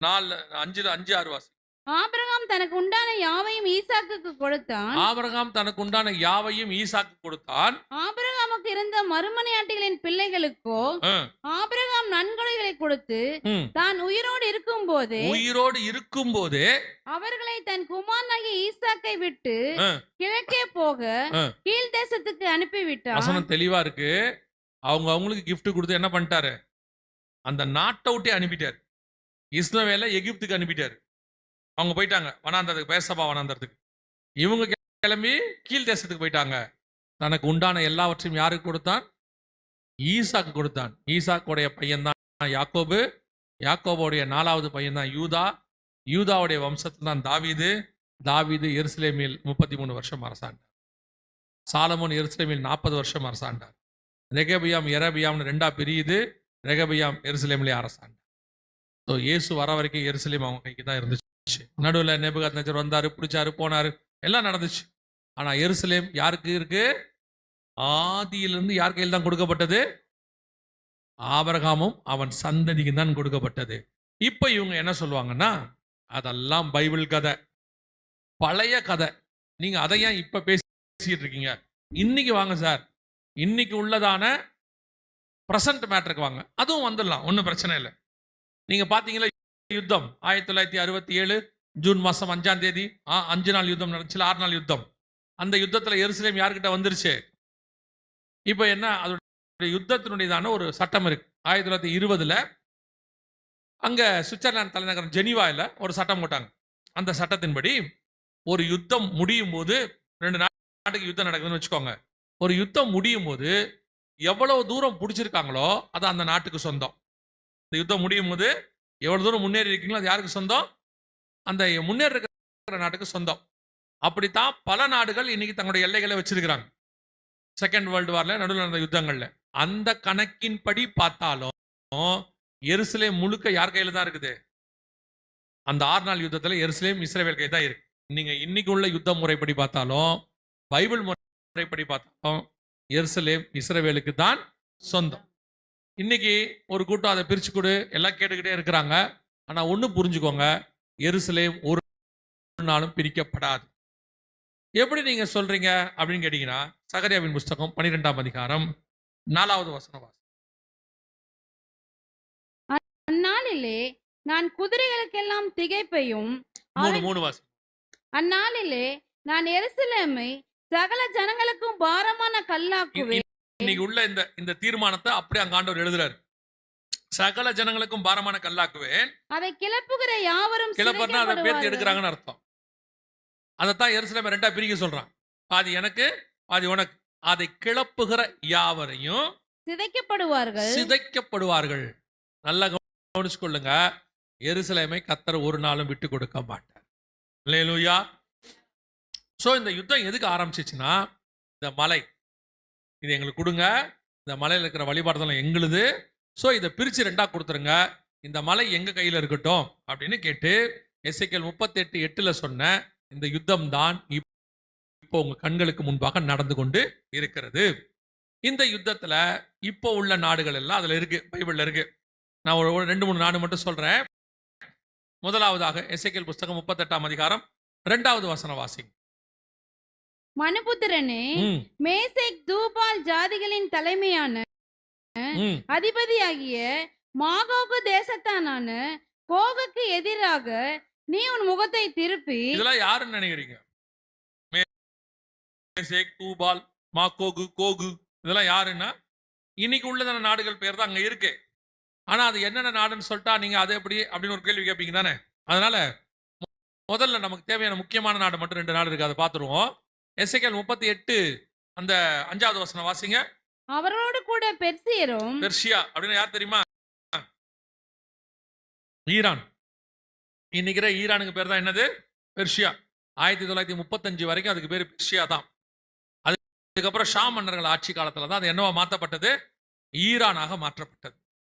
4 5 5 6 வாசி. ஆபிரகாம் தனக்கு உண்டான யாவையும் ஈசாக்குக்கு கொடுத்தான். ஆபிரகாம் தனக்கு உண்டான யாவையும் ஈசாக்கு கொடுத்தான். ஆபிரகாமுக்கு இருந்த மறுமனையாட்டிகளின் பிள்ளைகளுக்கோ ஆபிரகாம் நன்கொடைகளை கொடுத்து தான் உயிரோடு இருக்கும் போது அவர்களை தன் குமாரனாகிய ஈசாக்கை விட்டு கிழக்கே போக கீழ் தேசத்துக்கு அனுப்பிவிட்டார். வசனம் தெளிவா இருக்கு. அவங்களுக்கு கிஃப்ட் கொடுத்து என்ன பண்ணிட்டாரு? அந்த நாட்டை விட்டே அனுப்பிட்டாரு. இஸ்மவேலை எகிப்துக்கு அனுப்பிட்டாரு. அவங்க போயிட்டாங்க வனாந்தரத்துக்கு, பேசபா வனாந்தரத்துக்கு. இவங்க கிளம்பி கீழ் தேசத்துக்கு போயிட்டாங்க. தனக்கு உண்டான எல்லாவற்றையும் யாருக்கு கொடுத்தான்? ஈசாக்கு கொடுத்தான். ஈசாக்குடைய பையன் தான் யாக்கோபு. யாக்கோபுடைய 4வது பையன் தான் யூதா. யூதாவுடைய வம்சத்தில் தான் தாவீது. தாவீது எருசலேமில் 33 வருஷம் அரசாண்டார். சாலமோன் எருசலேமில் 40 வருஷம் அரசாண்டார். ரெகபியாம் எரபியாம்னு 2ஆ பிரியுது. ரெகபியாம் எருசலேமிலே அரசாண்டார். ஸோ இயேசு வர வரைக்கும் எருசலேம் அவங்க கைக்கு தான் இருந்துச்சு. நடுவில் நேபுகாத்நேச்சர் வந்தாரு, பிடிச்சாரு, போனாரு, எல்லாம் நடந்துச்சு. ஆனா எருசலேம் யாருக்கு இருக்கு? ஆதியிலிருந்து யார் கையில் தான் கொடுக்கப்பட்டது? ஆபிரகாமும் அவன் சந்ததிக்கு தான் கொடுக்கப்பட்டது. இப்ப இவங்க என்ன சொல்லுவாங்கன்னா, அதெல்லாம் பைபிள் கதை, பழைய கதை, நீங்க அதை ஏன் இப்ப பேசிட்டு இருக்கீங்க? இன்னைக்கு வாங்க சார், இன்னைக்கு உள்ளதான பிரசன்ட் மேட்டருக்கு வாங்க, அதுவும் வந்துடலாம், ஒன்றும் பிரச்சனை இல்லை. நீங்க பாத்தீங்களா யுத்தம் 1967 ஜூன் மாசம் 5ஆம் தேதி 5 நாள் யுத்தம் நடந்துச்சு, 6 நாள் யுத்தம். அந்த யுத்தத்துல எருசலேம் யார்கிட்ட வந்துருச்சு? இப்ப என்ன, அதோட யுத்தத்தினுடையதான ஒரு சட்டம் இருக்கு. 1920ல் அங்க சுவிட்சர்லாந்து தலைநகரம் ஜெனீவாவில் ஒரு சட்டம் போட்டாங்க. அந்த சட்டத்தின்படி ஒரு யுத்தம் முடியும் போது, 2 நாட்டுக்கு யுத்தம் நடக்குதுன்னு வச்சுக்கோங்க, ஒரு யுத்தம் முடியும் போது எவ்வளவு தூரம் பிடிச்சிருக்காங்களோ அது அந்த நாட்டுக்கு சொந்தம். இந்த யுத்தம் முடியும் போது எவ்வளவு தூரம் முன்னேறி இருக்கீங்களோ அது யாருக்கு சொந்தம்? அந்த முன்னேறி இருக்கிற நாட்டுக்கு சொந்தம். அப்படித்தான் பல நாடுகள் இன்னைக்கு தங்களுடைய எல்லைகளை வச்சிருக்கிறாங்க. செகண்ட் வேர்ல்டு வார்ல நடுவில் நடந்த யுத்தங்கள்ல அந்த கணக்கின்படி பார்த்தாலும் எருசலேம் முழுக்க யார் கையில தான் இருக்குது? அந்த 6 நாள் யுத்தத்துல எருசலேம் இஸ்ரவேல் கையில் தான் இருக்கு. நீங்க இன்னைக்கு உள்ள யுத்த முறைப்படி பார்த்தாலும், பைபிள் முறைப்படி பார்த்தாலும் எருசலேம் இஸ்ரவேலுக்கு தான் சொந்தம். இன்னைக்கு ஒரு கூட்டம் அதை பிரிச்சு கொடு எல்லாம் கேட்டுக்கிட்டே இருக்கிறாங்க. ஆனா ஒண்ணு புரிஞ்சுக்கோங்க, எருசலேம் ஒரு நாளும் பிரிக்கப்படாது. எப்படி நீங்க சொல்றீங்க அப்படின்னு கேட்டீங்கன்னா, சகரியாவின் புஸ்தகம் 12ஆம் அதிகாரம் 4வது வசனம் வாசி. அந்நாளிலே நான் குதிரைகளுக்கெல்லாம் திகைப்பையும் 3 வாசி. அந்நாளிலே நான் எருசலேமை சகல ஜனங்களுக்கும் பாரமான கல்லாக்குவேன். இன்னைக்கு உள்ள இந்த இந்த தீர்மானத்தை அப்படியே அங்க ஆண்டவர் எழுதுறாரு. சகல ஜனங்களுக்கும் பாரமான கல்லாக்குவேன். அதை கிளப்புகிற யாவரும் கிளப்பர்னா அதை பேர்த்து சிதைக்கப்படுவார்கள். எடுக்கிறாங்கன்னு அர்த்தம். அதைத்தான் எருசலேமை ரெண்டா பிரிக்க சொல்றான். பாதி எனக்கு பாதி உனக்கு. அதை கிளப்புகிற யாவரையும் சிதைக்கப்படுவார்கள். சிதைக்கப்படுவார்கள். நல்லா கவனிச்சு கொள்ளுங்க. எருசலேமை கர்த்தர் ஒரு நாளும் விட்டு கொடுக்க மாட்டார். அல்லேலூயா. சோ இந்த யுத்தம் எதுக்கு ஆரம்பிச்சிச்சுன்னா, இந்த மலை இது எங்களுக்கு கொடுங்க, இந்த மலையில இருக்கிற வழிபாடுதெல்லாம் எங்களுது, சோ இதை பிரிச்சு ரெண்டா கொடுத்துருங்க, இந்த மலை எங்க கையில இருக்கட்டும் அப்படின்னு கேட்டு எசேக்கியேல் 38:8 சொன்ன இந்த யுத்தம் தான் இப்போ உங்க கண்களுக்கு முன்பாக நடந்து கொண்டு இருக்கிறது. இந்த யுத்தத்துல இப்போ உள்ள நாடுகள் எல்லாம் அதுல இருக்கு, பைபிள்ல இருக்கு. நான் ஒரு 2-3 நாடு மட்டும் சொல்றேன். முதலாவதாக எசேக்கியேல் புஸ்தகம் 38ஆம் அதிகாரம் 2வது வசனம் வாசிங்க. மனுபுத்திரனே, ம், மேசேக் தூபால் ஜாதிகளின் தலைமையான ம். அதிபதியாகிய மாகோகு தேசத்தானான கோகுக்கு எதிராக நீ உன் முகத்தை திருப்பி இதெல்லாம் யாருன்னு நினைக்கிறீங்க? மேசேக், தூபால், மாகோகு, கோகு இதெல்லாம் யாருன்னா இன்னைக்கு உள்ளதான நாடுகள் பேர் தான் அங்க இருக்கு. ஆனா அது என்னென்ன நாடுன்னு சொல்லிட்டா நீங்க அது எப்படி அப்படின்னு ஒரு கேள்வி கேட்பீங்க தானே. அதனால முதல்ல நமக்கு தேவையான முக்கியமான நாடு மட்டும் 2 நாடு இருக்கு, அதை பார்த்துருவோம். எசேக்கியேல் 38 அந்த 5வது வசனம் வாசிங்க. அவர்களோடு கூட பெர்சியரும் பெர்ஷியா அப்படின்னு யார் தெரியுமா? ஈரான். இன்னைக்கு ஈரானுக்கு பேர் தான் என்னது? பெர்ஷியா. 1935 வரைக்கும் அதுக்கு பேர் பெர்ஷியா தான். அதுக்கப்புறம் ஷா மன்னர்கள் ஆட்சி காலத்துல தான் அது என்னவா மாற்றப்பட்டது? ஈரானாக மாற்றப்பட்டது.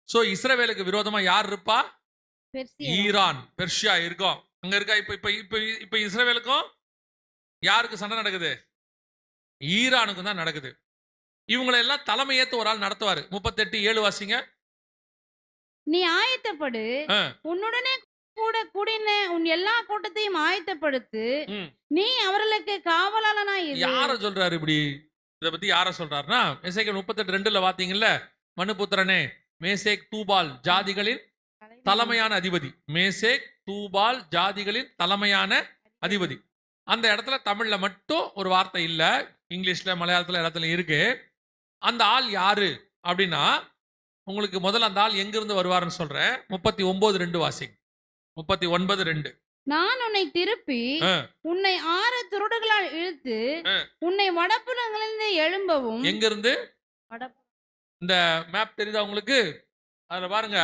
சோ இஸ்ரவேலுக்கு விரோதமா யார் இருப்பா? பெர்சியரும். ஈரான், பெர்ஷியா இருக்கும் அங்க இருக்கா. இப்ப இப்ப இப்ப இப்ப இஸ்ரவேலுக்கும் யாருக்கு சண்டை நடக்குது? ஈரானுக்கும் தான் நடக்குது. இவங்களை எல்லாம் தலைமையேத்து ஒரு ஆள் நடத்துவாரு. 38:7 வாசிங்க. நீ ஆயத்தப்படு, ஆ, உன்னுடனே கூட கூடின உன் எல்லா கூட்டத்தையும் ஆயத்தப்படுத்து, ம். நீ அவர்களுக்கு காவலாளனாய் இரு. யார சொல்றாரு இப்படி? இதை பத்தி யார சொல்றாருன்னா எசேக்கியேல் 38:2 வாத்தீங்கல்ல, மனுபுத்திரனே, மேசேக் தூபால் ஜாதிகளின் தலைமையான அதிபதி. மேசேக் தூபால் ஜாதிகளின் தலைமையான அதிபதி. அந்த இடத்துல தமிழ்ல மட்டும் ஒரு வார்த்தை இல்ல, இங்கிலீஷ்ல மலையாளத்துல இடத்துல இருக்கு. அந்த ஆள் யாரு அப்படின்னா, உங்களுக்கு முதல்ல அந்த ஆள் எங்கிருந்து வருவாருன்னு சொல்றேன். 39:2 வாசிங்க. 39:2. நான் உன்னை திருப்பி ஆ. உன்னை 6 துருடுகளால் இழுத்து ஆ. உன்னை வடபுறங்களிலிருந்து எழும்பவும். எங்க இருந்து? வட- இந்த மேப் தெரியுதா உங்களுக்கு? அதுல பாருங்க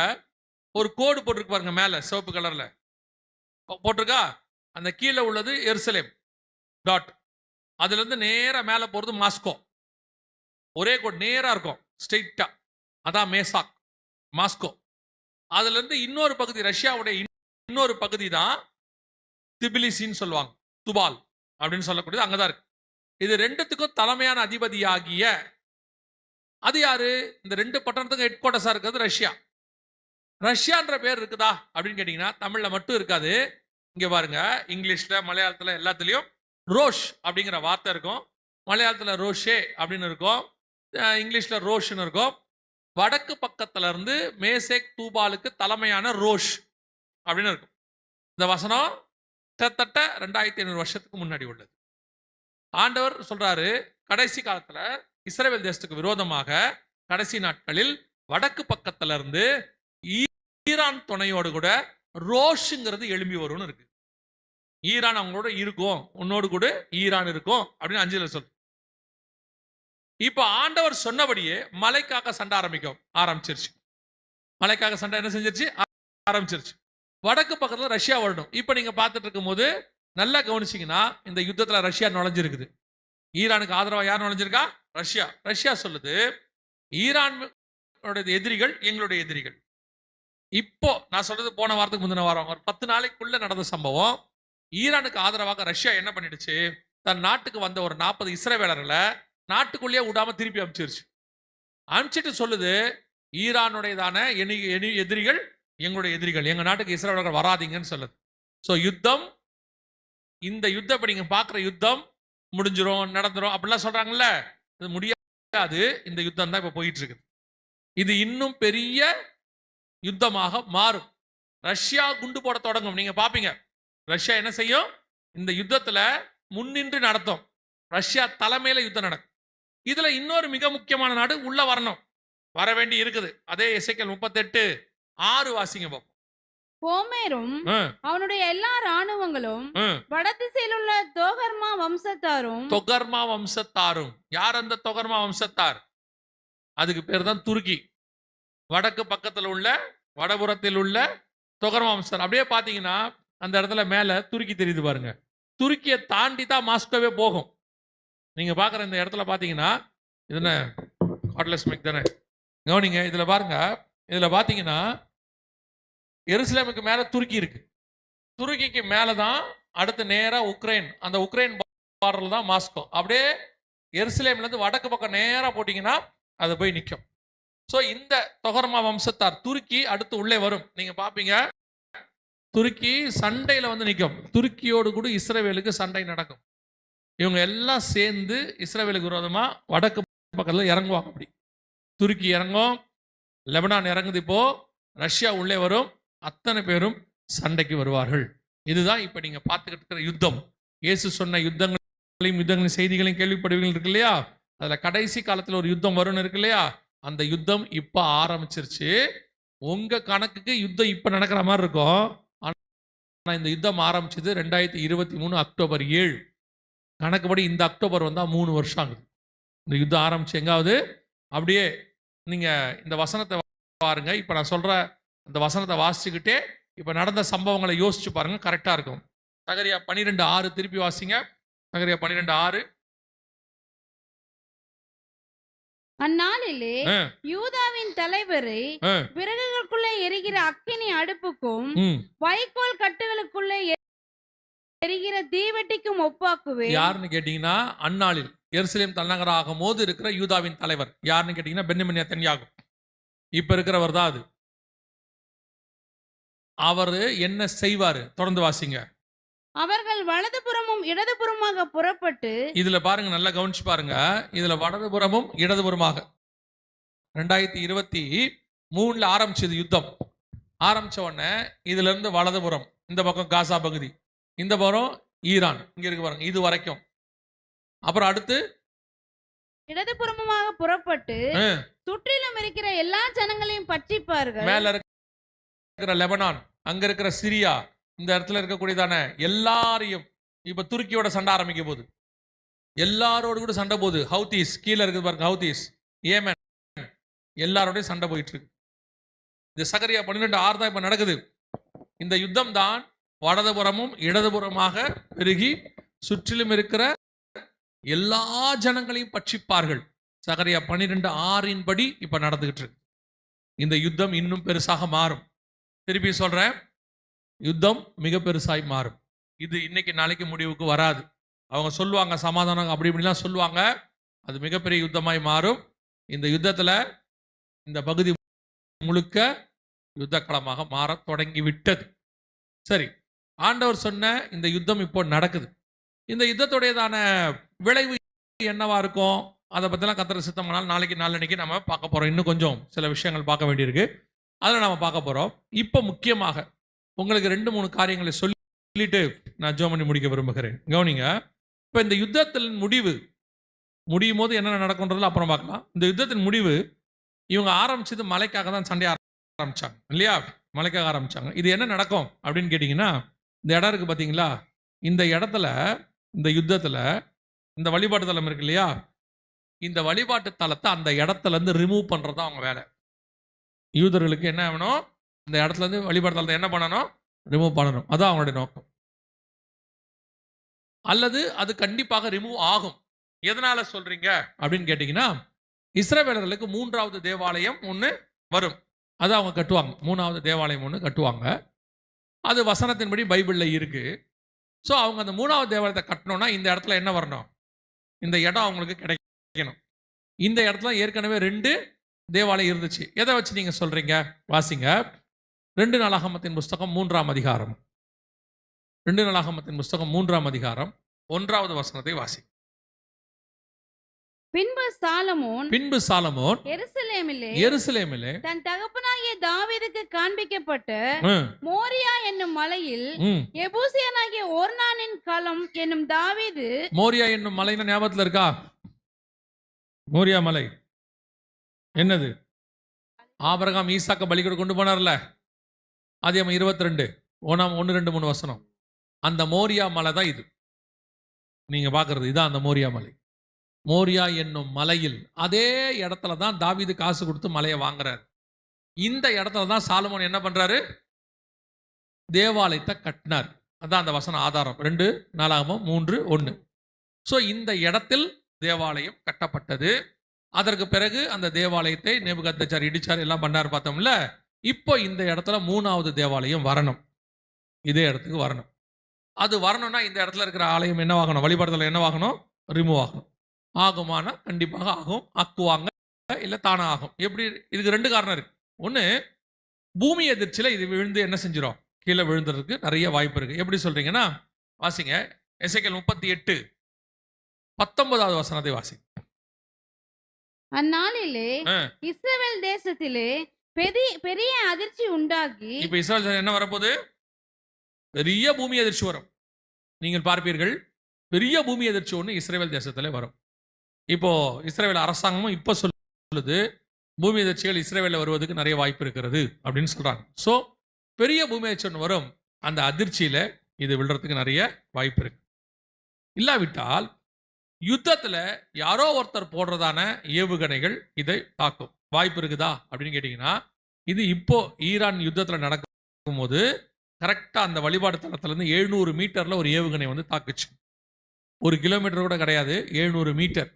ஒரு கோடு போட்டிருக்கு பாருங்க, மேல சிவப்பு கலர்ல போட்டிருக்கா. அந்த கீழே உள்ளது எருசலேம் டாட். அதுல இருந்து நேரா மேல போறது மாஸ்கோ. ஒரே கோடு நேரா இருக்கும் ஸ்ட்ரெயிட்டா. அதான் மேசாக், மாஸ்கோ. அதுல இருந்து இன்னொரு பகுதி, ரஷ்யாவுடைய இன்னொரு பகுதி தான் திபிலிசின்னு சொல்லுவாங்க, துபால் அப்படின்னு சொல்லக்கூடியது அங்கதான் இருக்கு. இது ரெண்டுத்துக்கும் தலைமையான அதிபதியாகிய அது யாரு? இந்த 2 பட்டணத்துக்கும் ஹெட் குவார்டர்ஸா இருக்கிறது ரஷ்யா. ரஷ்யான்ற பேர் இருக்குதா அப்படின்னு கேட்டீங்கன்னா தமிழ்ல மட்டும் இருக்காது. இங்க பாருங்க, இங்கிலீஷ்ல மலையாளத்துல எல்லாத்துலயும் ரோஷ் அப்படிங்கிற வார்த்தை இருக்கும். மலையாளத்துல ரோஷே அப்படின்னு இருக்கும், இங்கிலீஷ்ல ரோஷ்னு இருக்கும். வடக்கு பக்கத்துல இருந்து மேசேக் தூபாலுக்கு தலைமையான ரோஷ் அப்படின்னு இருக்கும். இந்த வசனம் கிட்டத்தட்ட 2500 வருஷத்துக்கு முன்னாடி உள்ளது. ஆண்டவர் சொல்றாரு, கடைசி காலத்துல இஸ்ரவேல் தேசத்துக்கு விரோதமாக கடைசி நாட்களில் வடக்கு பக்கத்துல இருந்து ஈரான் துணையோடு கூட ரோஷுங்கிறது எழும்பி வரும்னு இருக்கு. ஈரான் அவங்களோட இருக்கும், உன்னோடு கூட ஈரான் இருக்கும் அப்படின்னு 5ல சொல்லு. இப்ப ஆண்டவர் சொன்னபடியே மலைக்காக சண்டை ஆரம்பிச்சிருச்சு. மலைக்காக சண்டை என்ன செஞ்சிருச்சு? ஆரம்பிச்சிருச்சு. வடக்கு பக்கத்துல ரஷ்யா வரணும். இப்ப நீங்க பார்த்துட்டு இருக்கும் போது நல்லா கவனிச்சீங்கன்னா இந்த யுத்தத்துல ரஷ்யா நுழைஞ்சிருக்குது. ஈரானுக்கு ஆதரவா யார் நுழைஞ்சிருக்கா? ரஷ்யா. ரஷ்யா சொல்லுது, ஈரான் எதிரிகள் எங்களுடைய எதிரிகள். இப்போ நான் சொல்றது போன வாரத்துக்கு முந்தின வாரம், ஒரு 10 நாளைக்குள்ள நடந்த சம்பவம். ஈரானுக்கு ஆதரவாக ரஷ்யா என்ன பண்ணிடுச்சு? தன் நாட்டுக்கு வந்த ஒரு 40 இஸ்ரவேலர்களை நாட்டுக்குள்ளேயே விடாம திருப்பி அனுப்பிச்சிருச்சு. அனுப்பிச்சிட்டு சொல்லுது, ஈரானுடையதான எதிரிகள் எங்களுடைய எதிரிகள், எங்க நாட்டுக்கு இஸ்ரவேலர்கள் வராதீங்கன்னு சொல்லுது. ஸோ யுத்தம், இந்த யுத்தம் இப்ப நீங்க பாக்குற யுத்தம் முடிஞ்சிரும், நடந்துரும் அப்படிலாம் சொல்றாங்கல்ல, அது முடியாது. இந்த யுத்தம் தான் இப்ப போயிட்டு இருக்குது. இது இன்னும் பெரிய யுத்தமாக மாறும். ரஷ்யா குண்டு போட தொடங்கும். நீங்க பாப்பீங்க, ரஷ்யா என்ன செய்யும்? இந்த யுத்தத்துல முன்னின்று நடத்தும். ரஷ்யா தலைமையில யுத்தம் நடக்கும். இதுல இன்னொரு மிக முக்கியமான நாடு உள்ள வரணும், வர வேண்டி இருக்குது. அதே எசேக்கியேல் 38:6 வாசிங்க பாப்போம். கோமேரும் அவனுடைய எல்லா ராணுவங்களும் வடதிசையில் உள்ள தோகர்மா வம்சத்தாரும். தொகர்மா வம்சத்தாரும் யார் அந்த தொகர்மா வம்சத்தார்? அதுக்கு பேர் தான் துருக்கி. வடக்கு பக்கத்தில் உள்ள வடபுறத்தில் உள்ள தொகர்மா வம்சத்தார். அப்படியே பார்த்தீங்கன்னா அந்த இடத்துல மேல துருக்கி தெரியுது பாருங்க. துருக்கியை தாண்டி தான் மாஸ்கோவே போகும். நீங்க பார்க்குற இந்த இடத்துல பார்த்தீங்கன்னா இது என்ன கார்ட்லெஸ் மைக் தானே, கவனிங்க. இதுல பாருங்க, இதுல பார்த்தீங்கன்னா எருசலேமுக்கு மேல துருக்கி இருக்கு. துருக்கிக்கு மேல தான் அடுத்து நேரா உக்ரைன். அந்த உக்ரைன் பார்டர்ல தான் மாஸ்கோ. அப்படியே எருசலேம்ல இருந்து வடக்கு பக்கம் நேரா போட்டீங்கன்னா அது போய் நிற்கும். ஸோ இந்த தொகர்மா வம்சத்தார் துருக்கி அடுத்து உள்ளே வரும். நீங்க பாப்பீங்க துருக்கி சண்டையில வந்து நிற்கும். துருக்கியோடு கூட இஸ்ரவேலுக்கு சண்டை நடக்கும். இவங்க எல்லாம் சேர்ந்து இஸ்ரவேலுக்கு விரோதமா வடக்கு பக்கத்துல இறங்குவாங்க. அப்படி துருக்கி இறங்கும், லெபனான் இறங்குது. இப்போ ரஷ்யா உள்ளே வரும். அத்தனை பேரும் சண்டைக்கு வருவார்கள். இதுதான் இப்ப நீங்க பார்த்துக்கிட்டு இருக்கிற யுத்தம். இயேசு சொன்ன யுத்தங்களின் செய்திகளையும் கேள்விப்படுவீர்கள் இருக்கு இல்லையா? அதுல கடைசி காலத்துல ஒரு யுத்தம் வரும்னு இருக்கு இல்லையா? அந்த யுத்தம் இப்ப ஆரம்பிச்சிருச்சு. உங்க கணக்குக்கு யுத்தம் இப்ப நடக்கிற மாதிரி இருக்கும். ஆனா இந்த யுத்தம் ஆரம்பிச்சது 2023 அக்டோபர் 7. கணக்குப்படி இந்த அக்டோபர் வந்தா 3 வருஷம் ஆகுது. இந்த யுத்தம் ஆரம்பிச்சு எங்காவது அப்படியே நீங்க இந்த வசனத்தை பாருங்க. இப்ப நான் சொல்ற அந்த வசனத்தை வாசிச்சுக்கிட்டே இப்ப நடந்த சம்பவங்களை யோசிச்சு பாருங்க, கரெக்டா இருக்கும். சகரியா 12:6 திருப்பி வாசிங்க. சகரியா 12:6. அந்நாளிலே யூதாவின் தலைவரை விறகுகளுக்குள்ளே எரிகிற அக்கினி அடுப்புக்கும் வைக்கோல் கட்டுகளுக்குள்ளே எரிகிற தீவெட்டிக்கும் ஒப்பாக்குவே. யாருன்னு கேட்டீங்கன்னா அந்நாளில் எருசலேம் தலைநகரம் ஆகும் போது இருக்கிற யூதாவின் தலைவர் யாருன்னு கேட்டீங்கன்னா பென்யமீன் நேத்தன்யாகு. இப்ப இருக்கிறவர் தான் அது. அவரு என்ன செய்வாரு? தொடர்ந்து வாசிங்க. அவர்கள் வலதுபுறமும் இடதுபுறமாக புறப்பட்டு. இதுல பாருங்க, நல்லா கவனிச்சு பாருங்க. இதுல வலதுபுறமும் இடதுபுறமாக 2023 ஆரம்பிச்சது யுத்தம். ஆரம்பிச்ச உடனே இதுல இருந்து வலதுபுறம் இந்த பக்கம் காசா பகுதி, இந்த பக்கம் ஈரான் இங்க இருக்கு பாருங்க, இது வரைக்கும். அப்புறம் அடுத்து இடதுபுறமாக புறப்பட்டு சுற்றிலும் இருக்கிற எல்லா ஜனங்களையும் பட்சிப்பார்கள். மேல இருக்கிற லெபனான், அங்க இருக்கிற சிரியா, இந்த இடத்துல இருக்கக்கூடியதான எல்லாரையும் இப்ப துருக்கியோட சண்டை ஆரம்பிக்க போகுது. எல்லாரோடு கூட சண்டை போகுது. ஹவுதீஸ் கீழே இருக்குது பாருங்க, ஹவுதீஸ், ஏமன், எல்லாரோடையும் சண்டை போயிட்டு இருக்கு. இந்த சகரியா 12:6 தான் இப்ப நடக்குது. இந்த யுத்தம் தான் வலதுபுறமும் இடதுபுறமாக பெருகி சுற்றிலும் இருக்கிற எல்லா ஜனங்களையும் பட்சிப்பார்கள். சகரியா 12:6 படி இப்ப நடந்துகிட்டு இருக்கு. இந்த யுத்தம் இன்னும் பெருசாக மாறும். திருப்பி சொல்றேன், யுத்தம் மிக பெருசாய் மாறும். இது இன்னைக்கு நாளைக்கு முடிவுக்கு வராது. அவங்க சொல்லுவாங்க சமாதானம் அப்படி இப்படிலாம் சொல்லுவாங்க. அது மிகப்பெரிய யுத்தமாய் மாறும். இந்த யுத்தத்துல இந்த பகுதி முழுக்க யுத்த களமாக மாற தொடங்கி விட்டது. சரி, ஆண்டவர் சொன்ன இந்த யுத்தம் இப்போ நடக்குது. இந்த யுத்தத்துடையதான விளைவு என்னவா இருக்கும் அதை பத்திலாம் கர்த்தர் சித்தமானால் நாளைக்கு நாளன்னைக்கு நம்ம பார்க்க போறோம். இன்னும் கொஞ்சம் சில விஷயங்கள் பார்க்க வேண்டியிருக்கு, அதில் நம்ம பார்க்க போறோம். இப்போ முக்கியமாக உங்களுக்கு 2-3 காரியங்களை சொல்லிட்டு நான் ஜெபம் பண்ணி முடிக்க விரும்புகிறேன். கவனிங்க. இப்போ இந்த யுத்தத்தின் முடியும் போது என்ன நடக்கும்ன்றதுல அப்புறம் பார்க்கலாம். இந்த யுத்தத்தின் முடிவு இவங்க ஆரம்பிச்சது மலைக்காக தான் சண்டை ஆரம்பிச்சாங்க இல்லையா? மலைக்காக ஆரம்பிச்சாங்க. இது என்ன நடக்கும் அப்படின்னு கேட்டிங்கன்னா, இந்த இடம் இருக்கு பார்த்தீங்களா, இந்த இடத்துல இந்த யுத்தத்தில் இந்த வழிபாட்டு தலம் இருக்கு இல்லையா, இந்த வழிபாட்டு தலத்தை அந்த இடத்துல இருந்து ரிமூவ் பண்ணுறது தான் அவங்க வேலை. யூதர்களுக்கு என்ன வேணும்? இந்த இடத்துல இருந்து வழிபாட்டு தலத்தை என்ன பண்ணணும்? ரிமூவ் பண்ணணும். அதான் அவங்களுடைய நோக்கம். அல்லது அது கண்டிப்பாக ரிமூவ் ஆகும். எதனால சொல்றீங்க அப்படின்னு கேட்டீங்கன்னா, இஸ்ரவேலர்களுக்கு 3வது தேவாலயம் ஒன்று வரும். அதை அவங்க கட்டுவாங்க. 3வது தேவாலயம் ஒன்று கட்டுவாங்க. அது வசனத்தின்படி பைபிளில் இருக்கு. ஸோ அவங்க அந்த 3வது தேவாலயத்தை கட்டணும்னா இந்த இடத்துல என்ன வரணும்? இந்த இடம் அவங்களுக்கு கிடைக்கணும். இந்த இடத்துல ஏற்கனவே 2 தேவாலயம் இருந்துச்சு. எதை வச்சு நீங்க சொல்றீங்க? வாசிங்க. 2 நாளாகமத்தின் புஸ்தகம் 3ஆம் அதிகாரம். 2 நாளாகமத்தின் புஸ்தகம் 3ஆம் அதிகாரம் 1வது வசனத்தை வாசி. பின்பு சாலமோன் எருசலேமிலே தன் தகப்பனாகிய தாவீதுக்கு காண்பிக்கப்பட்ட ம், மோரியா என்னும் மலையில் ம். எபூசியனாகிய ஒர்னானின் களம் என்னும் தாவீது மோரியா என்னும் மலைன்னு ஞாபகத்துல இருக்கா? மோரியா மலை என்னது? ஆபிரகாம் ஈசாக்க பலி கூட கொண்டு போனார்ல, ஆதியாகமம் 22 1 2 3 வசனம். அந்த மோரியா மலை தான் இது. நீங்க பாக்குறது இதான் அந்த மோரியா மலை. மோரியா என்னும் மலையில் அதே இடத்துல தான் தாவீது காசு கொடுத்து மலையை வாங்குறாரு. இந்த இடத்துல தான் சாலமோன் என்ன பண்றாரு? தேவாலயத்தை கட்டினார். அதான் அந்த வசன ஆதாரம் 2 நாளாகமம் 3 1. ஸோ இந்த இடத்தில் தேவாலயம் கட்டப்பட்டது. அதற்கு பிறகு அந்த தேவாலயத்தை நேபுகாத்நேச்சார் இடிச்சார், எல்லாம் பண்ணார் பார்த்தோம்ல. இப்போ இந்த இடத்துல 3வது தேவாலயம் வரணும், இதே இடத்துக்கு வரணும். அது வரணும்னா இந்த இடத்துல இருக்கிற ஆலயம் என்னவாகணும்? வழிபாடுதல் என்னவாகணும்? ரிமூவ் ஆகணும். ஆகுமானா கண்டிப்பாக ஆகும். ஆக்குவாங்க, இல்லை தானே ஆகும். எப்படி? இதுக்கு 2 காரணம் இருக்கு. ஒன்று, பூமி எதிர்ச்சியில் இது விழுந்து என்ன செஞ்சிடும்? கீழே விழுந்துறதுக்கு நிறைய வாய்ப்பு இருக்கு. எப்படி சொல்றீங்கன்னா, வாசிங்க எசேக்கியேல் 38 19வது வசனத்தை வாசிங்க. அந்நாளிலே இஸ்ரவேல் தேசத்திலே பெரிய அதிர்ச்சி உண்டாகி. இப்ப இஸ்ரவேல் என்ன வரப்போகுது? பெரிய பூமி அதிர்ச்சி வரும். நீங்கள் பார்ப்பீர்கள், பெரிய பூமி அதிர்ச்சி ஒன்று இஸ்ரவேல் தேசத்திலே வரும். இப்போ இஸ்ரவேல் அரசாங்கமும் இப்போ சொல்லுது பூமி அதிர்ச்சிகள் இஸ்ரவேலில் வருவதற்கு நிறைய வாய்ப்பு இருக்கிறது அப்படின்னு சொல்றாங்க. ஸோ பெரிய பூமி அதிர்ச்சி ஒன்று வரும். அந்த அதிர்ச்சியில இது விழுறதுக்கு நிறைய வாய்ப்பு இருக்கு. இல்லாவிட்டால் யுத்தத்துல யாரோ ஒருத்தர் போடுறதான ஏவுகணைகள் இதை தாக்கும். வாய்ப்பு இருக்குதா அப்படின்னு கேட்டீங்கன்னா, இது இப்போ ஈரான் யுத்தத்துல நடக்கும் போது கரெக்டா அந்த வழிபாடு தளத்துல இருந்து 700 மீட்டர்ல ஒரு ஏவுகணை வந்து தாக்குச்சு. 1 கிலோமீட்டர் கூட கிடையாது, 700 மீட்டர்,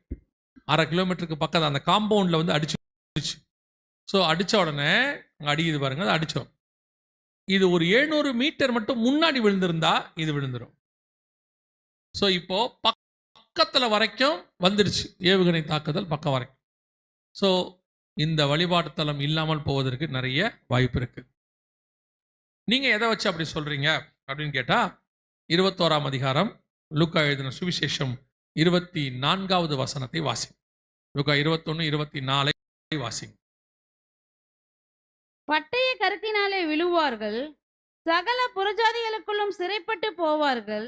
1/2 கிலோமீட்டருக்கு பக்கத்தில் அந்த காம்பவுண்ட்ல வந்து அடிச்சு. ஸோ அடிச்ச உடனே அங்கே அடிக்குது பாருங்க, அது அடிச்சோம். இது ஒரு 700 மீட்டர் மட்டும் முன்னாடி விழுந்திருந்தா இது விழுந்துடும். ஸோ இப்போ பக்கத்தில் வரைக்கும் வந்துடுச்சு ஏவுகணை தாக்குதல், பக்கம் வரைக்கும். ஸோ இந்த வழிபாட்டு தலம் இல்லாமல் போவதற்கு நிறைய வாய்ப்பு இருக்கு. நீங்க எதை வச்சு அப்படி சொல்றீங்க அப்படின்னு கேட்டா, 21ஆம் அதிகாரம் லூக்கா எழுதின சுவிசேஷம் 24வது வசனத்தை வாசி. லூக்கா 21:24 வாசி. பட்டய கருத்தினாலே விழுவார்கள், சகல புறஜாதிகளுக்குள்ளும் சிறைப்பட்டு போவார்கள்,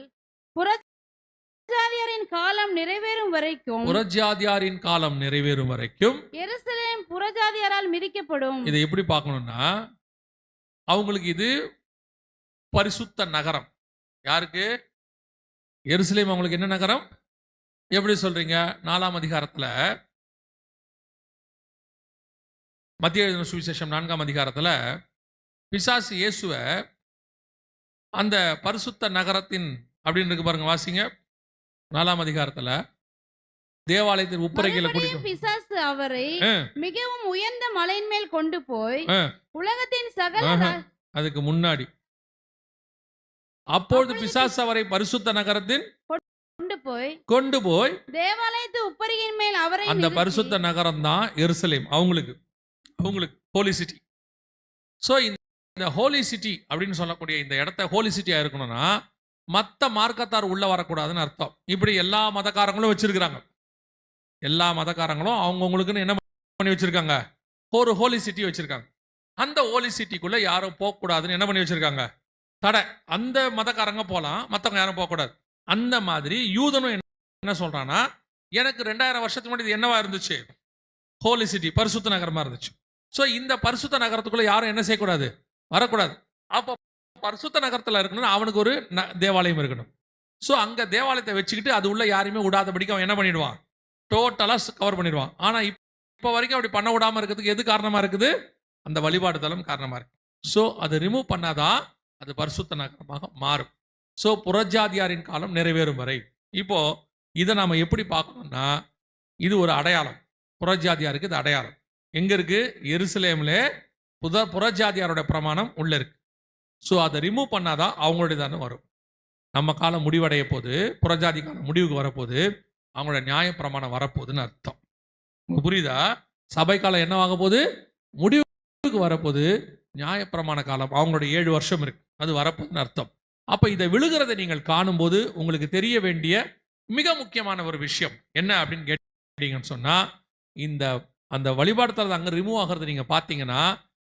புறஜாதியாரின் காலம் நிறைவேறும் வரைக்கும் எருசலேம் புறஜாதியாரால் மிதிக்கப்படும். இதை எப்படி பார்க்கணும்னா, அவங்களுக்கு இது பரிசுத்த நகரம். யாருக்கு? எருசலேம் அவங்களுக்கு என்ன நகரம்? எப்படி சொல்றீங்க? 4ஆம் அதிகாரத்துல, மத்திய எழுதின சுவிசேஷம் 4ஆம் அதிகாரத்துல பிசாசு இயேசுவை அந்த பரிசுத்த நகரத்தின் அப்படின்னு இருக்கு பாருங்க, வாசிங்க. 4ஆம் அதிகாரத்துல தேவாலயத்தின் உப்பரைகளை கூட்டிட்டு பிசாசு அவரை மிகவும் உயர்ந்த மலையின் மேல் கொண்டு போய் உலகத்தின் சகல. அதுக்கு முன்னாடி அப்பொழுது பிசாசு அவரை பரிசுத்த நகரத்தின் கொண்டு போய் தேவாலயத்து உப்பரியின் மேல் அவரை. அந்த பரிசுத்த நகரம் தான் எருசலேம். அவங்களுக்கு ஹோலி சிட்டி. ஸோ இந்த ஹோலி சிட்டி அப்படின்னு சொல்லக்கூடிய இந்த இடத்த ஹோலி சிட்டியா இருக்கணும்னா மற்ற மார்க்கத்தார் உள்ள வரக்கூடாதுன்னு அர்த்தம். இப்படி எல்லா மதக்காரங்களும் வச்சிருக்கிறாங்க. எல்லா மதக்காரங்களும் அவங்கவுங்களுக்குன்னு என்ன பண்ணி வச்சிருக்காங்க? ஒரு ஹோலி சிட்டி வச்சிருக்காங்க. அந்த ஹோலி சிட்டிக்குள்ள யாரும் போகக்கூடாதுன்னு என்ன பண்ணி வச்சிருக்காங்க? தடை. அந்த மதக்காரங்க போகலாம், மற்றவங்க யாரும் போகக்கூடாது. அந்த மாதிரி யூதனும் என்ன சொல்றான்னா, எனக்கு 2000 வருஷத்துக்கு முன்னாடி இது என்னவா இருந்துச்சு? ஹோலி சிட்டி, பரிசுத்த நகரமா இருந்துச்சு. ஸோ இந்த பரிசுத்த நகரத்துக்குள்ள யாரும் என்ன செய்யக்கூடாது? வரக்கூடாது. அப்போ பரிசுத்த நகரத்தில் இருக்கணும்னு அவனுக்கு ஒரு தேவாலயம் இருக்கணும். ஸோ அங்கே தேவாலயத்தை வச்சுக்கிட்டு அது உள்ள யாரையுமே விடாதபடிக்கு அவன் என்ன பண்ணிடுவான்? டோட்டலாக கவர் பண்ணிடுவான். ஆனால் இப்போ வரைக்கும் அப்படி பண்ண விடாமல் இருக்கிறதுக்கு எது காரணமாக இருக்குது? அந்த வழிபாடு தலம் காரணமாக இருக்கு. ஸோ அதை ரிமூவ் பண்ணாதான் அது பரிசுத்த நகரமாக மாறும். ஸோ புறஜாதியாரின் காலம் நிறைவேறும் வரை. இப்போ இதை நாம எப்படி பார்க்கணும்னா, இது ஒரு அடையாளம். புறஜாதியாருக்கு இது அடையாளம். எங்க இருக்கு? எருசலேம்ல புறஜாதியாரோட பிரமாணம் உள்ள இருக்கு. ஸோ அதை ரிமூவ் பண்ணாதான் அவங்களுடைய தானே வரும். நம்ம காலம் முடிவடைய போது, புறஜாதி காலம் முடிவுக்கு வரப்போது, அவங்களோட நியாய பிரமாணம் வரப்போகுதுன்னு அர்த்தம். உங்களுக்கு புரியுதா? சபை காலம் என்ன ஆக போகுது? முடிவுக்கு வரப்போது. நியாயப்பிரமாண காலம் அவங்களோட 7 வருஷம் இருக்கு, அது வரப்போகுதுன்னு அர்த்தம். அப்ப இதை விழுகிறதை நீங்கள் காணும்போது உங்களுக்கு தெரிய வேண்டிய மிக முக்கியமான ஒரு விஷயம் என்ன அப்படின்னு அப்படிங்கன்னு சொன்னா இந்த அந்த வழிபாடு தரது அங்கே ரிமூவ் ஆகிறது நீங்க பார்த்தீங்கன்னா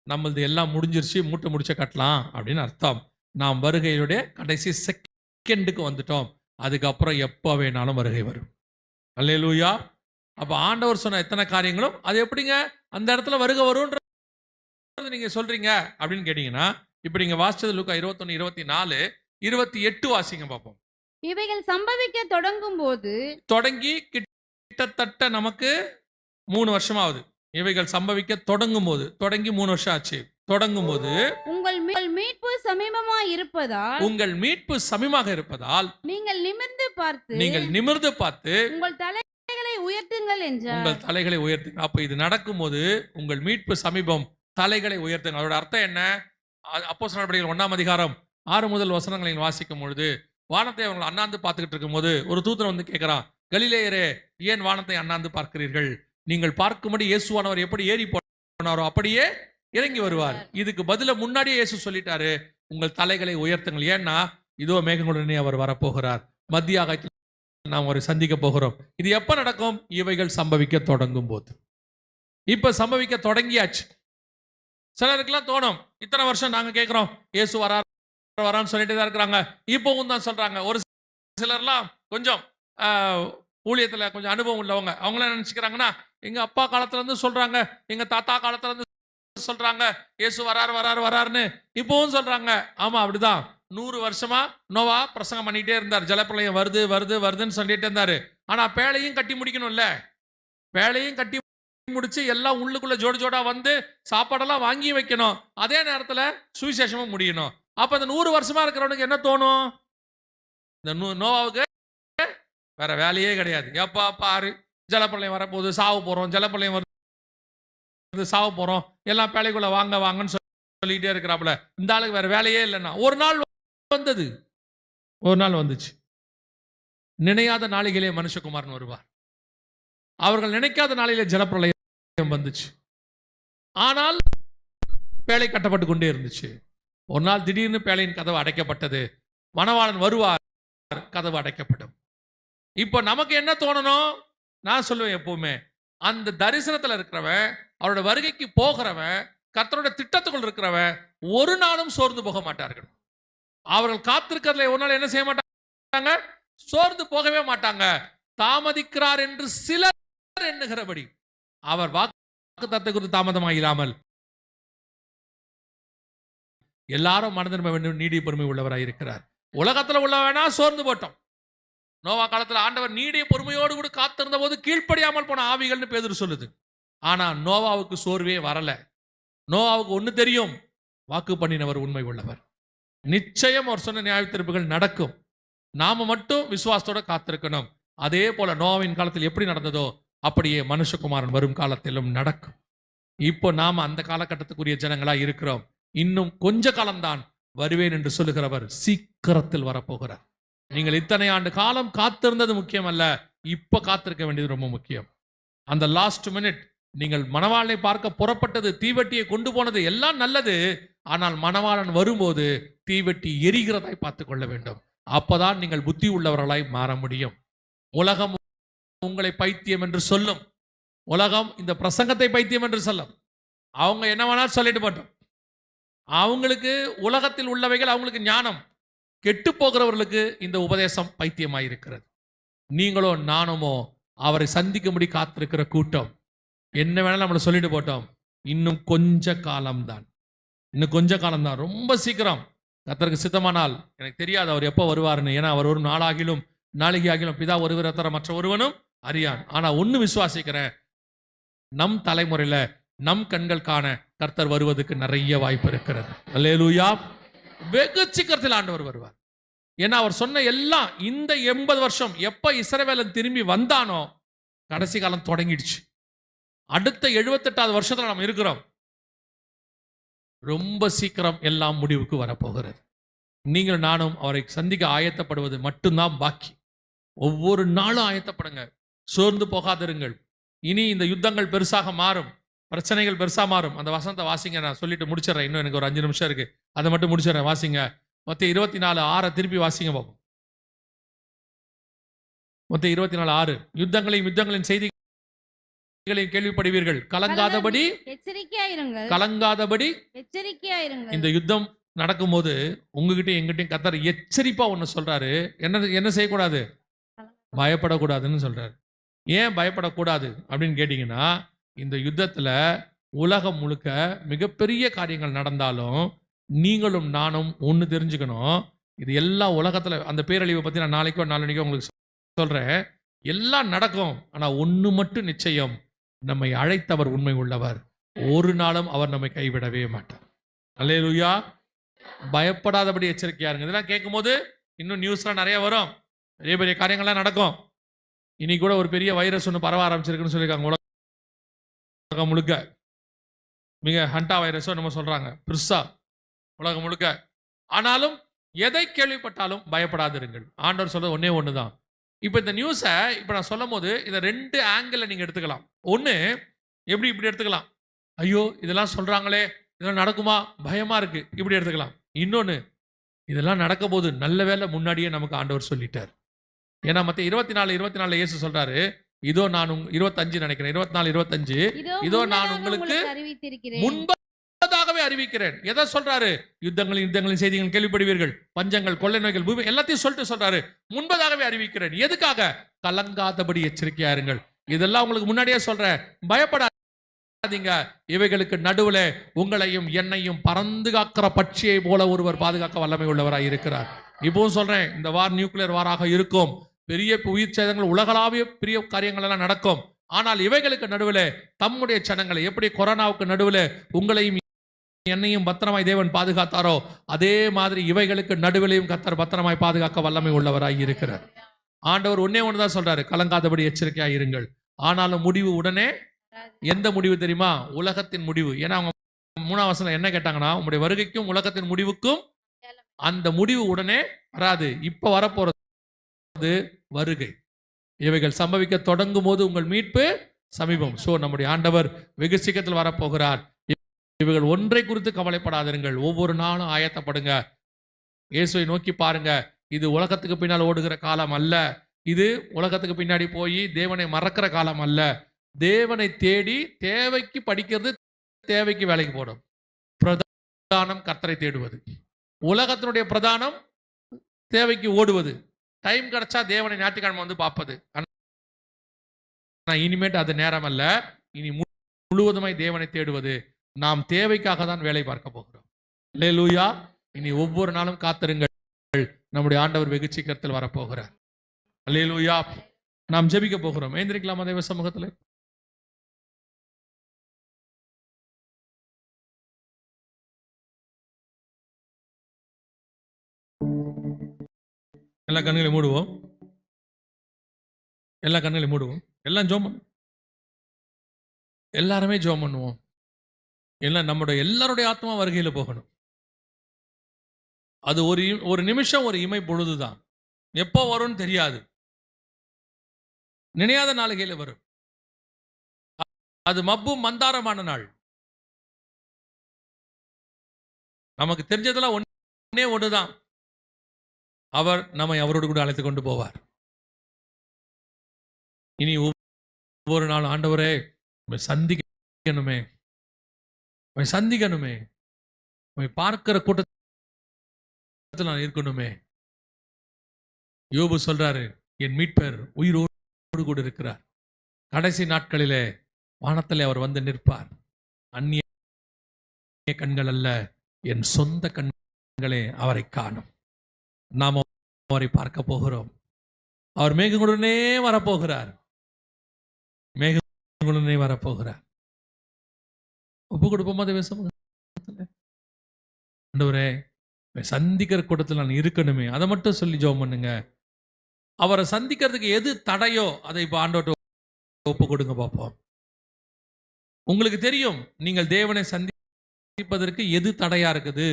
நம்மளது எல்லாம் முடிஞ்சிருச்சு, மூட்டை முடிச்ச கட்டலாம் அப்படின்னு அர்த்தம். நாம் வருகையுடைய கடைசி செகண்டுக்கு வந்துட்டோம். அதுக்கப்புறம் எப்போ வேணாலும் வருகை வரும். அல்லேலூயா. அப்போ ஆண்டவர் சொன்ன எத்தனை காரியங்களும் அது எப்படிங்க அந்த இடத்துல வருகை வரும்ன்றது நீங்க சொல்றீங்க அப்படின்னு கேட்டீங்கன்னா, இப்போ நீங்க வாசிச்சது லூக்கா 21, 24, 28 வாசிங்க பார்ப்போம். இவைகள் சம்பவிக்க தொடங்கும் போது தொடங்கி கிட்டத்தட்ட நமக்கு 3 வருஷம் ஆகுது. இவைகள் சம்பவிக்க தொடங்கும் போது, தொடங்கி 3 வருஷம் ஆச்சு. தொடங்கும் போது உங்கள் மீட்பு சமீபமாய் இருப்பதால் உங்கள் மீட்பு சமீபமாக இருப்பதால் நீங்கள் நிமிர்ந்து பார்த்து உங்கள் தலைகளை உயர்த்துங்கள் என்றார். உங்கள் தலைகளை உயர்த்துங்க. அப்ப இது நடக்கும்போது உங்கள் மீட்பு சமீபம், தலைகளை உயர்த்துங்க. அதோட அர்த்தம் என்ன? அப்போஸ்தலர் நடபடிகள் 1ஆம் அதிகாரம் 6 முதல் வசனங்களை வாசிக்கும் பொழுது வானத்தை அவங்க அண்ணாந்து பார்த்துக்கிட்டு இருக்கும்போது ஒரு தூதன் வந்து கேட்கிறான், கலிலேயரே ஏன் வானத்தை அண்ணாந்து பார்க்கிறீர்கள்? நீங்கள் பார்க்கும்படி இயேசுவானவர் எப்படி ஏறி போனாரோ அப்படியே இறங்கி வருவார். இதுக்கு பதில முன்னாடியே இயேசு சொல்லிட்டாரு, உங்கள் தலைகளை உயர்த்துங்கள். ஏன்னா இதோ மேகங்களுடனே அவர் வரப்போகிறார், மத்திய ஆகாயத்தில் நாம் அவரை சந்திக்க போகிறோம். இது எப்ப நடக்கும்? இவைகள் சம்பவிக்க தொடங்கும் போது. இப்ப சம்பவிக்க தொடங்கியாச்சு. சிலருக்குலாம் தோணும், இத்தனை வருஷம் நாங்க கேட்கிறோம் இயேசு வரான்னு சொல்லிட்டு தான் இருக்கிறாங்க, இப்பவும் தான் சொல்றாங்க. ஒரு சிலர்லாம் கொஞ்சம் ஊழியத்துல கொஞ்சம் அனுபவம் உள்ளவங்க, அவங்களாம் நினைச்சுக்கிறாங்கன்னா எங்க அப்பா காலத்துல இருந்து சொல்றாங்க, எங்க தாத்தா காலத்துல இருந்து சொல்றாங்க இயேசு வராருன்னு இப்பவும் சொல்றாங்க. ஆமா அப்படிதான். 100 வருஷமா நோவா பிரசங்கம் பண்ணிட்டே இருந்தார், ஜலப்பிரளயம் வருதுன்னு சொல்லிட்டு இருந்தாரு. ஆனா பேழையும் கட்டி முடிக்கணும்ல, பேழையும் கட்டி முடிச்சு எல்லாம் உள்ளுக்குள்ள ஜோடா வந்து சாப்பாடெல்லாம் வாங்கி வைக்கணும். அதே நேரத்துல சுவிசேஷமும் முடியணும். அப்ப இந்த 100 வருஷமா இருக்கிறவனுக்கு என்ன தோணும்? இந்த நோவாவுக்கு வேற வேலையே கிடையாது. எப்பா பாரு ஜலப்பிரளயம் வரப்போகுது, சாவு போறோம், ஜலப்பிரளயம் வருது, சாவு போறோம், எல்லாம் பேழைக்குள்ள வாங்கன்னு சொல்லிட்டே இருக்கிறாப்புல. இந்த ஆளுக்கு வேற வேலையே இல்லைன்னா ஒரு நாள் வந்துச்சு. நினையாத நாளிகளே மனுஷகுமாரன் வருவார். அவர்கள் நினைக்காத நாளிலே ஜலப்பிரளயம் வந்துச்சு. ஆனால் பேழை கட்டப்பட்டு கொண்டே இருந்துச்சு. ஒரு நாள் திடீர்னு பேழையின் கதவு அடைக்கப்பட்டது. மணவாளன் வருவார், கதவு அடைக்கப்படும். இப்போ நமக்கு என்ன தோணணும்? நான் சொல்லுவேன் எப்பவுமே, அந்த தரிசனத்தில் இருக்கிறவன், அவரோட வருகைக்கு போகிறவன், கர்த்தரோட திட்டத்துக்குள் இருக்கிறவன் ஒரு நாளும் சோர்ந்து போக மாட்டார்கள். அவர்கள் காத்திருக்கிறதுல ஒரு நாள் என்ன செய்ய மாட்டாங்க? சோர்ந்து போகவே மாட்டாங்க. தாமதிக்கிறார் என்று சிலர் எண்ணுகிறபடி அவர் வாக்குத்தத்தத்தை குறித்து தாமதமாயிராமல் எல்லாரும் மனதிரும்ப வேண்டும், நீடிய பொறுமை உள்ளவராய் இருக்கிறார். உலகத்துல உள்ளவனா சோர்ந்து போட்டோம். நோவா காலத்துல ஆண்டவர் நீடிய பொறுமையோடு கூட காத்திருந்த போது கீழ்ப்படியாமல் போன ஆவிகள்னு பேதுரு சொல்லுது. ஆனா நோவாவுக்கு சோர்வே வரல. நோவாவுக்கு ஒண்ணு தெரியும், வாக்கு பண்ணினவர் உண்மை உள்ளவர். நிச்சயம் அவர் சொன்ன நியாயத்தீர்ப்புகள் நடக்கும். நாம மட்டும் விசுவாசத்தோட காத்திருக்கணும். அதே போல நோவாவின் காலத்தில் எப்படி நடந்ததோ அப்படியே மனுஷகுமாரன் வரும் காலத்திலும் நடக்கும். இப்போ நாம அந்த காலகட்டத்துக்குரிய ஜனங்களா இருக்கிறோம். இன்னும் கொஞ்ச காலம்தான், வருவேன் என்று சொல்லுகிறவர் சீக்கிரத்தில் வரப்போகிறார். நீங்கள் இத்தனை ஆண்டு காலம் காத்திருந்தது முக்கியம் அல்ல, இப்ப காத்திருக்க வேண்டியது ரொம்ப முக்கியம். அந்த லாஸ்ட் மினிட் நீங்கள் மணவாளனை பார்க்க புறப்பட்டது, தீவெட்டியை கொண்டு போனது எல்லாம் நல்லது. ஆனால் மணவாளன் வரும்போது தீவெட்டி எரிகிறதாய் பார்த்து கொள்ள வேண்டும். அப்பதான் நீங்கள் புத்தி உள்ளவர்களாய் மாற முடியும். உலகம் உங்களை பைத்தியம் என்று சொல்லும், உலகம் இந்த பிரசங்கத்தை பைத்தியம் என்று சொல்லும். அவங்க என்ன வேணாலும் சொல்லிட்டு போட்டோம். அவங்களுக்கு உலகத்தில் உள்ளவைகள் அவங்களுக்கு ஞானம். கெட்டு போகிறவர்களுக்கு இந்த உபதேசம் பைத்தியமாயிருக்கிறது. நீங்களோ நானுமோ அவரை சந்திக்கும்படி காத்திருக்கிற கூட்டம். என்ன வேணாலும் நம்மளை சொல்லிட்டு போட்டோம். இன்னும் கொஞ்ச காலம்தான், ரொம்ப சீக்கிரம். கர்த்தருக்கு சித்தமானால், எனக்கு தெரியாது அவர் எப்போ வருவாருன்னு. ஏன்னா அவர் ஒரு நாளாகிலும் நாளிகை ஆகிலும் பிதா ஒருவரை தவிர மற்ற ஒருவனும் அறியான். ஆனா ஒன்னு விசுவாசிக்கிறேன், நம் தலைமுறையில நம் கண்கள் காண கர்த்தர் வருவதற்கு நிறைய வாய்ப்பு இருக்கிறது. அல்லேலூயா. வெகு சீக்கிரத்தில் ஆண்டவர் வருவார். ஏன்னா அவர் சொன்ன எல்லாம் இந்த 80 வருஷம் எப்ப இஸ்ரவேலன் திரும்பி வந்தானோ கடைசி காலம் தொடங்கிடுச்சு. அடுத்த 78வது வருஷத்துல நம்ம இருக்கிறோம். ரொம்ப சீக்கிரம் எல்லாம் முடிவுக்கு வரப்போகிறது. நீங்கள் நானும் அவரை சந்திக்க ஆயத்தப்படுவது மட்டும்தான் பாக்கி. ஒவ்வொரு நாளும் ஆயத்தப்படுங்க, சோர்ந்து போகாதிருங்கள். இனி இந்த யுத்தங்கள் பெருசாக மாறும், பிரச்சனைகள் பெருசா மாறும். அந்த வசனத்தை வாசிங்க, நான் சொல்லிட்டு முடிச்சிடறேன். இன்னும் எனக்கு ஒரு 5 நிமிஷம் இருக்கு, அதை மட்டும் முடிச்சிடறேன். வாசிங்க மத்தேயு 24:6 திருப்பி வாசிங்க பாப்போம். மத்தேயு 24:6 யுத்தங்களின் செய்தி கேள்விப்படுவீர்கள், கலங்காதபடி எச்சரிக்கையாயிருங்கள் கலங்காதபடி. எச்சரிக்கையாயிருங்கள். இந்த யுத்தம் நடக்கும்போது உங்ககிட்டயும் எங்கிட்டையும் கர்த்தர் எச்சரிப்பா ஒண்ணு சொல்றாரு. என்ன செய்யக்கூடாது? பயப்படக்கூடாதுன்னு சொல்றாரு. ஏன் பயப்படக்கூடாது அப்படின்னு கேட்டீங்கன்னா, இந்த யுத்தத்துல உலகம் முழுக்க மிகப்பெரிய காரியங்கள் நடந்தாலும் நீங்களும் நானும் ஒன்று தெரிஞ்சுக்கணும். இது எல்லா உலகத்துல அந்த பேரழிவை பத்தி நான் நாளைக்கோ நாளன்னைக்கோ உங்களுக்கு சொல்றேன். எல்லாம் நடக்கும். ஆனா ஒண்ணு மட்டும் நிச்சயம், நம்மை அழைத்தவர் உண்மை உள்ளவர். ஒரு நாளும் அவர் நம்மை கைவிடவே மாட்டார். அல்லேலூயா. பயப்படாதபடி எச்சரிக்கையா இருங்க. இதெல்லாம் கேட்கும்போது இன்னும் நியூஸ்லாம் நிறைய வரும், பெரிய பெரிய காரியங்கள்லாம் நடக்கும். இன்னைக்கு கூட ஒரு பெரிய வைரஸ் ஒன்று பரவ ஆரம்பிச்சிருக்குன்னு சொல்லியிருக்காங்க உலகம் முழுக்க. மிக ஹண்டா வைரஸோ நம்ம சொல்றாங்க, பெருசா உலகம் முழுக்க. ஆனாலும் எதை கேள்விப்பட்டாலும் பயப்படாதிருங்கள். ஆண்டவர் சொல்றது ஒன்னே ஒண்ணுதான். இப்போ இந்த நியூஸை இப்போ நான் சொல்லும் போது இதை 2 ஆங்கிள் நீங்க எடுத்துக்கலாம். ஒன்று இப்படி எடுத்துக்கலாம், ஐயோ இதெல்லாம் சொல்றாங்களே, இதெல்லாம் நடக்குமா, பயமா இருக்கு, இப்படி எடுத்துக்கலாம். இன்னொன்று, இதெல்லாம் நடக்க போது நல்ல வேளை முன்னாடியே நமக்கு ஆண்டவர் சொல்லிட்டார். ஏன்னா மத்த 24 இயேசு சொல்றாரு, இதோ நான் 25 நினைக்கிறேன், 24 இதோ நான் உங்களுக்கு முன்பதாகவே அறிவிக்கிறேன். எதை சொல்றாரு? யுத்தங்களின் செய்திகள் கேள்விப்படுவீர்கள், பஞ்சங்கள், கொள்ளை நோய்கள், பூமி எல்லாத்தையும் சொல்லிட்டு சொல்றாரு, முன்பதாகவே அறிவிக்கிறேன். எதுக்காக? கலங்காதபடி எச்சரிக்கையா இருங்கள். இதெல்லாம் உங்களுக்கு முன்னாடியே சொல்றேன், பயப்படாதீங்க. இவைகளுக்கு நடுவுல உங்களையும் என்னையும் பறந்து காக்கிற பட்சியை போல ஒருவர் பாதுகாக்க வல்லமை உள்ளவராய் இருக்கிறார். இப்பவும் சொல்றேன், இந்த வார் நியூக்ளியர் வாராக இருக்கும், பெரிய உயிர் சேதங்கள், உலகளாவிய பெரிய காரியங்கள் எல்லாம் நடக்கும். ஆனால் இவைகளுக்கு நடுவில் தம்முடைய ஜனங்களை எப்படி கொரோனாவுக்கு நடுவில் உங்களையும் என்னையும் பத்திரமாய் தேவன் பாதுகாத்தாரோ, அதே மாதிரி இவைகளுக்கு நடுவிலையும் கர்த்தர் பத்திரமாய் பாதுகாக்க வல்லமை உள்ளவராய் இருக்கிறார். ஆண்டவர் ஒன்னே ஒண்ணுதான் சொல்றாரு, கலங்காதபடி எச்சரிக்கையா இருங்கள். ஆனாலும் முடிவு உடனே. எந்த முடிவு தெரியுமா? உலகத்தின் முடிவு. ஏன்னா அவங்க 3ஆம் வசனம் என்ன கேட்டாங்கன்னா, உங்களுடைய வருகைக்கும் உலகத்தின் முடிவுக்கும் அந்த முடிவு உடனே வராது, இப்ப வரப்போறது வருகை. இவைகள் சம்பவிக்க தொடங்கும் போது உங்கள் மீட்பு சமீபம். சோ நம்முடைய ஆண்டவர் வெகு சீக்கிரத்தில் வரப்போகிறார். இவைகள் ஒன்றை குறித்து கவலைப்படாதிருங்கள், ஒவ்வொரு நாளும் ஆயத்தப்படுங்க, இயேசுவை நோக்கி பாருங்க. இது உலகத்துக்கு பின்னால் ஓடுகிற காலம் அல்ல, இது உலகத்துக்கு பின்னாடி போய் தேவனை மறக்கிற காலம் அல்ல. தேவனை தேடி தேவைக்கு படிக்கிறது, தேவைக்கு வேலைக்கு போடும். பிரதானம் கர்த்தரை தேடுவது. உலகத்தினுடைய பிரதானம் தேவைக்கு ஓடுவது. டைம் கிடைச்சா தேவனை ஞாயிற்றுக்கிழமை வந்து பார்ப்பது. இனிமேட்டு அது நேரம் அல்ல, இனி முழுவதுமாய் தேவனை தேடுவது. நாம் தேவைக்காக தான் வேலை பார்க்க போகிறோம். அல்லேலூயா. இனி ஒவ்வொரு நாளும் காத்திருங்கள், நம்முடைய ஆண்டவர் வெகு சீக்கிரத்தில் வரப்போகிறார். அல்லேலூயா. நாம் ஜெபிக்க போகிறோம். எழுந்திருக்கலாமா தேவ சமூகத்தில்? எல்லா கண்களையும் மூடுவோம், எல்லா கண்களையும் மூடுவோம். எல்லாம் ஜெபம் பண்ணுவோம், எல்லாருமே ஜெபம் பண்ணுவோம். எல்லாம் நம்முடைய எல்லாருடைய ஆத்மா வருகையில போகணும். அது ஒரு நிமிஷம், ஒரு இமை பொழுதுதான். எப்போ வரும்னு தெரியாது, நினையாத நாளிகையில வரும். அது மப்பும் மந்தாரமான நாள். நமக்கு தெரிஞ்சதெல்லாம் ஒன்னே ஒண்ணுதான், அவர் நம்மை அவரோடு கூட அழைத்து கொண்டு போவார். இனி ஒவ்வொரு நாள் ஆண்டவரே சந்திக்கணுமே, சந்திக்கணுமே, பார்க்கிற கூட்டத்தில் நான் இருக்கணுமே. யோபு சொல்றாரு, என் மீட்பர் உயிரோடு கூட இருக்கிறார். கடைசி நாட்களிலே வானத்திலே அவர் வந்து நிற்பார். அந்நிய கண்கள் அல்ல, என் சொந்த கண்களே அவரை காணும். நாம் அவரை பார்க்க போகிறோம். அவர் மேகங்களுடனே வரப்போகிறார், மேகங்களுடனே வரப்போகிறார். ஒப்பு கொடுப்போமா தேவ சமூகத்தில்? ஆண்டவரே சந்திக்கிற கூட்டத்தில் நான் இருக்கணுமே, அதை மட்டும் சொல்லி ஜெபம் பண்ணுங்க. அவரை சந்திக்கிறதுக்கு எது தடையோ அதை இப்போ ஆண்டவர்கிட்ட ஒப்பு கொடுங்க பார்ப்போம். உங்களுக்கு தெரியும், நீங்கள் தேவனை சந்திப்பதற்கு எது தடையா இருக்குது.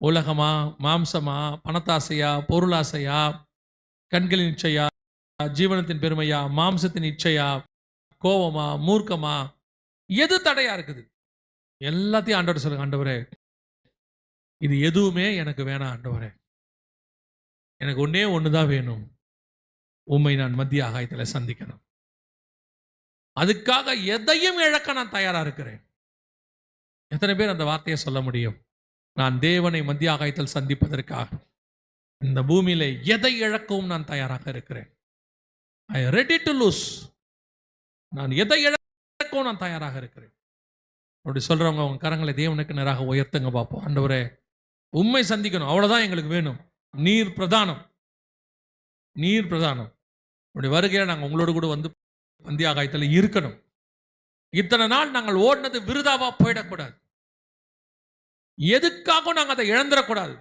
உலகமா, மாம்சமா, பணத்தாசையா, பொருளாசையா, கண்களின் இச்சையா, ஜீவனத்தின் பெருமையா, மாம்சத்தின் இச்சையா, கோபமா, மூர்க்கமா, எது தடையா இருக்குது? எல்லாத்தையும் ஆண்டவர் சொல்லுங்க, ஆண்டவரே இது எதுவுமே எனக்கு வேணாம் ஆண்டவரே, எனக்கு ஒன்னே ஒண்ணுதான் வேணும், உம்மை நான் மத்திய ஆகாயத்தில் சந்திக்கணும். அதுக்காக எதையும் இழக்க நான் தயாரா இருக்கிறேன். எத்தனை பேர் அந்த வார்த்தையை சொல்ல முடியும்? நான் தேவனை மத்திய ஆகாயத்தில் சந்திப்பதற்காக இந்த பூமியில எதை இழக்கவும் நான் தயாராக இருக்கிறேன். ஐ ரெடி டு லூஸ். நான் எதை இழக்கவும் நான் தயாராக இருக்கிறேன். அப்படி சொல்றவங்க உங்க கரங்களை தேவனுக்கு நேராக உயர்த்துங்க பார்ப்போம். ஆண்டவரே, உண்மை சந்திக்கணும், அவ்வளவுதான் எங்களுக்கு வேணும். நீர் பிரதானம், நீர் பிரதானம். அப்படி வருகையில நாங்கள் உங்களோடு கூட வந்து மத்திய ஆகாயத்தில் இருக்கணும். இத்தனை நாள் நாங்கள் ஓடினது விருதாவா போயிடக்கூடாது. எதுக்காகவும் நாங்கள் அதை இழந்துடக்கூடாது.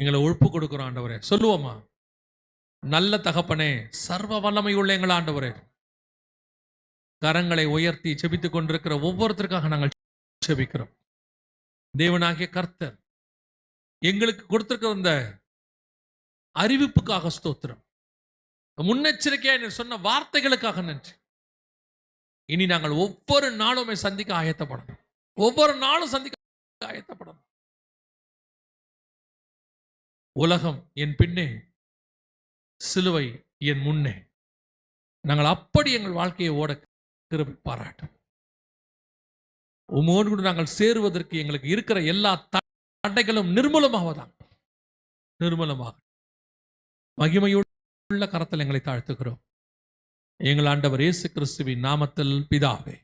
எங்களை ஒழுப்பு கொடுக்கிறோம் ஆண்டவரே. சொல்லுவோமா? நல்ல தகப்பனே, சர்வ வல்லமை உள்ள எங்கள் ஆண்டவரே, கரங்களை உயர்த்தி செபித்துக் கொண்டிருக்கிற ஒவ்வொருத்தருக்காக நாங்கள் செபிக்கிறோம். தேவனாகிய கர்த்தர் எங்களுக்கு கொடுத்திருக்கிற இந்த அறிவிப்புக்காக ஸ்தோத்திரம். முன்னெச்சரிக்கையா சொன்ன வார்த்தைகளுக்காக நன்றி. இனி நாங்கள் ஒவ்வொரு நாளுமே சந்திக்க ஆயத்தப்படணும். ஒவ்வொரு நாளும் சந்திக்க ஆயத்தப்படணும். உலகம் என் பின்னே, சிலுவை என் முன்னே. நாங்கள் அப்படி எங்கள் வாழ்க்கையை ஓட கிருபை பாராட்டும். உமோடு கூட நாங்கள் சேருவதற்கு எங்களுக்கு இருக்கிற எல்லா தடைகளும் நிர்மூலமாவதான், நிர்மூலமாக மகிமையுள்ள கரத்தில் எங்களை தாழ்த்துகிறோம். எங்கள் ஆண்டவர் இயேசு கிறிஸ்துவின் நாமத்தில் பிதாவே.